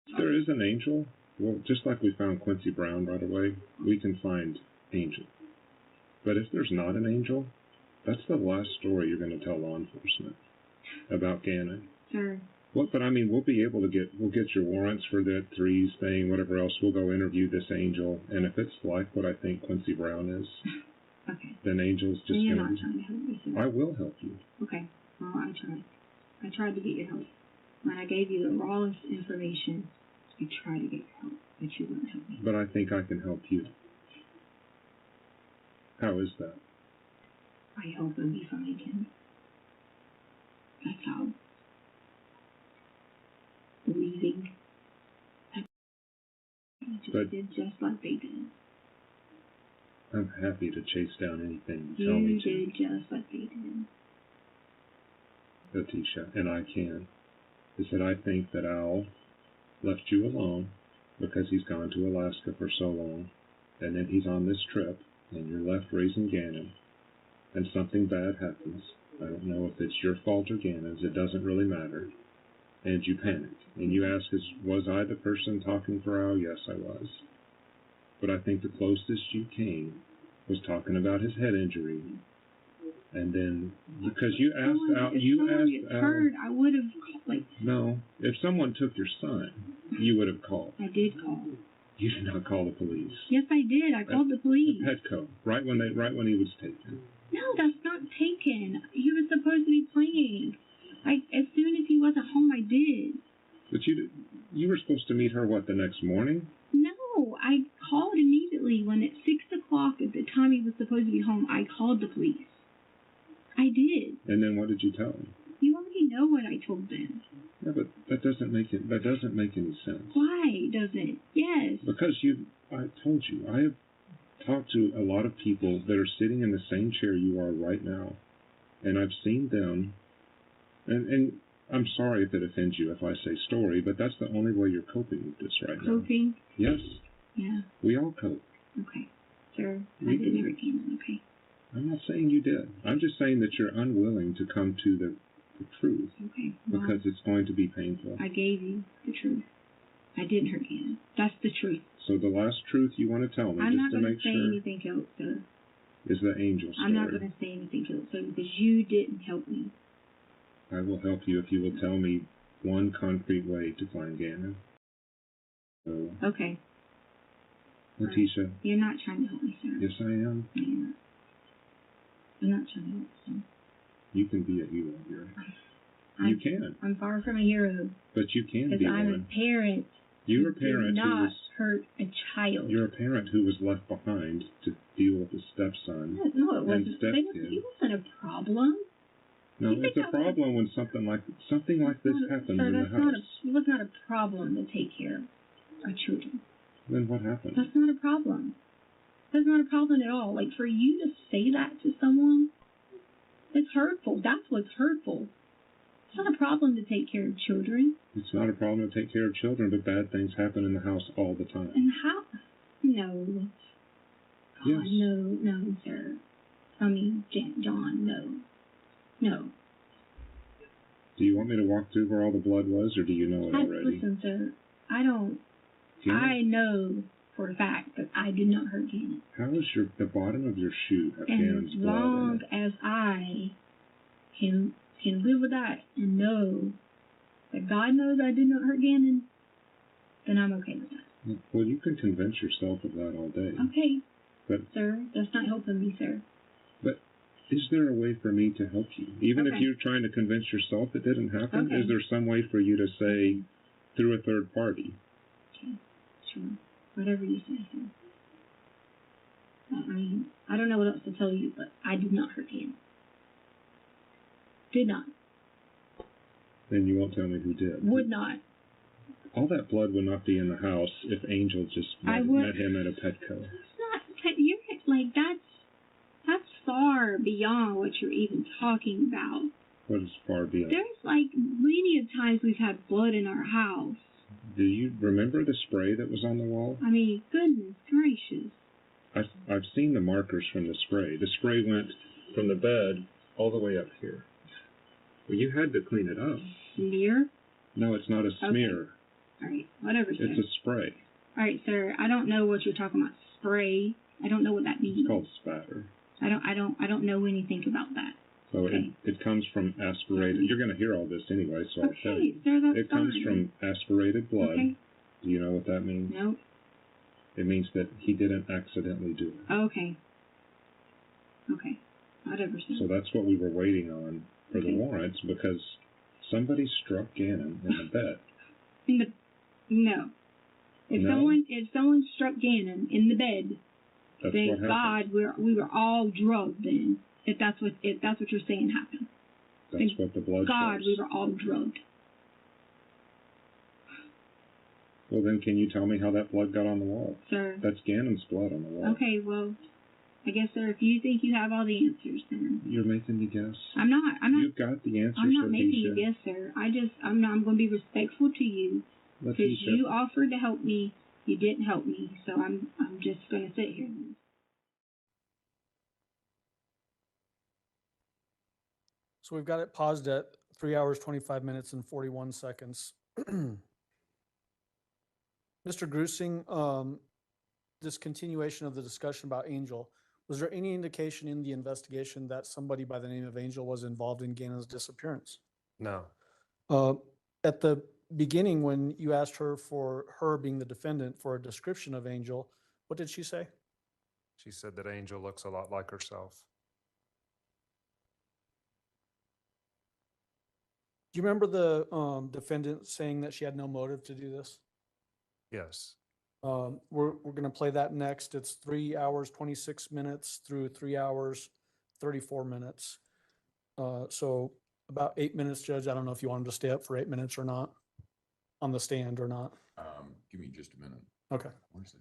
If there is an Angel, well, just like we found Quincy Brown right away, we can find Angel. But if there's not an Angel, that's the last story you're going to tell law enforcement about Gannon.
Sir.
But I mean, we'll get your warrants for that threes thing, whatever else. We'll go interview this Angel, and if it's like what I think Quincy Brown is,
Okay.
then Angel's just
You're
going
not trying to help me, sir.
I will help you.
Okay. Well, I tried. I tried to get your help. When I gave you the rawest information, I tried to get your help, but you wouldn't help me.
But I think I can help you. How is that?
I help him be find him. That's how. Believing. Did just like they did.
I'm happy to chase down anything you tell me to.
You did just like they did.
Letecia, and I can, is that I think that Al left you alone because he's gone to Alaska for so long, and then he's on this trip, and you're left raising Gannon, and something bad happens. I don't know if it's your fault or Gannon's, it doesn't really matter. And you panic, and you ask, was I the person talking for Al? Yes, I was. But I think the closest you came was talking about his head injury. And then, because you asked Al,
I would have,
No, if someone took your son, you would have called.
I did call.
You did not call the police.
Yes, I did. I called the police.
Petco, right when he was taken.
No, that's not taken. He was supposed to be playing. As soon as he wasn't home, I did.
But you were supposed to meet her, the next morning?
No, I called immediately when at 6 o'clock at the time he was supposed to be home. I called the police. I did.
And then what did you tell him?
You already know what I told them.
Yeah, but that doesn't make any sense.
Why doesn't? Yes.
Because I told you, I have talked to a lot of people that are sitting in the same chair you are right now, and I've seen them, and I'm sorry if it offends you if I say story, but that's the only way you're coping with this right now.
Coping?
Yes.
Yeah.
We all cope.
Okay. Sir,
We
I didn't
do.
ever Gannon, okay?
I'm not saying you did. I'm just saying that you're unwilling to come to the truth
Okay. Well,
because it's going to be painful.
I gave you the truth. I didn't hurt Gannon. That's the truth.
So the last truth you want to tell me,
I'm not
just to
going
make
to say
sure,
anything else, sir.
is the Angel story.
I'm not going to say anything else, sir, because you didn't help me.
I will help you if you will tell me one concrete way to find Gannon. So,
Okay.
Letecia,
You're not trying to help me, sir.
yes I am.
No, you're not. I'm not trying to help, sir.
You can be a hero here. You can,
I'm far from a hero
but you can
because
be
I'm
one.
a parent.
You're a
who
parent
did
who
not
was.
hurt a child.
You're a parent who was left behind to deal with a stepson.
No, it
and
wasn't.
stepkid.
It wasn't a problem.
No,
You
it's
think
a
that was-
problem when something like this happens
Sir,
in the
that's not
house.
it was not a problem to take care of our children.
Then what happened?
That's not a problem. That's not a problem at all. Like, for you to say that to someone, it's hurtful. That's what's hurtful. It's not a problem to take care of children.
It's not a problem to take care of children, but bad things happen in the house all the time.
And how? No.
Yes.
No, sir. I mean, John, no. No.
Do you want me to walk through where all the blood was, or do you know it already?
Listen, sir, I don't.
Can you-
I know for a fact that I did not hurt Gannon.
How is the bottom of your shoe have
And
Gannon's
as
blood in
long
it?
as I can live with that and know that God knows I did not hurt Gannon, then I'm okay with that.
Well, you can convince yourself of that all day.
Okay,
But
sir, that's not helping me, sir.
is there a way for me to help you? Even if
Okay.
you're trying to convince yourself it didn't happen,
Okay.
is there some way for you to say through a third party?
Okay, sure. Whatever you say, sir. I mean, I don't know what else to tell you, but I did not hurt Gannon. Did not.
Then you won't tell me who did.
Would not.
All that blood would not be in the house if Angel just
I
met,
would-
met him at a Petco.
It's not. You're like that's far beyond what you're even talking about.
What is far beyond?
There's like many of times we've had blood in our house.
Do you remember the spray that was on the wall?
I mean, goodness gracious.
I've seen the markers from the spray. The spray went from the bed all the way up here. Well, you had to clean it up.
Smear?
No, it's not a smear.
All right, whatever, sir.
It's a spray.
All right, sir. I don't know what you're talking about. Spray. I don't know what that means.
It's called spatter.
I don't know anything about that.
So
Okay.
it comes from aspirated. You're going to hear all this anyway, so I'll tell
Okay,
you.
sir, that's
It comes
fine.
from aspirated blood.
Okay.
Do you know what that means?
No.
It means that he didn't accidentally do it.
Okay. Okay. Whatever, sir.
So that's what we were waiting on for the
Okay.
warrants, because somebody struck Gannon in the bed.
No.
No?
If someone struck Gannon in the bed,
That's
thank
what happened.
God we were all drugged then. If that's what you're saying happened.
That's what the blood
God,
shows.
we were all drugged.
Well, then can you tell me how that blood got on the wall?
Sir.
That's Gannon's blood on the wall.
Okay, well, I guess, sir, if you think you have all the answers, then
You're making me guess.
I'm not.
You've got the answers,
I'm not making
Letecia.
you guess, sir. I'm going to be respectful to you because
Letecia,
you offered to help me. You didn't help me, so I'm just going to sit here. Then.
So we've got it paused at 3 hours, 25 minutes and 41 seconds. Mr. Grusing, this continuation of the discussion about Angel, was there any indication in the investigation that somebody by the name of Angel was involved in Gannon's disappearance?
No.
At the beginning, when you asked her for her being the defendant for a description of Angel, what did she say?
She said that Angel looks a lot like herself.
Do you remember the defendant saying that she had no motive to do this?
Yes.
We're going to play that next. It's 3 hours, 26 minutes through 3 hours, 34 minutes. So about 8 minutes, Judge. I don't know if you want him to stay up for 8 minutes or not, on the stand or not.
Give me just a minute.
Okay.
Where's it?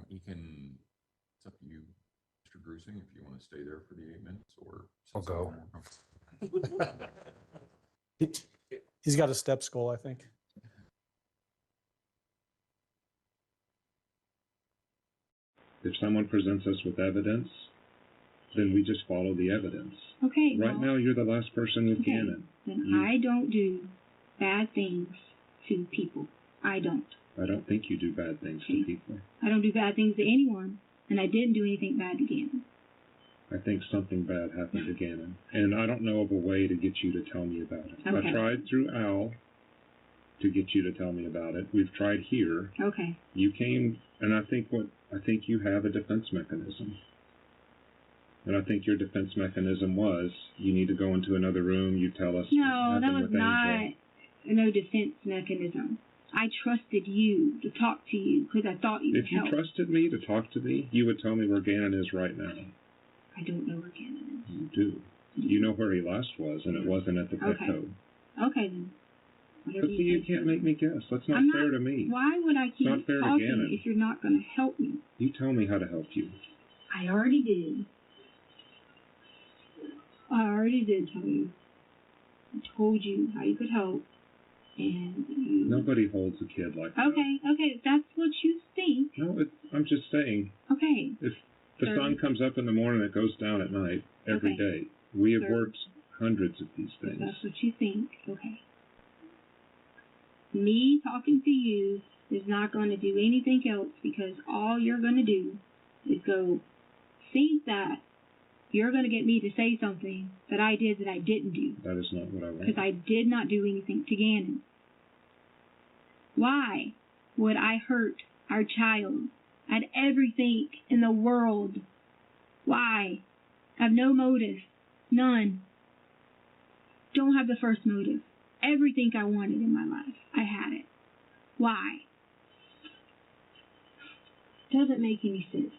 You can, it's up to you, Mr. Grusing, if you want to stay there for the 8 minutes or.
I'll go.
He's got a step skull, I think.
if someone presents us with evidence, then we just follow the evidence.
Okay.
Right
well,
now, you're the last person with
okay.
Gannon.
Then
You-
I don't do bad things to people. I don't.
I don't think you do bad things
Okay.
to people.
I don't do bad things to anyone, and I didn't do anything bad to Gannon.
I think something bad happened to Gannon, and I don't know of a way to get you to tell me about it.
Okay.
I tried through Al to get you to tell me about it. We've tried here.
Okay.
You came, and I think you have a defense mechanism. And I think your defense mechanism was, you need to go into another room, you tell us. what
No, that
happened
was
with
not
Angel.
no defense mechanism. I trusted you to talk to you because I thought you would
If you
help.
trusted me to talk to me, you would tell me where Gannon is right now.
I don't know where Gannon is.
You do. You know where he last was, and it wasn't at the
Okay.
Petco.
Okay then. Whatever
But see, you
say,
can't
sir.
make me guess. That's not
I'm
fair
not-
to me.
Why would I keep
not fair to
talking
Gannon.
if you're not going to help me?
You tell me how to help you.
I already did. I already did tell you. I told you how you could help, and you.
Nobody holds a kid like that.
Okay, if that's what you think.
No, I'm just saying,
Okay,
if the
Sir.
sun comes up in the morning, it goes down at night every
Okay.
day. We have
Sir.
worked hundreds of these
if
things.
that's what you think. Okay. Me talking to you is not going to do anything else because all you're going to do is go think that you're going to get me to say something that I did that I didn't do.
That is not what I want.
Because I did not do anything to Gannon. Why would I hurt our child? I had everything in the world. Why? I have no motive. None. Don't have the first motive. Everything I wanted in my life, I had it. Why? Doesn't make any sense.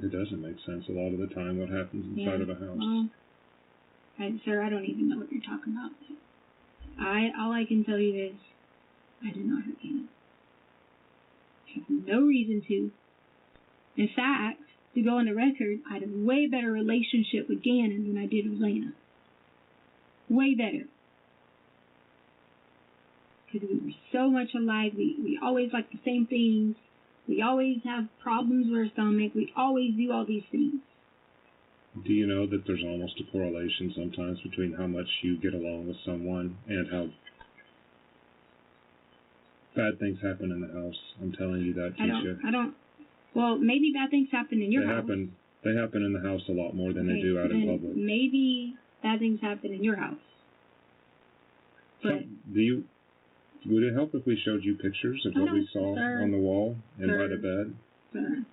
It doesn't make sense a lot of the time what happens inside of a house.
Well, sir, I don't even know what you're talking about. All I can tell you is, I did not hurt Gannon. I have no reason to. In fact, to go on the record, I had a way better relationship with Gannon than I did with Lena. Way better. Because we were so much alike. We always like the same things. We always have problems with our stomach. We always do all these things.
Do you know that there's almost a correlation sometimes between how much you get along with someone and how bad things happen in the house? I'm telling you that, Keisha.
Well, maybe bad things happen in your
They
house.
They happen in the house a lot more than they do out in
then
public.
Maybe bad things happen in your house. But
Would it help if we showed you pictures of what we saw
Sir.
on the wall and by
Sir.
the bed?
Sir,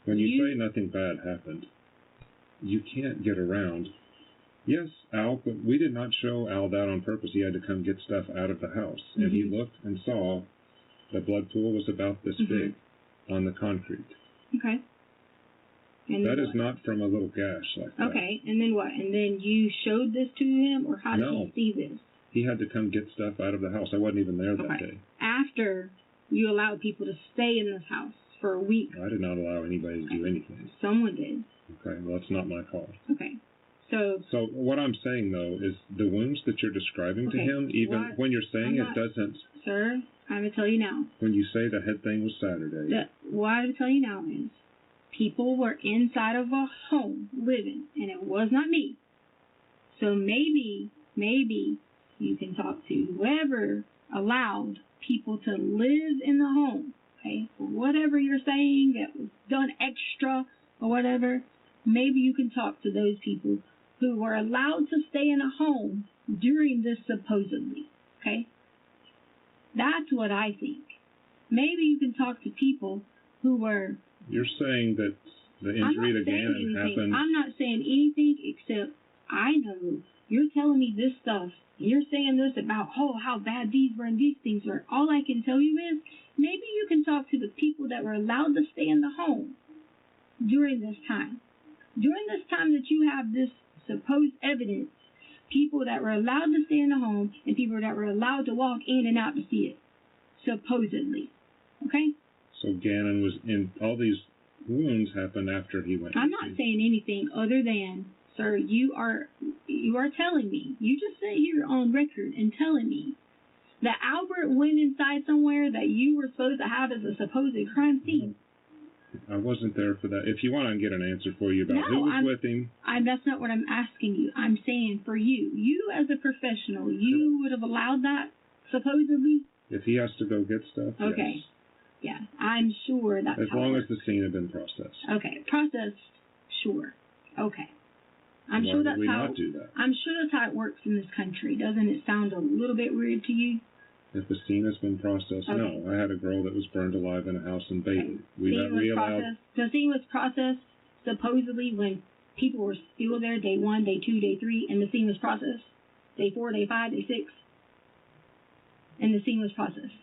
When you say nothing bad happened, you can't get around. Yes, Al, but we did not show Al that on purpose. He had to come get stuff out of the house. And he looked and saw the blood pool was about this big on the concrete.
okay. And
That
then
is
what?
not from a little gash like that.
Okay, and then what? And then you showed this to him, or how did
No.
he see this?
He had to come get stuff out of the house. I wasn't even there that
Okay.
day.
After you allowed people to stay in this house for a week.
I did not allow anybody to do anything.
Someone did.
Okay, well, that's not my call.
Okay. So
what I'm saying, though, is the wounds that you're describing to
Okay,
him, even
what-
when you're saying
I'm
it
not-
doesn't,
sir, I'm going to tell you now.
when you say the head thing was Saturday,
What I'm going to tell you now is people were inside of a home living, and it was not me. So maybe you can talk to whoever allowed people to live in the home, okay? Whatever you're saying that was done extra or whatever, maybe you can talk to those people who were allowed to stay in a home during this supposedly, okay? That's what I think. Maybe you can talk to people who were...
you're saying that the injury to Gannon happened.
I'm not saying anything except I know you're telling me this stuff. You're saying this about, how bad these were and these things were. All I can tell you is maybe you can talk to the people that were allowed to stay in the home during this time. During this time that you have this supposed evidence, people that were allowed to stay in the home and people that were allowed to walk in and out to see it, supposedly. Okay?
So Gannon was in, all these wounds happened after he went.
I'm not saying anything other than, sir, you are telling me, you just sit here on record and telling me that Albert went inside somewhere that you were supposed to have as a supposed crime scene.
I wasn't there for that. If you want, I can get an answer for you about who was with him.
That's not what I'm asking you. I'm saying for you. You as a professional, you would have allowed that, supposedly?
If he has to go get stuff,
Okay.
yes.
Yeah, I'm sure that's
As
how
long
it
as the scene had been processed.
Okay, processed, sure. Okay.
Why would we not do that?
I'm sure that's how it works in this country. Doesn't it sound a little bit weird to you?
If the scene has been processed,
Okay.
no. I had a girl that was burned alive in a house in Bailey.
The scene was processed. supposedly when people were still there day 1, day 2, day 3, and the scene was processed? Day 4, day 5, day 6, and the scene was processed.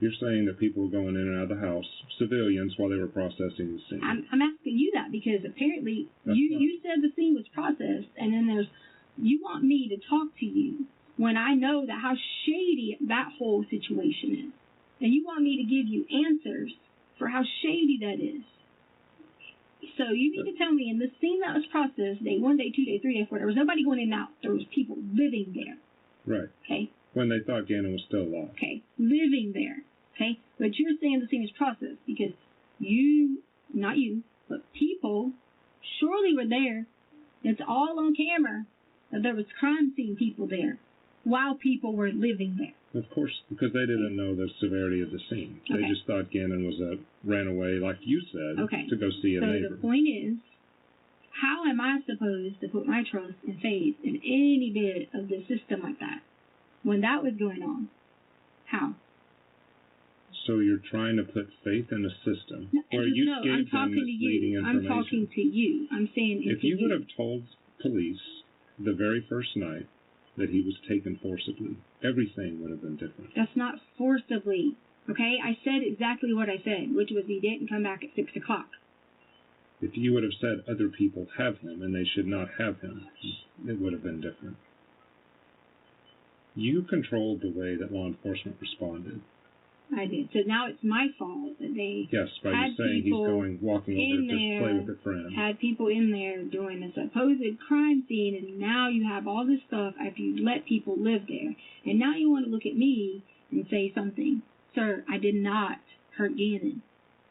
You're saying that people were going in and out of the house, civilians, while they were processing the scene.
I'm asking you that because apparently
That's right.
you said the scene was processed, and then you want me to talk to you when I know that how shady that whole situation is, and you want me to give you answers for how shady that is. So you need to tell me in the scene that was processed, day 1, day 2, day 3, day 4, there was nobody going in and out. There was people living there.
Right.
Okay.
When they thought Gannon was still alive.
Okay, living there. Okay, but you're saying the scene is processed because you, not you, but people surely were there. It's all on camera that there was crime scene people there while people were living there.
Of course, because they didn't know the severity of the scene. They
Okay.
just thought Gannon was ran away, like you said,
Okay.
to go see a
So
neighbor.
the point is, how am I supposed to put my trust and faith in any bit of the system like that when that was going on? How?
So you're trying to put faith in a system where you
No, I'm
gave them
talking to
misleading
you. I'm
information.
talking to you. I'm saying
If you would have told police the very first night that he was taken forcibly, everything would have been different.
That's not forcibly, okay? I said exactly what I said, which was he didn't come back at 6 o'clock.
If you would have said other people have him and they should not have him, it would have been different. You controlled the way that law enforcement responded.
I did. So now it's my fault that they
Yes, by
had
you saying he's
people
walking over
in
to play
there,
with a friend.
had people in there doing a supposed crime scene, and now you have all this stuff after you let people live there. And now you want to look at me and say something. Sir, I did not hurt Gannon.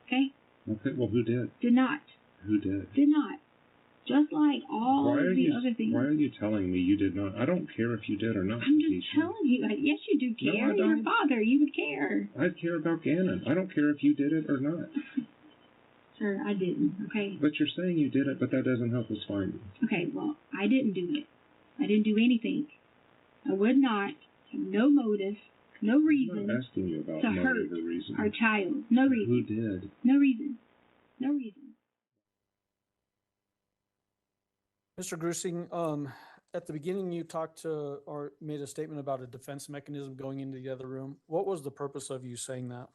Okay?
Okay, well, who did?
Did not.
Who did?
Did not. Just like all
Why
of
are
the
you
other things.
Why are you telling me you did not? I don't care if you did or not.
I'm just
Leticia.
telling you. Yes, you do
No,
care.
I
You're a
don't.
father. You would care.
I care about Gannon. I don't care if you did it or not.
Sir, I didn't. Okay?
But you're saying you did it, but that doesn't help us find you.
Okay, well, I didn't do it. I didn't do anything. I would not have no motive, no
I'm
reason
not asking you about
to
motive
hurt
or reason.
our child. No reason.
Who did?
No reason. No reason.
Mr. Grusing, at the beginning you talked to or made a statement about a defense mechanism going into the other room. What was the purpose of you saying that?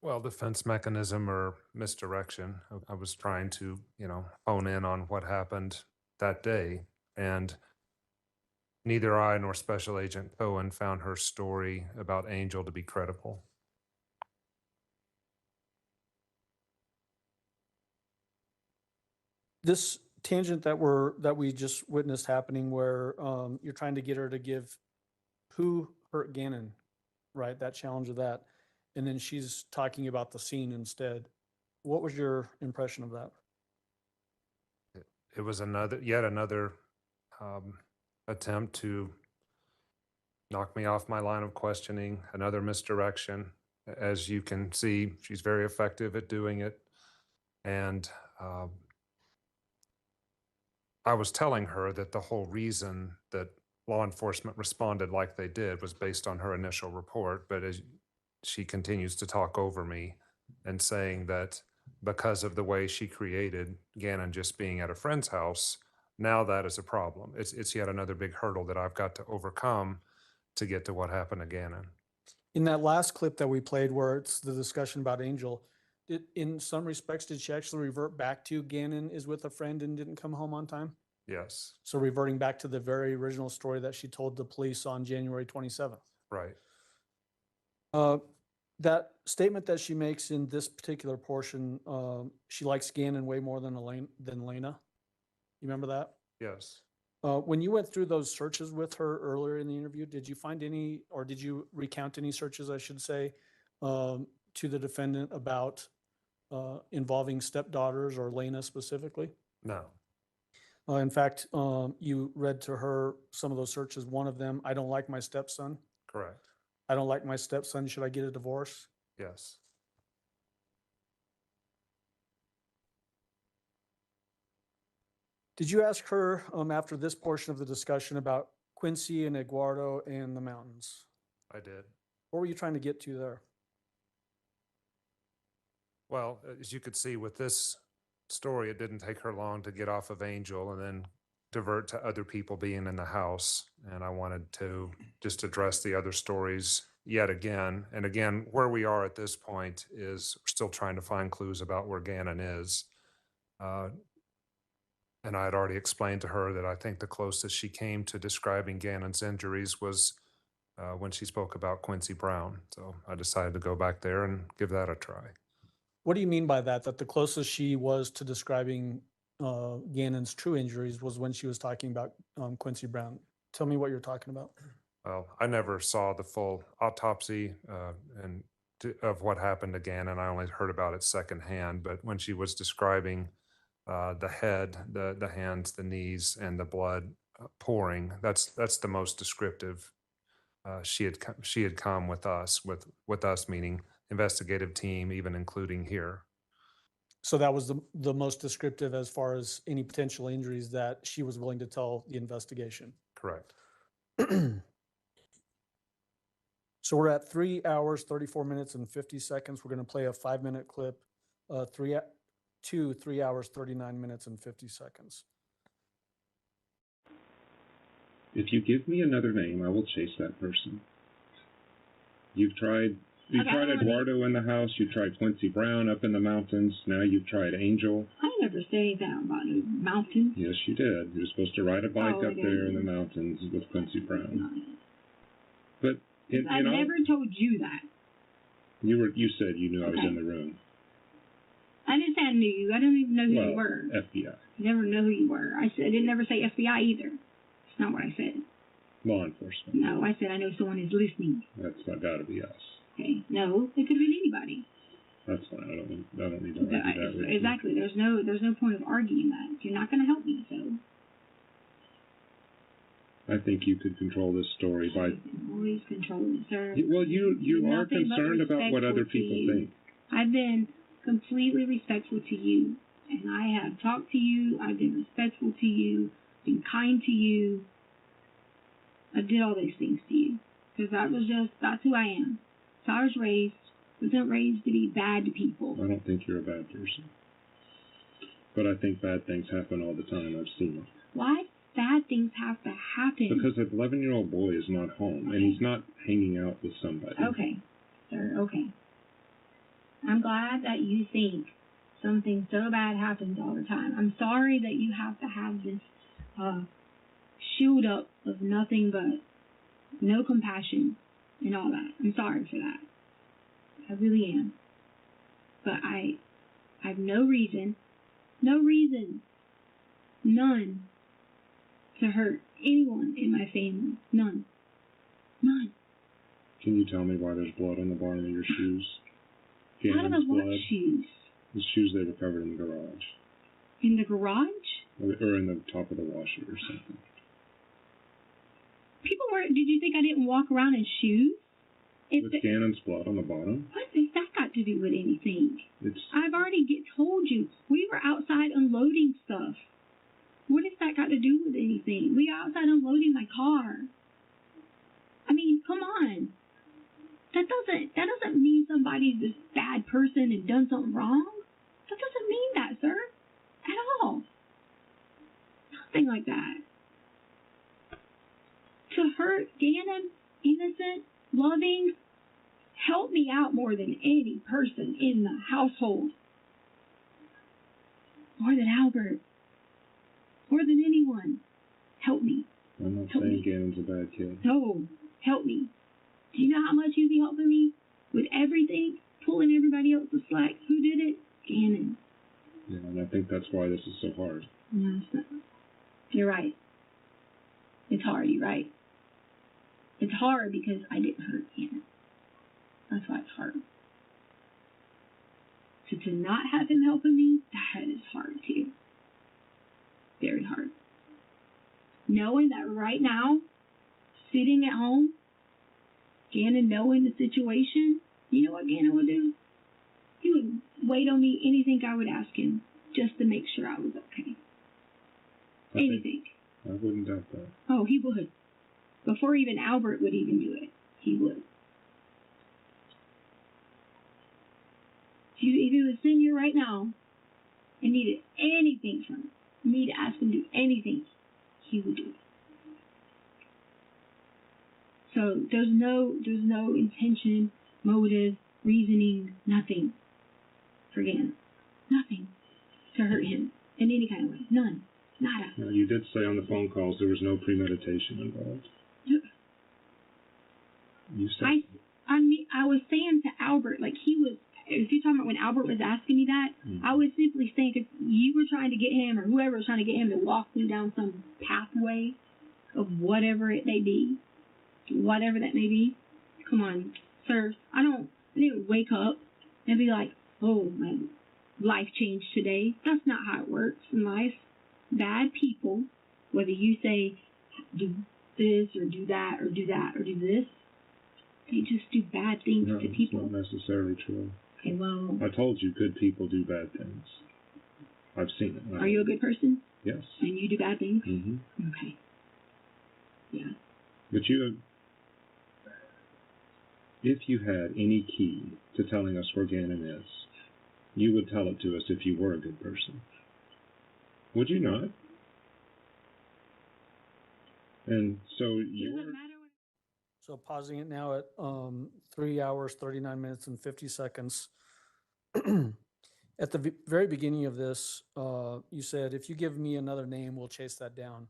Well, defense mechanism or misdirection. I was trying to, hone in on what happened that day. And neither I nor Special Agent Cohen found her story about Angel to be credible.
This tangent that we just witnessed happening where you're trying to get her to give who hurt Gannon, right? That challenge of that. And then she's talking about the scene instead. What was your impression of that?
It was yet another attempt to knock me off my line of questioning, another misdirection. As you can see, she's very effective at doing it. And I was telling her that the whole reason that law enforcement responded like they did was based on her initial report. But as she continues to talk over me and saying that because of the way she created Gannon just being at a friend's house, now that is a problem. It's yet another big hurdle that I've got to overcome to get to what happened to Gannon.
In that last clip that we played where it's the discussion about Angel, in some respects, did she actually revert back to Gannon is with a friend and didn't come home on time?
Yes,
So reverting back to the very original story that she told the police on January 27th.
right.
That statement that she makes in this particular portion, she likes Gannon way more than Lena. You remember that?
Yes.
When you went through those searches with her earlier in the interview, did you find any, or did you recount any searches, I should say, to the defendant about involving stepdaughters or Lena specifically?
No.
In fact, you read to her some of those searches. One of them, I don't like my stepson.
Correct.
I don't like my stepson. Should I get a divorce?
Yes.
Did you ask her after this portion of the discussion about Quincy and Eduardo and the mountains?
I did.
What were you trying to get to there?
Well, as you could see with this story, it didn't take her long to get off of Angel and then divert to other people being in the house. And I wanted to just address the other stories yet again. And again, where we are at this point is we're still trying to find clues about where Gannon is. And I had already explained to her that I think the closest she came to describing Gannon's injuries was when she spoke about Quincy Brown. So I decided to go back there and give that a try.
What do you mean by that? That the closest she was to describing Gannon's true injuries was when she was talking about Quincy Brown. Tell me what you're talking about.
Well, I never saw the full autopsy of what happened to Gannon. I only heard about it secondhand. But when she was describing the head, the hands, the knees, and the blood pouring, that's the most descriptive. She had come with us, with us meaning investigative team, even including here.
So that was the most descriptive as far as any potential injuries that she was willing to tell the investigation.
Correct.
So we're at 3 hours, 34 minutes and 50 seconds. We're going to play a 5-minute clip, 3 hours, 39 minutes and 50 seconds.
If you give me another name, I will chase that person. You've tried Eduardo in the house, you tried Quincy Brown up in the mountains, now you've tried Angel.
I never said anything about no mountains.
Yes, you did. You were supposed to ride a bike up there in the mountains with Quincy Brown. But
I never told you that.
You said you knew I was in the room.
I didn't say I knew you. I don't even know who you were.
FBI.
I never know who you were. I didn't never say FBI either. It's not what I said.
Law enforcement.
No, I said I know someone is listening.
That's not got to be us.
Okay. No, it could have been anybody.
That's fine. I don't need to argue that with
exactly. There's no point of arguing that. You're not going to help me, so.
I think you could control this story by.
Always control it, sir.
Well, you are concerned about what other people think.
I've been completely respectful to you, and I have talked to you. I've been respectful to you, been kind to you. I did all these things to you because that's who I am. So I was raised. Wasn't raised to be bad to people.
I don't think you're a bad person, but I think bad things happen all the time. I've seen it.
Why bad things have to happen?
Because an 11-year-old boy is not home, and he's not hanging out with somebody.
Okay, sir, okay. I'm glad that you think something so bad happens all the time. I'm sorry that you have to have this shield up of nothing but no compassion and all that. I'm sorry for that. I really am. But I have no reason, none, to hurt anyone in my family. None.
Can you tell me why there's blood on the bottom of your shoes?
Out of what shoes?
The shoes they recovered in the garage.
In the garage?
Or in the top of the washer or something.
Did you think I didn't walk around in shoes?
With Gannon's blood on the bottom?
What has that got to do with anything? I've already told you. We were outside unloading stuff. What has that got to do with anything? We were outside unloading my car. I mean, come on. That doesn't mean somebody's this bad person and done something wrong. That doesn't mean that, sir. At all. Nothing like that. To hurt Gannon, innocent, loving, help me out more than any person in the household. More than Albert. More than anyone. Help me.
I'm not saying Gannon's a bad kid.
No, help me. Do you know how much you'd be helping me with everything? Pulling everybody else's slack. Who did it? Gannon.
Yeah, and I think that's why this is so hard.
No, it's not. You're right. It's hard, you're right. It's hard because I didn't hurt Gannon. That's why it's hard. So to not have him helping me, that is hard too. Very hard. Knowing that right now, sitting at home, Gannon knowing the situation, you know what Gannon would do? He would wait on me anything I would ask him just to make sure I was okay. Anything.
I wouldn't doubt that.
Oh, he would. Before even Albert would even do it, he would. If he was sitting here right now and needed anything from me to ask him to do anything, he would do it. So there's no intention, motive, reasoning, nothing for Gannon. Nothing to hurt him in any kind of way. None. Nada.
Now, you did say on the phone calls there was no premeditation involved. You said
I was saying to Albert, like he was, if you're talking about when Albert was asking me that, I was simply saying, because you were trying to get him, or whoever was trying to get him to walk me down some pathway of whatever it may be, whatever that may be. Come on, sir. I didn't wake up and be like, oh, my life changed today. That's not how it works in life. Bad people, whether you say do this or do that or do that or do this, they just do bad things
no,
to people.
it's not necessarily true.
Okay, well,
I told you good people do bad things. I've seen it.
are you a good person?
Yes.
And you do bad things?
Mm-hmm.
Okay. Yeah.
But if you had any key to telling us where Gannon is, you would tell it to us if you were a good person. Would you not? And so you're...
So pausing it now at 3 hours, 39 minutes, and 50 seconds. At the very beginning of this, you said, if you give me another name, we'll chase that down.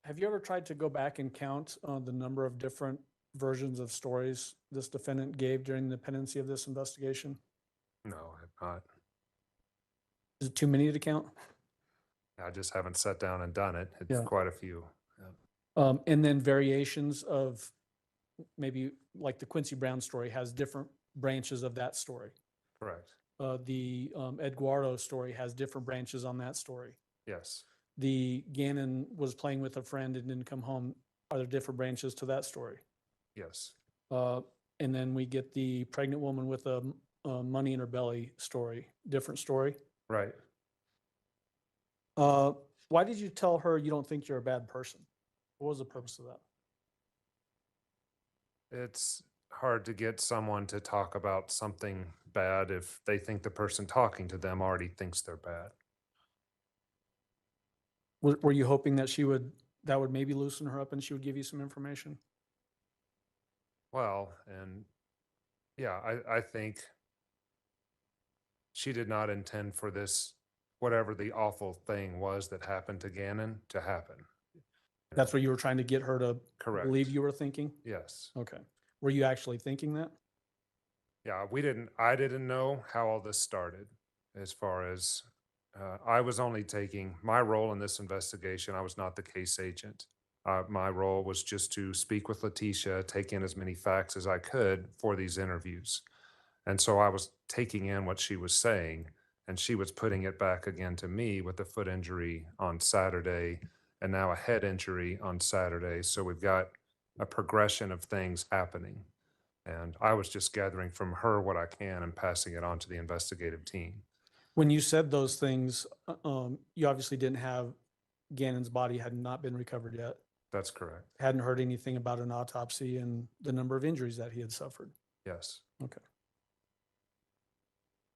Have you ever tried to go back and count the number of different versions of stories this defendant gave during the pendency of this investigation?
No, I've not.
Is it too many to count?
I just haven't sat down and done it. It's
Yeah.
quite a few.
And then variations of maybe like the Quincy Brown story has different branches of that story.
Correct.
The Eduardo story has different branches on that story.
Yes.
The Gannon was playing with a friend and didn't come home. Are there different branches to that story?
Yes.
And then we get the pregnant woman with a money in her belly story, different story.
Right.
Why did you tell her you don't think you're a bad person? What was the purpose of that?
It's hard to get someone to talk about something bad if they think the person talking to them already thinks they're bad.
Were you hoping that that would maybe loosen her up and she would give you some information?
Well, and yeah, I think she did not intend for this, whatever the awful thing was that happened to Gannon, to happen.
That's what you were trying to get her to
Correct.
believe you were thinking?
Yes.
Okay. Were you actually thinking that?
Yeah, I didn't know how all this started as far as I was only taking my role in this investigation. I was not the case agent. My role was just to speak with Letecia, take in as many facts as I could for these interviews. And so I was taking in what she was saying, and she was putting it back again to me with a foot injury on Saturday and now a head injury on Saturday. So we've got a progression of things happening. And I was just gathering from her what I can and passing it on to the investigative team.
When you said those things, you obviously didn't have Gannon's body had not been recovered yet.
That's correct.
Hadn't heard anything about an autopsy and the number of injuries that he had suffered.
Yes.
Okay.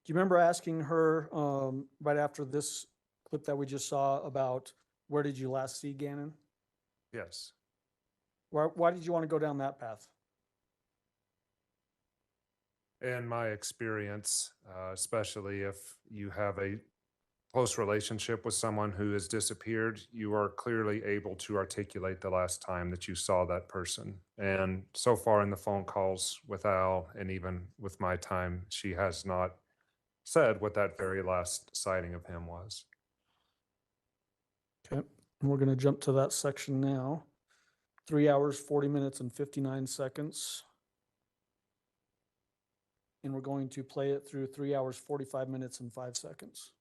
Do you remember asking her right after this clip that we just saw about where did you last see Gannon?
Yes.
Why did you want to go down that path?
In my experience, especially if you have a close relationship with someone who has disappeared, you are clearly able to articulate the last time that you saw that person. And so far in the phone calls with Al and even with my time, she has not said what that very last sighting of him was.
Okay, and we're going to jump to that section now. 3 hours, 40 minutes, and 59 seconds. And we're going to play it through 3 hours, 45 minutes, and 5 seconds.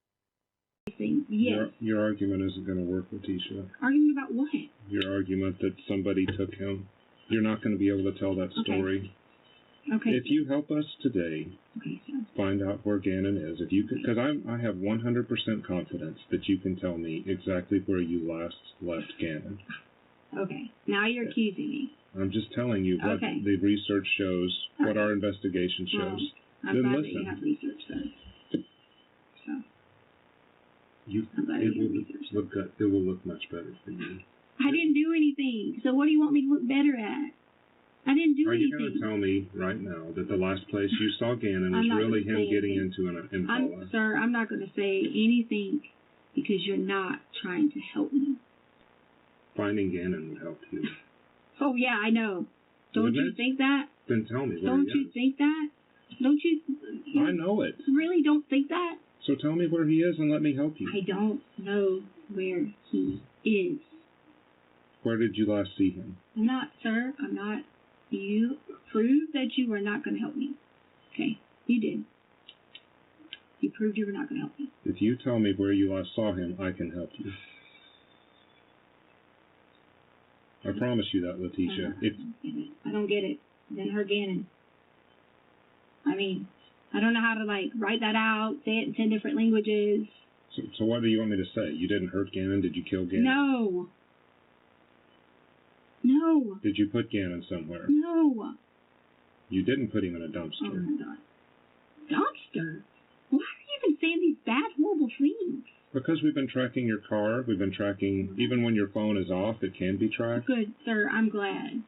Yes.
Your argument isn't going to work, Letecia.
Argument about what?
Your argument that somebody took him. You're not going to be able to tell that story.
Okay.
If you help us today
Okay, so.
find out where Gannon is, if you could, because I have 100% confidence that you can tell me exactly where you last left Gannon.
Okay. Now you're accusing me.
I'm just telling you what
Okay.
the research shows, what our investigation shows.
Well, I'm
Then
glad that
listen.
you have research, though. I'm glad you researched it.
It will look much better for you.
I didn't do anything. So what do you want me to look better at? I didn't do
Are you
anything.
going to tell me right now that the last place you saw Gannon
I'm
is
not
really
gonna
him
say
getting
anything.
into an Impala?
Sir, I'm not going to say anything because you're not trying to help me.
Finding Gannon would help you.
Oh, yeah, I know. Don't
Wouldn't
you
it?
think that?
Then tell me where
Don't
he
you
is.
think that? Don't you?
I know it.
Really don't think that?
So tell me where he is and let me help you.
I don't know where he is.
Where did you last see him?
I'm not, sir. I'm not. You proved that you were not going to help me. Okay, you did. You proved you were not going to help me.
If you tell me where you last saw him, I can help you. I promise you that, Letecia.
I don't get it. Then her Gannon. I mean, I don't know how to write that out, say it in 10 different languages.
So what do you want me to say? You didn't hurt Gannon? Did you kill Gannon?
No. No.
Did you put Gannon somewhere?
No.
You didn't put him in a
Oh
dumpster.
my God. Dumpster? Why are you even saying these bad, horrible things?
Because we've been tracking your car. We've been tracking, even when your phone is off, it can be tracked.
Good, sir. I'm glad.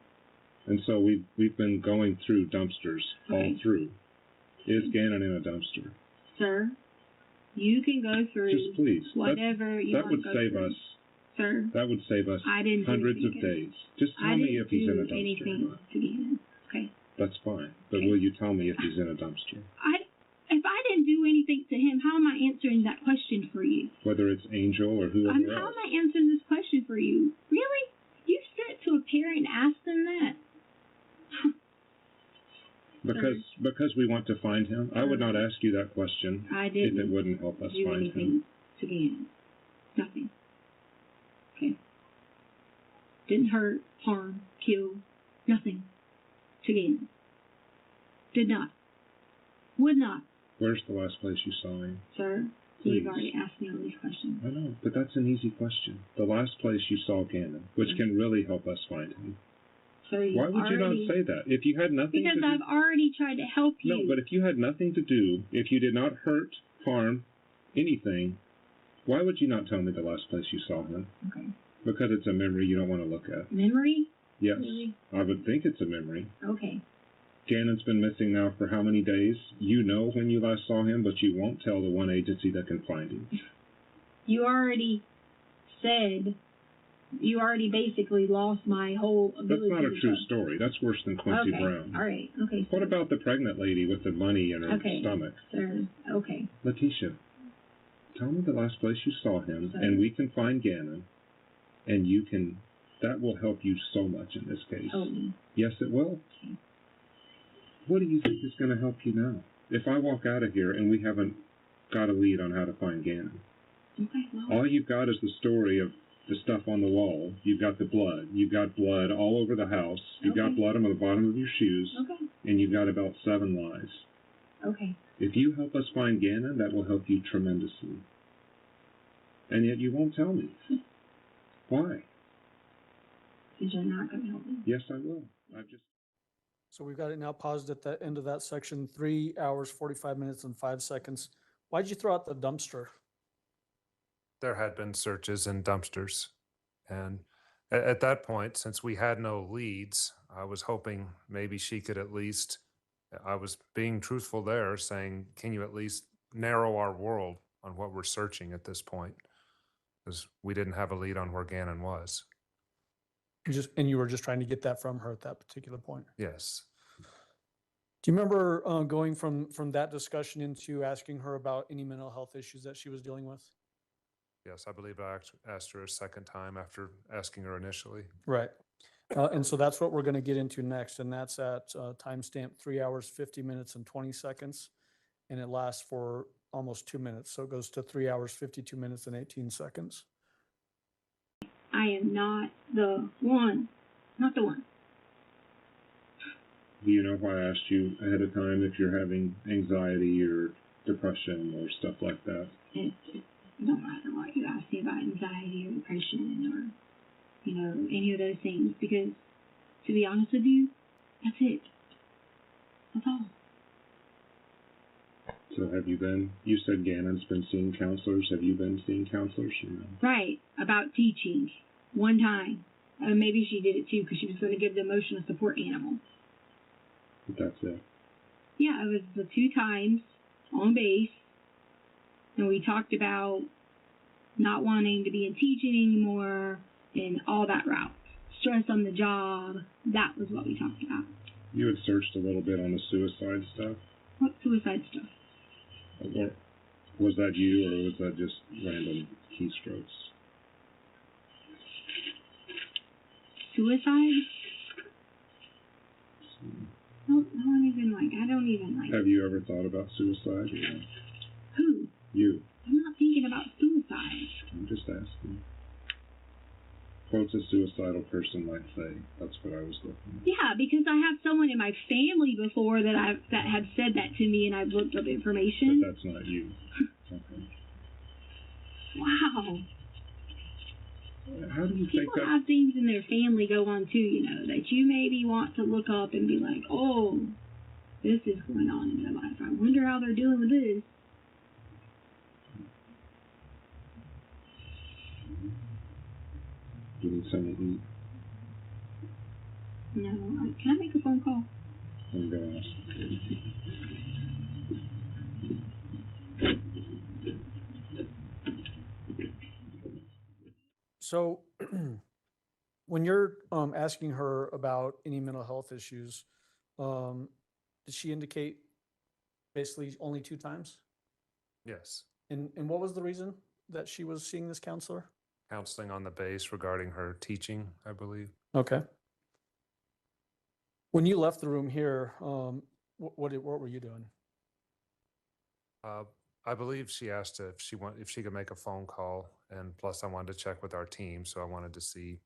And so we've been going through dumpsters all
Okay.
through. Is Gannon in a dumpster?
Sir, you can go through
Just please.
whatever you
That
want
would
to go
save
through.
us.
Sir,
That would save us
I didn't do
hundreds of
anything.
days. Just
I
tell me
didn't
if he's in a
do
dumpster or
anything
not.
to Gannon. Okay.
That's fine. But
Okay.
will you tell me if he's in a dumpster?
If I didn't do anything to him, how am I answering that question for you?
Whether it's Angel or whoever
How
else.
am I answering this question for you? Really? You sent to a parent and asked them that?
Because we want to find him. I would not ask you that question
I
if
didn't
it wouldn't help us
do
find
anything
him.
to Gannon. Nothing. Okay. Didn't hurt, harm, kill, nothing to Gannon. Did not. Would not.
Where's the last place you saw him?
Sir,
Please.
you've already asked me all these questions.
I know, but that's an easy question. The last place you saw Gannon, which can really help us find him.
Sir, you've
Why would you not say that? If you had nothing
Because
to do...
I've already tried to help you.
No, but if you had nothing to do, if you did not hurt, harm, anything, why would you not tell me the last place you saw him?
Okay.
Because it's a memory you don't want to look at.
Memory?
Yes,
Really?
I would think it's a memory.
Okay.
Gannon's been missing now for how many days? You know when you last saw him, but you won't tell the one agency that can find him.
You already said, you already basically lost my whole
That's
ability
not a
to
true
trust.
story. That's worse than Quincy
Okay.
Brown.
All right. Okay.
What
sir.
about the pregnant lady with the money in her
Okay.
stomach?
Sir. Okay.
Leticia, tell me the last place you saw him,
Sorry.
and we can find Gannon, and you can... That will help you so much in this case.
Help me.
Yes, it will.
Okay.
What do you think is going to help you now? If I walk out of here and we haven't got a lead on how to find Gannon,
Okay. Well.
all you've got is the story of the stuff on the wall. You've got the blood. You've got blood all over the house. You've got
Okay.
blood on the bottom of your shoes,
Okay.
and you've got about 7 lies.
Okay.
If you help us find Gannon, that will help you tremendously. And yet you won't tell me. Why?
Because you're not going to help me.
Yes, I will.
So we've got it now paused at the end of that section, 3 hours, 45 minutes and 5 seconds. Why'd you throw out the dumpster?
There had been searches in dumpsters. And at that point, since we had no leads, I was hoping maybe she could at least, I was being truthful there, saying, can you at least narrow our world on what we're searching at this point? Because we didn't have a lead on where Gannon was.
And you were just trying to get that from her at that particular point.
Yes.
Do you remember going from that discussion into asking her about any mental health issues that she was dealing with?
Yes, I believe I asked her a second time after asking her initially.
Right. And so that's what we're going to get into next. And that's at timestamp 3 hours, 50 minutes and 20 seconds. And it lasts for almost 2 minutes. So it goes to 3 hours, 52 minutes and 18 seconds.
I am not the one. Not the one.
Do you know why I asked you ahead of time if you're having anxiety or depression or stuff like that?
It don't matter what you ask me about anxiety or depression or, any of those things. Because, to be honest with you, that's it. That's all.
So have you been, you said Gannon's been seeing counselors. Have you been seeing counselors? Or no?
Right, about teaching. One time. Maybe she did it too because she was going to give the emotional support animal.
But that's it.
Yeah, it was the 2 times on base. And we talked about not wanting to be in teaching anymore and all that route. Stress on the job. That was what we talked about.
You had searched a little bit on the suicide stuff.
What suicide stuff?
Or was that you, or was that just random keystrokes?
Suicide? I don't even like.
Have you ever thought about suicide? Yeah.
Who?
You.
I'm not thinking about suicide.
I'm just asking. Quotes a suicidal person might say. That's what I was looking at.
Yeah, because I have someone in my family before that had said that to me, and I've looked up information.
But that's not you. Okay.
Wow.
How do you think
People
that?
have things in their family go on too, you know, that you maybe want to look up and be like, oh, this is going on in their life. I wonder how they're dealing with this.
You need something to eat?
No, can I make a phone call?
I'm gonna ask.
So when you're asking her about any mental health issues, did she indicate basically only 2 times?
Yes.
And what was the reason that she was seeing this counselor?
Counseling on the base regarding her teaching, I believe.
Okay. When you left the room here, what were you doing?
I believe she asked if she could make a phone call, and plus I wanted to check with our team, so I wanted to see,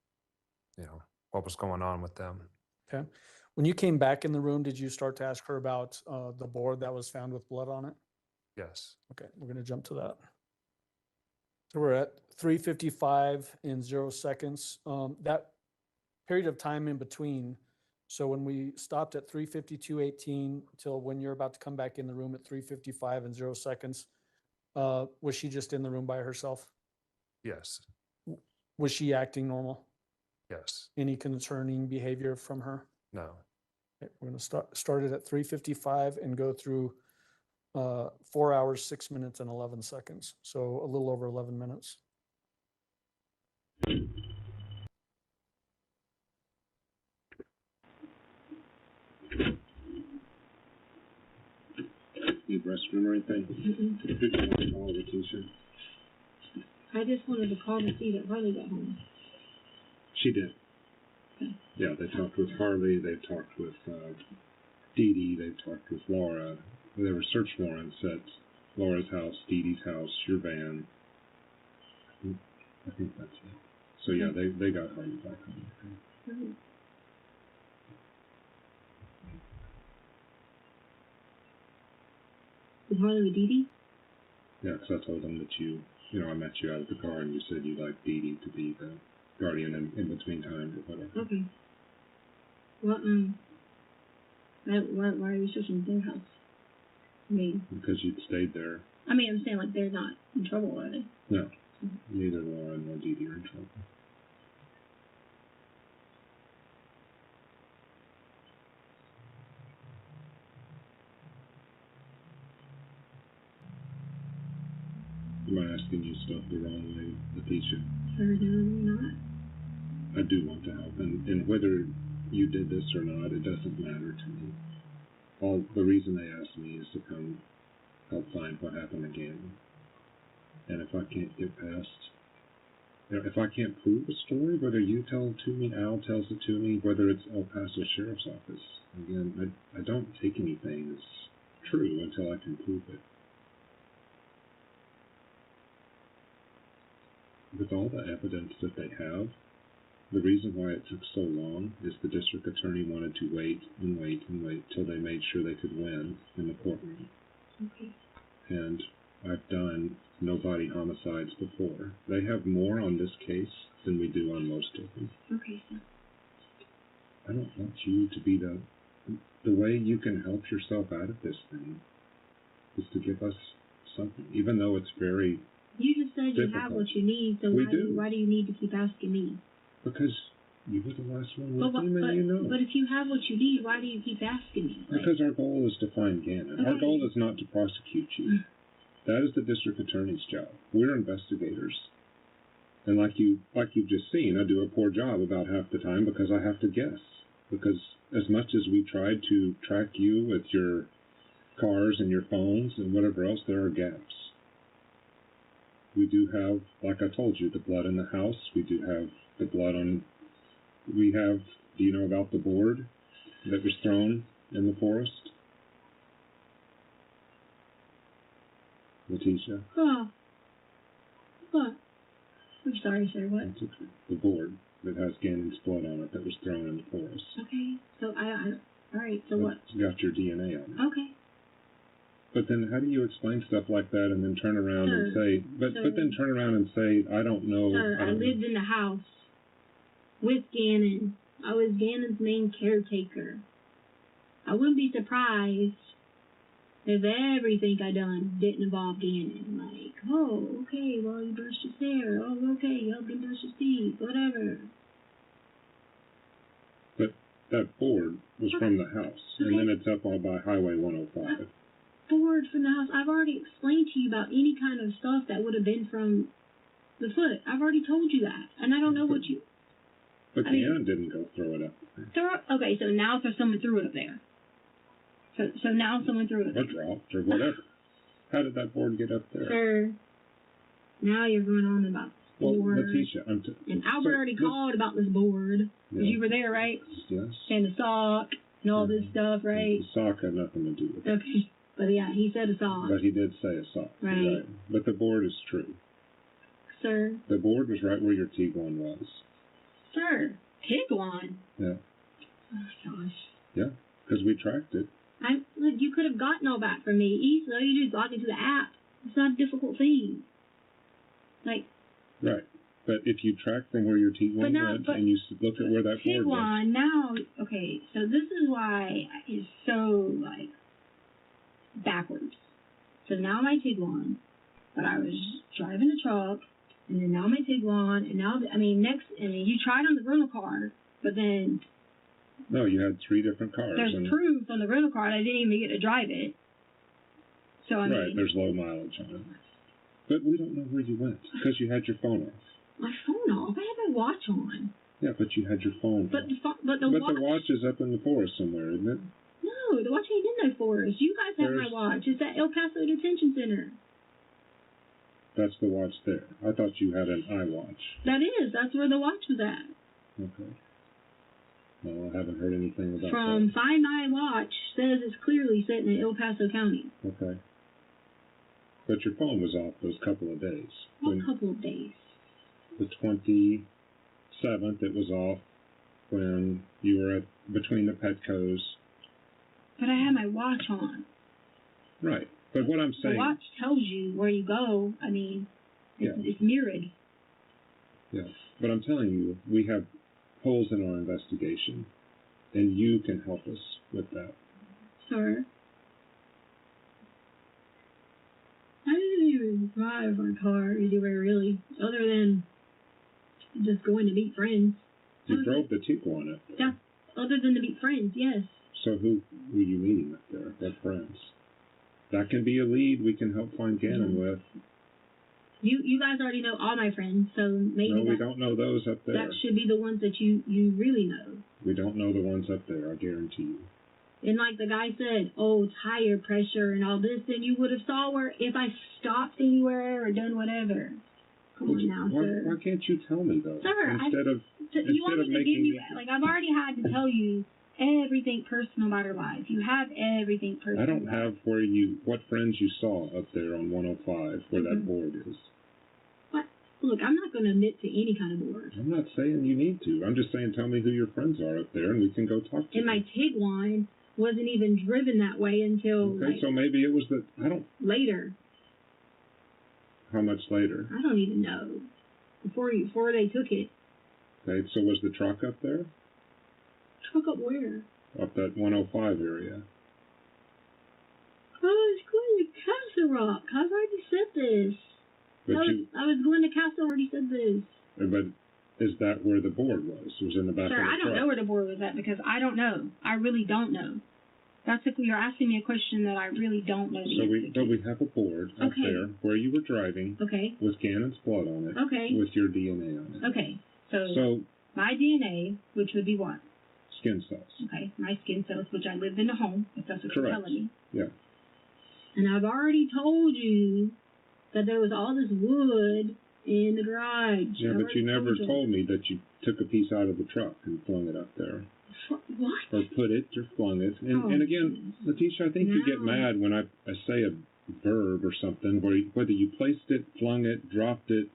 what was going on with them.
Okay. When you came back in the room, did you start to ask her about the board that was found with blood on it?
Yes.
Okay, we're going to jump to that. So we're at 3:55 in 0 seconds. That period of time in between. So when we stopped at 3:52:18 till when you're about to come back in the room at 3:55 in 0 seconds, was she just in the room by herself?
Yes.
Was she acting normal?
Yes.
Any concerning behavior from her?
No.
Okay, we're going to start it at 3:55 and go through 4 hours, 6 minutes, and 11 seconds. So a little over 11 minutes.
Need restroom or anything?
Mm-mm.
Who do you want to call, Letecia?
I just wanted to call to see that Harley got home.
She did.
Okay.
Yeah, they talked with Harley, they talked with Dee Dee, they talked with Laura. There were search warrants at Laura's house, Dee Dee's house, your van. I think that's it. So yeah, they got Harley back home.
Mm-hmm. Is Harley with Dee Dee?
Yeah, because I told them that I met you out of the car and you said you'd like Dee Dee to be the guardian in between time or whatever.
Okay. Well, why are you searching their house? I mean,
Because you'd stayed there.
I'm saying like they're not in trouble, are they?
No, neither Laura nor Dee Dee are in trouble. Am I asking you stuff the wrong way, Letecia?
No, not.
I do want to help, and whether you did this or not, it doesn't matter to me. All the reason they asked me is to come help find what happened again. And if I can't get past, if I can't prove a story, whether you tell it to me, Al tells it to me, whether it's El Paso Sheriff's Office, again, I don't take anything as true until I can prove it. With all the evidence that they have, the reason why it took so long is the district attorney wanted to wait and wait and wait till they made sure they could win in the courtroom.
Okay.
And I've done no-body homicides before. They have more on this case than we do on most of them.
Okay, so.
I don't want you to be the way you can help yourself out of this thing is to give us something, even though it's very,
You just said you have
difficult.
what you need, so
We
why do you need to keep asking me?
because you were the last one
But,
with him and you know.
but if you have what you need, why do you keep asking me? Like,
Because our goal is to find Gannon. Our
Okay.
goal is not to prosecute you. That is the district attorney's job. We're investigators. And like you've just seen, I do a poor job about half the time because I have to guess. Because as much as we tried to track you with your cars and your phones and whatever else, there are gaps. We do have, like I told you, the blood in the house. We do have the blood on, do you know about the board that was thrown in the forest? Letecia?
oh. What? I'm sorry, sir, what?
That's okay. The board that has Gannon's blood on it that was thrown in the forest.
Okay, so alright, so what?
It's got your DNA on it.
Okay.
But then how do you explain stuff like that and then turn around and
Sir,
say, but then turn around and say, I don't know.
Sir, I
don't know.
lived in the house with Gannon. I was Gannon's main caretaker. I wouldn't be surprised if everything I done didn't involve Gannon. Like, oh, okay, well, you brushed his hair. Oh, okay, you helped him brush his teeth. Whatever.
But that board was from the house, and then it's up on by Highway 105.
Board from the house. I've already explained to you about any kind of stuff that would have been from the foot. I've already told you that. And I don't know what you...
But
I mean-
Gannon didn't go throw it up.
Okay, so now someone threw it up there. So now someone threw it up
Or
there.
dropped, or whatever. How did that board get up there?
Sir, now you're going on about this
Well,
board.
Leticia,
And Albert already called about this board. Because you were there, right?
Yes.
And the sock and all this stuff, right?
The sock had nothing to do with it.
Okay. But yeah, he said a sock.
But he did say a sock.
Right.
But the board is true.
Sir.
The board was right where your Tiguan was.
Sir. Tiguan.
Yeah.
Oh, gosh.
Yeah. Because we tracked it.
Look, you could have gotten all that from me easily. You just log into the app. It's not a difficult thing. Like.
Right. But if you track from where your Tiguan went and you look at where that board was.
Tiguan, now, okay, so this is why it's so, like, backwards. So now my Tiguan, but I was driving the truck, and then now my Tiguan, and now, you tried on the rental car, but then
No, you had 3 different cars.
there's proof on the rental car that I didn't even get to drive it. So, I mean.
Right, there's low mileage on it. But we don't know where you went, because you had your phone off.
My phone off. I had my watch on.
Yeah, but you had your phone
But
off.
the
watch is up in the forest somewhere, isn't it?
No, the watch ain't in no forest. You guys have my
There's-
watch. It's at El Paso Detention Center.
That's the watch there. I thought you had an iWatch.
That is. That's where the watch was at.
Okay. No, I haven't heard anything about
From Find My Watch says it's clearly sitting in El Paso County.
that. Okay. But your phone was off those couple of days.
A couple of days.
The 27th, it was off when you were between the Petcos.
But I had my watch on.
Right. But what I'm saying...
The watch tells you where you go. I mean, it's mirrored.
Yeah. But I'm telling you, we have holes in our investigation, and you can help us with that.
Sir? I didn't even drive my car anywhere, really, other than just going to meet friends.
You drove the Tiguan up there.
Yeah, other than to meet friends, yes.
So who were you meeting up there? What friends? That can be a lead we can help find Gannon with.
You guys already know all my friends, so maybe
No, we don't know those up there.
that should be the ones that you really know.
We don't know the ones up there, I guarantee you.
And like the guy said, oh, tire pressure and all this, then you would have saw where if I stopped anywhere or done whatever. Come on now, sir.
Why can't you tell me though?
Sir, you want me to give you, like, I've already had to tell you everything personal about her life. You have everything personal.
I don't have what friends you saw up there on 105 where that board is.
What? Look, I'm not going to admit to any kind of board.
I'm not saying you need to. I'm just saying tell me who your friends are up there and we can go talk to
And my Tiguan wasn't even driven that way until
Okay, so maybe it was
later.
How much later?
I don't even know. Before they took it.
Okay, so was the truck up there?
Truck up where?
Up that 105 area.
Oh, it's going to
Castle Rock. I've already said this.
But
I was going to Castle. Already said this.
but is that where the board was? It was in the back
Sir,
of the
I don't
truck.
know where the board was at because I don't know. I really don't know. That's if you're asking me a question that I really don't know the
So
answer to.
we have a board up
Okay.
there where you were driving
Okay.
with Gannon's blood on it,
Okay.
with your DNA on it.
Okay. So,
So
my DNA, which would be what?
skin cells.
Okay. My skin cells, which I lived in a home, if that's what
Correct.
you're telling me.
Yeah.
And I've already told you that there was all this wood in the garage.
Yeah,
I
but
already
you never
you.
told me that you took a piece out of the truck and flung it up there,
What?
or put it, or flung it. And
Oh,
and again, Letecia, I think you get
No.
mad when I say a verb or something, whether you placed it, flung it, dropped it,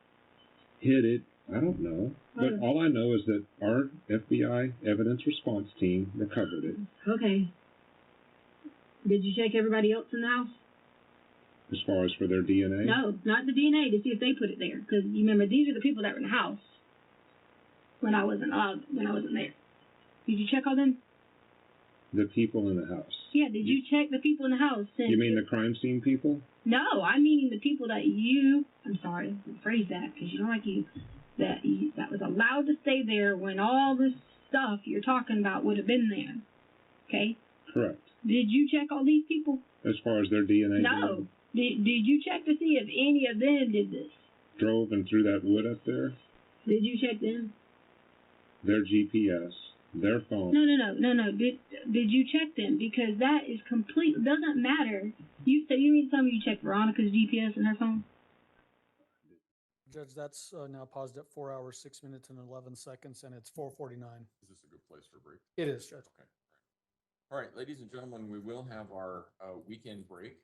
hit it. I don't know. But
Oh.
all I know is that our FBI evidence response team recovered it.
Okay. Did you check everybody else in the house?
As far as for their DNA?
No, not the DNA to see if they put it there. Because you remember, these are the people that were in the house when I wasn't there. Did you check all them?
The people in the house.
Yeah. Did you check the people in the house? Since
You mean the crime scene people?
No, I mean the people that I'm sorry, rephrase that because you don't like that was allowed to stay there when all this stuff you're talking about would have been there. Okay.
Correct.
Did you check all these people?
As far as their DNA?
No. Did you check to see if any of them did this?
Drove and threw that wood up there?
Did you check them?
Their GPS, their phone.
No. Did you check them? Because that is doesn't matter. You mean to tell me you checked Veronica's GPS and her phone?
Judge, that's now paused at 4 hours, 6 minutes and 11 seconds, and it's 4:49.
Is this a good place for a break?
It is, Judge.
Okay. All right, ladies and gentlemen, we will have our weekend break.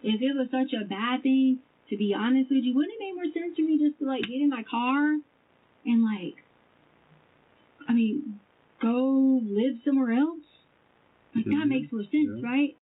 If it was such a bad thing, to be honest with you, wouldn't it make more sense for me just to like get in my car and go live somewhere else? Like that
Mhm.
makes more sense,
Yeah.
right?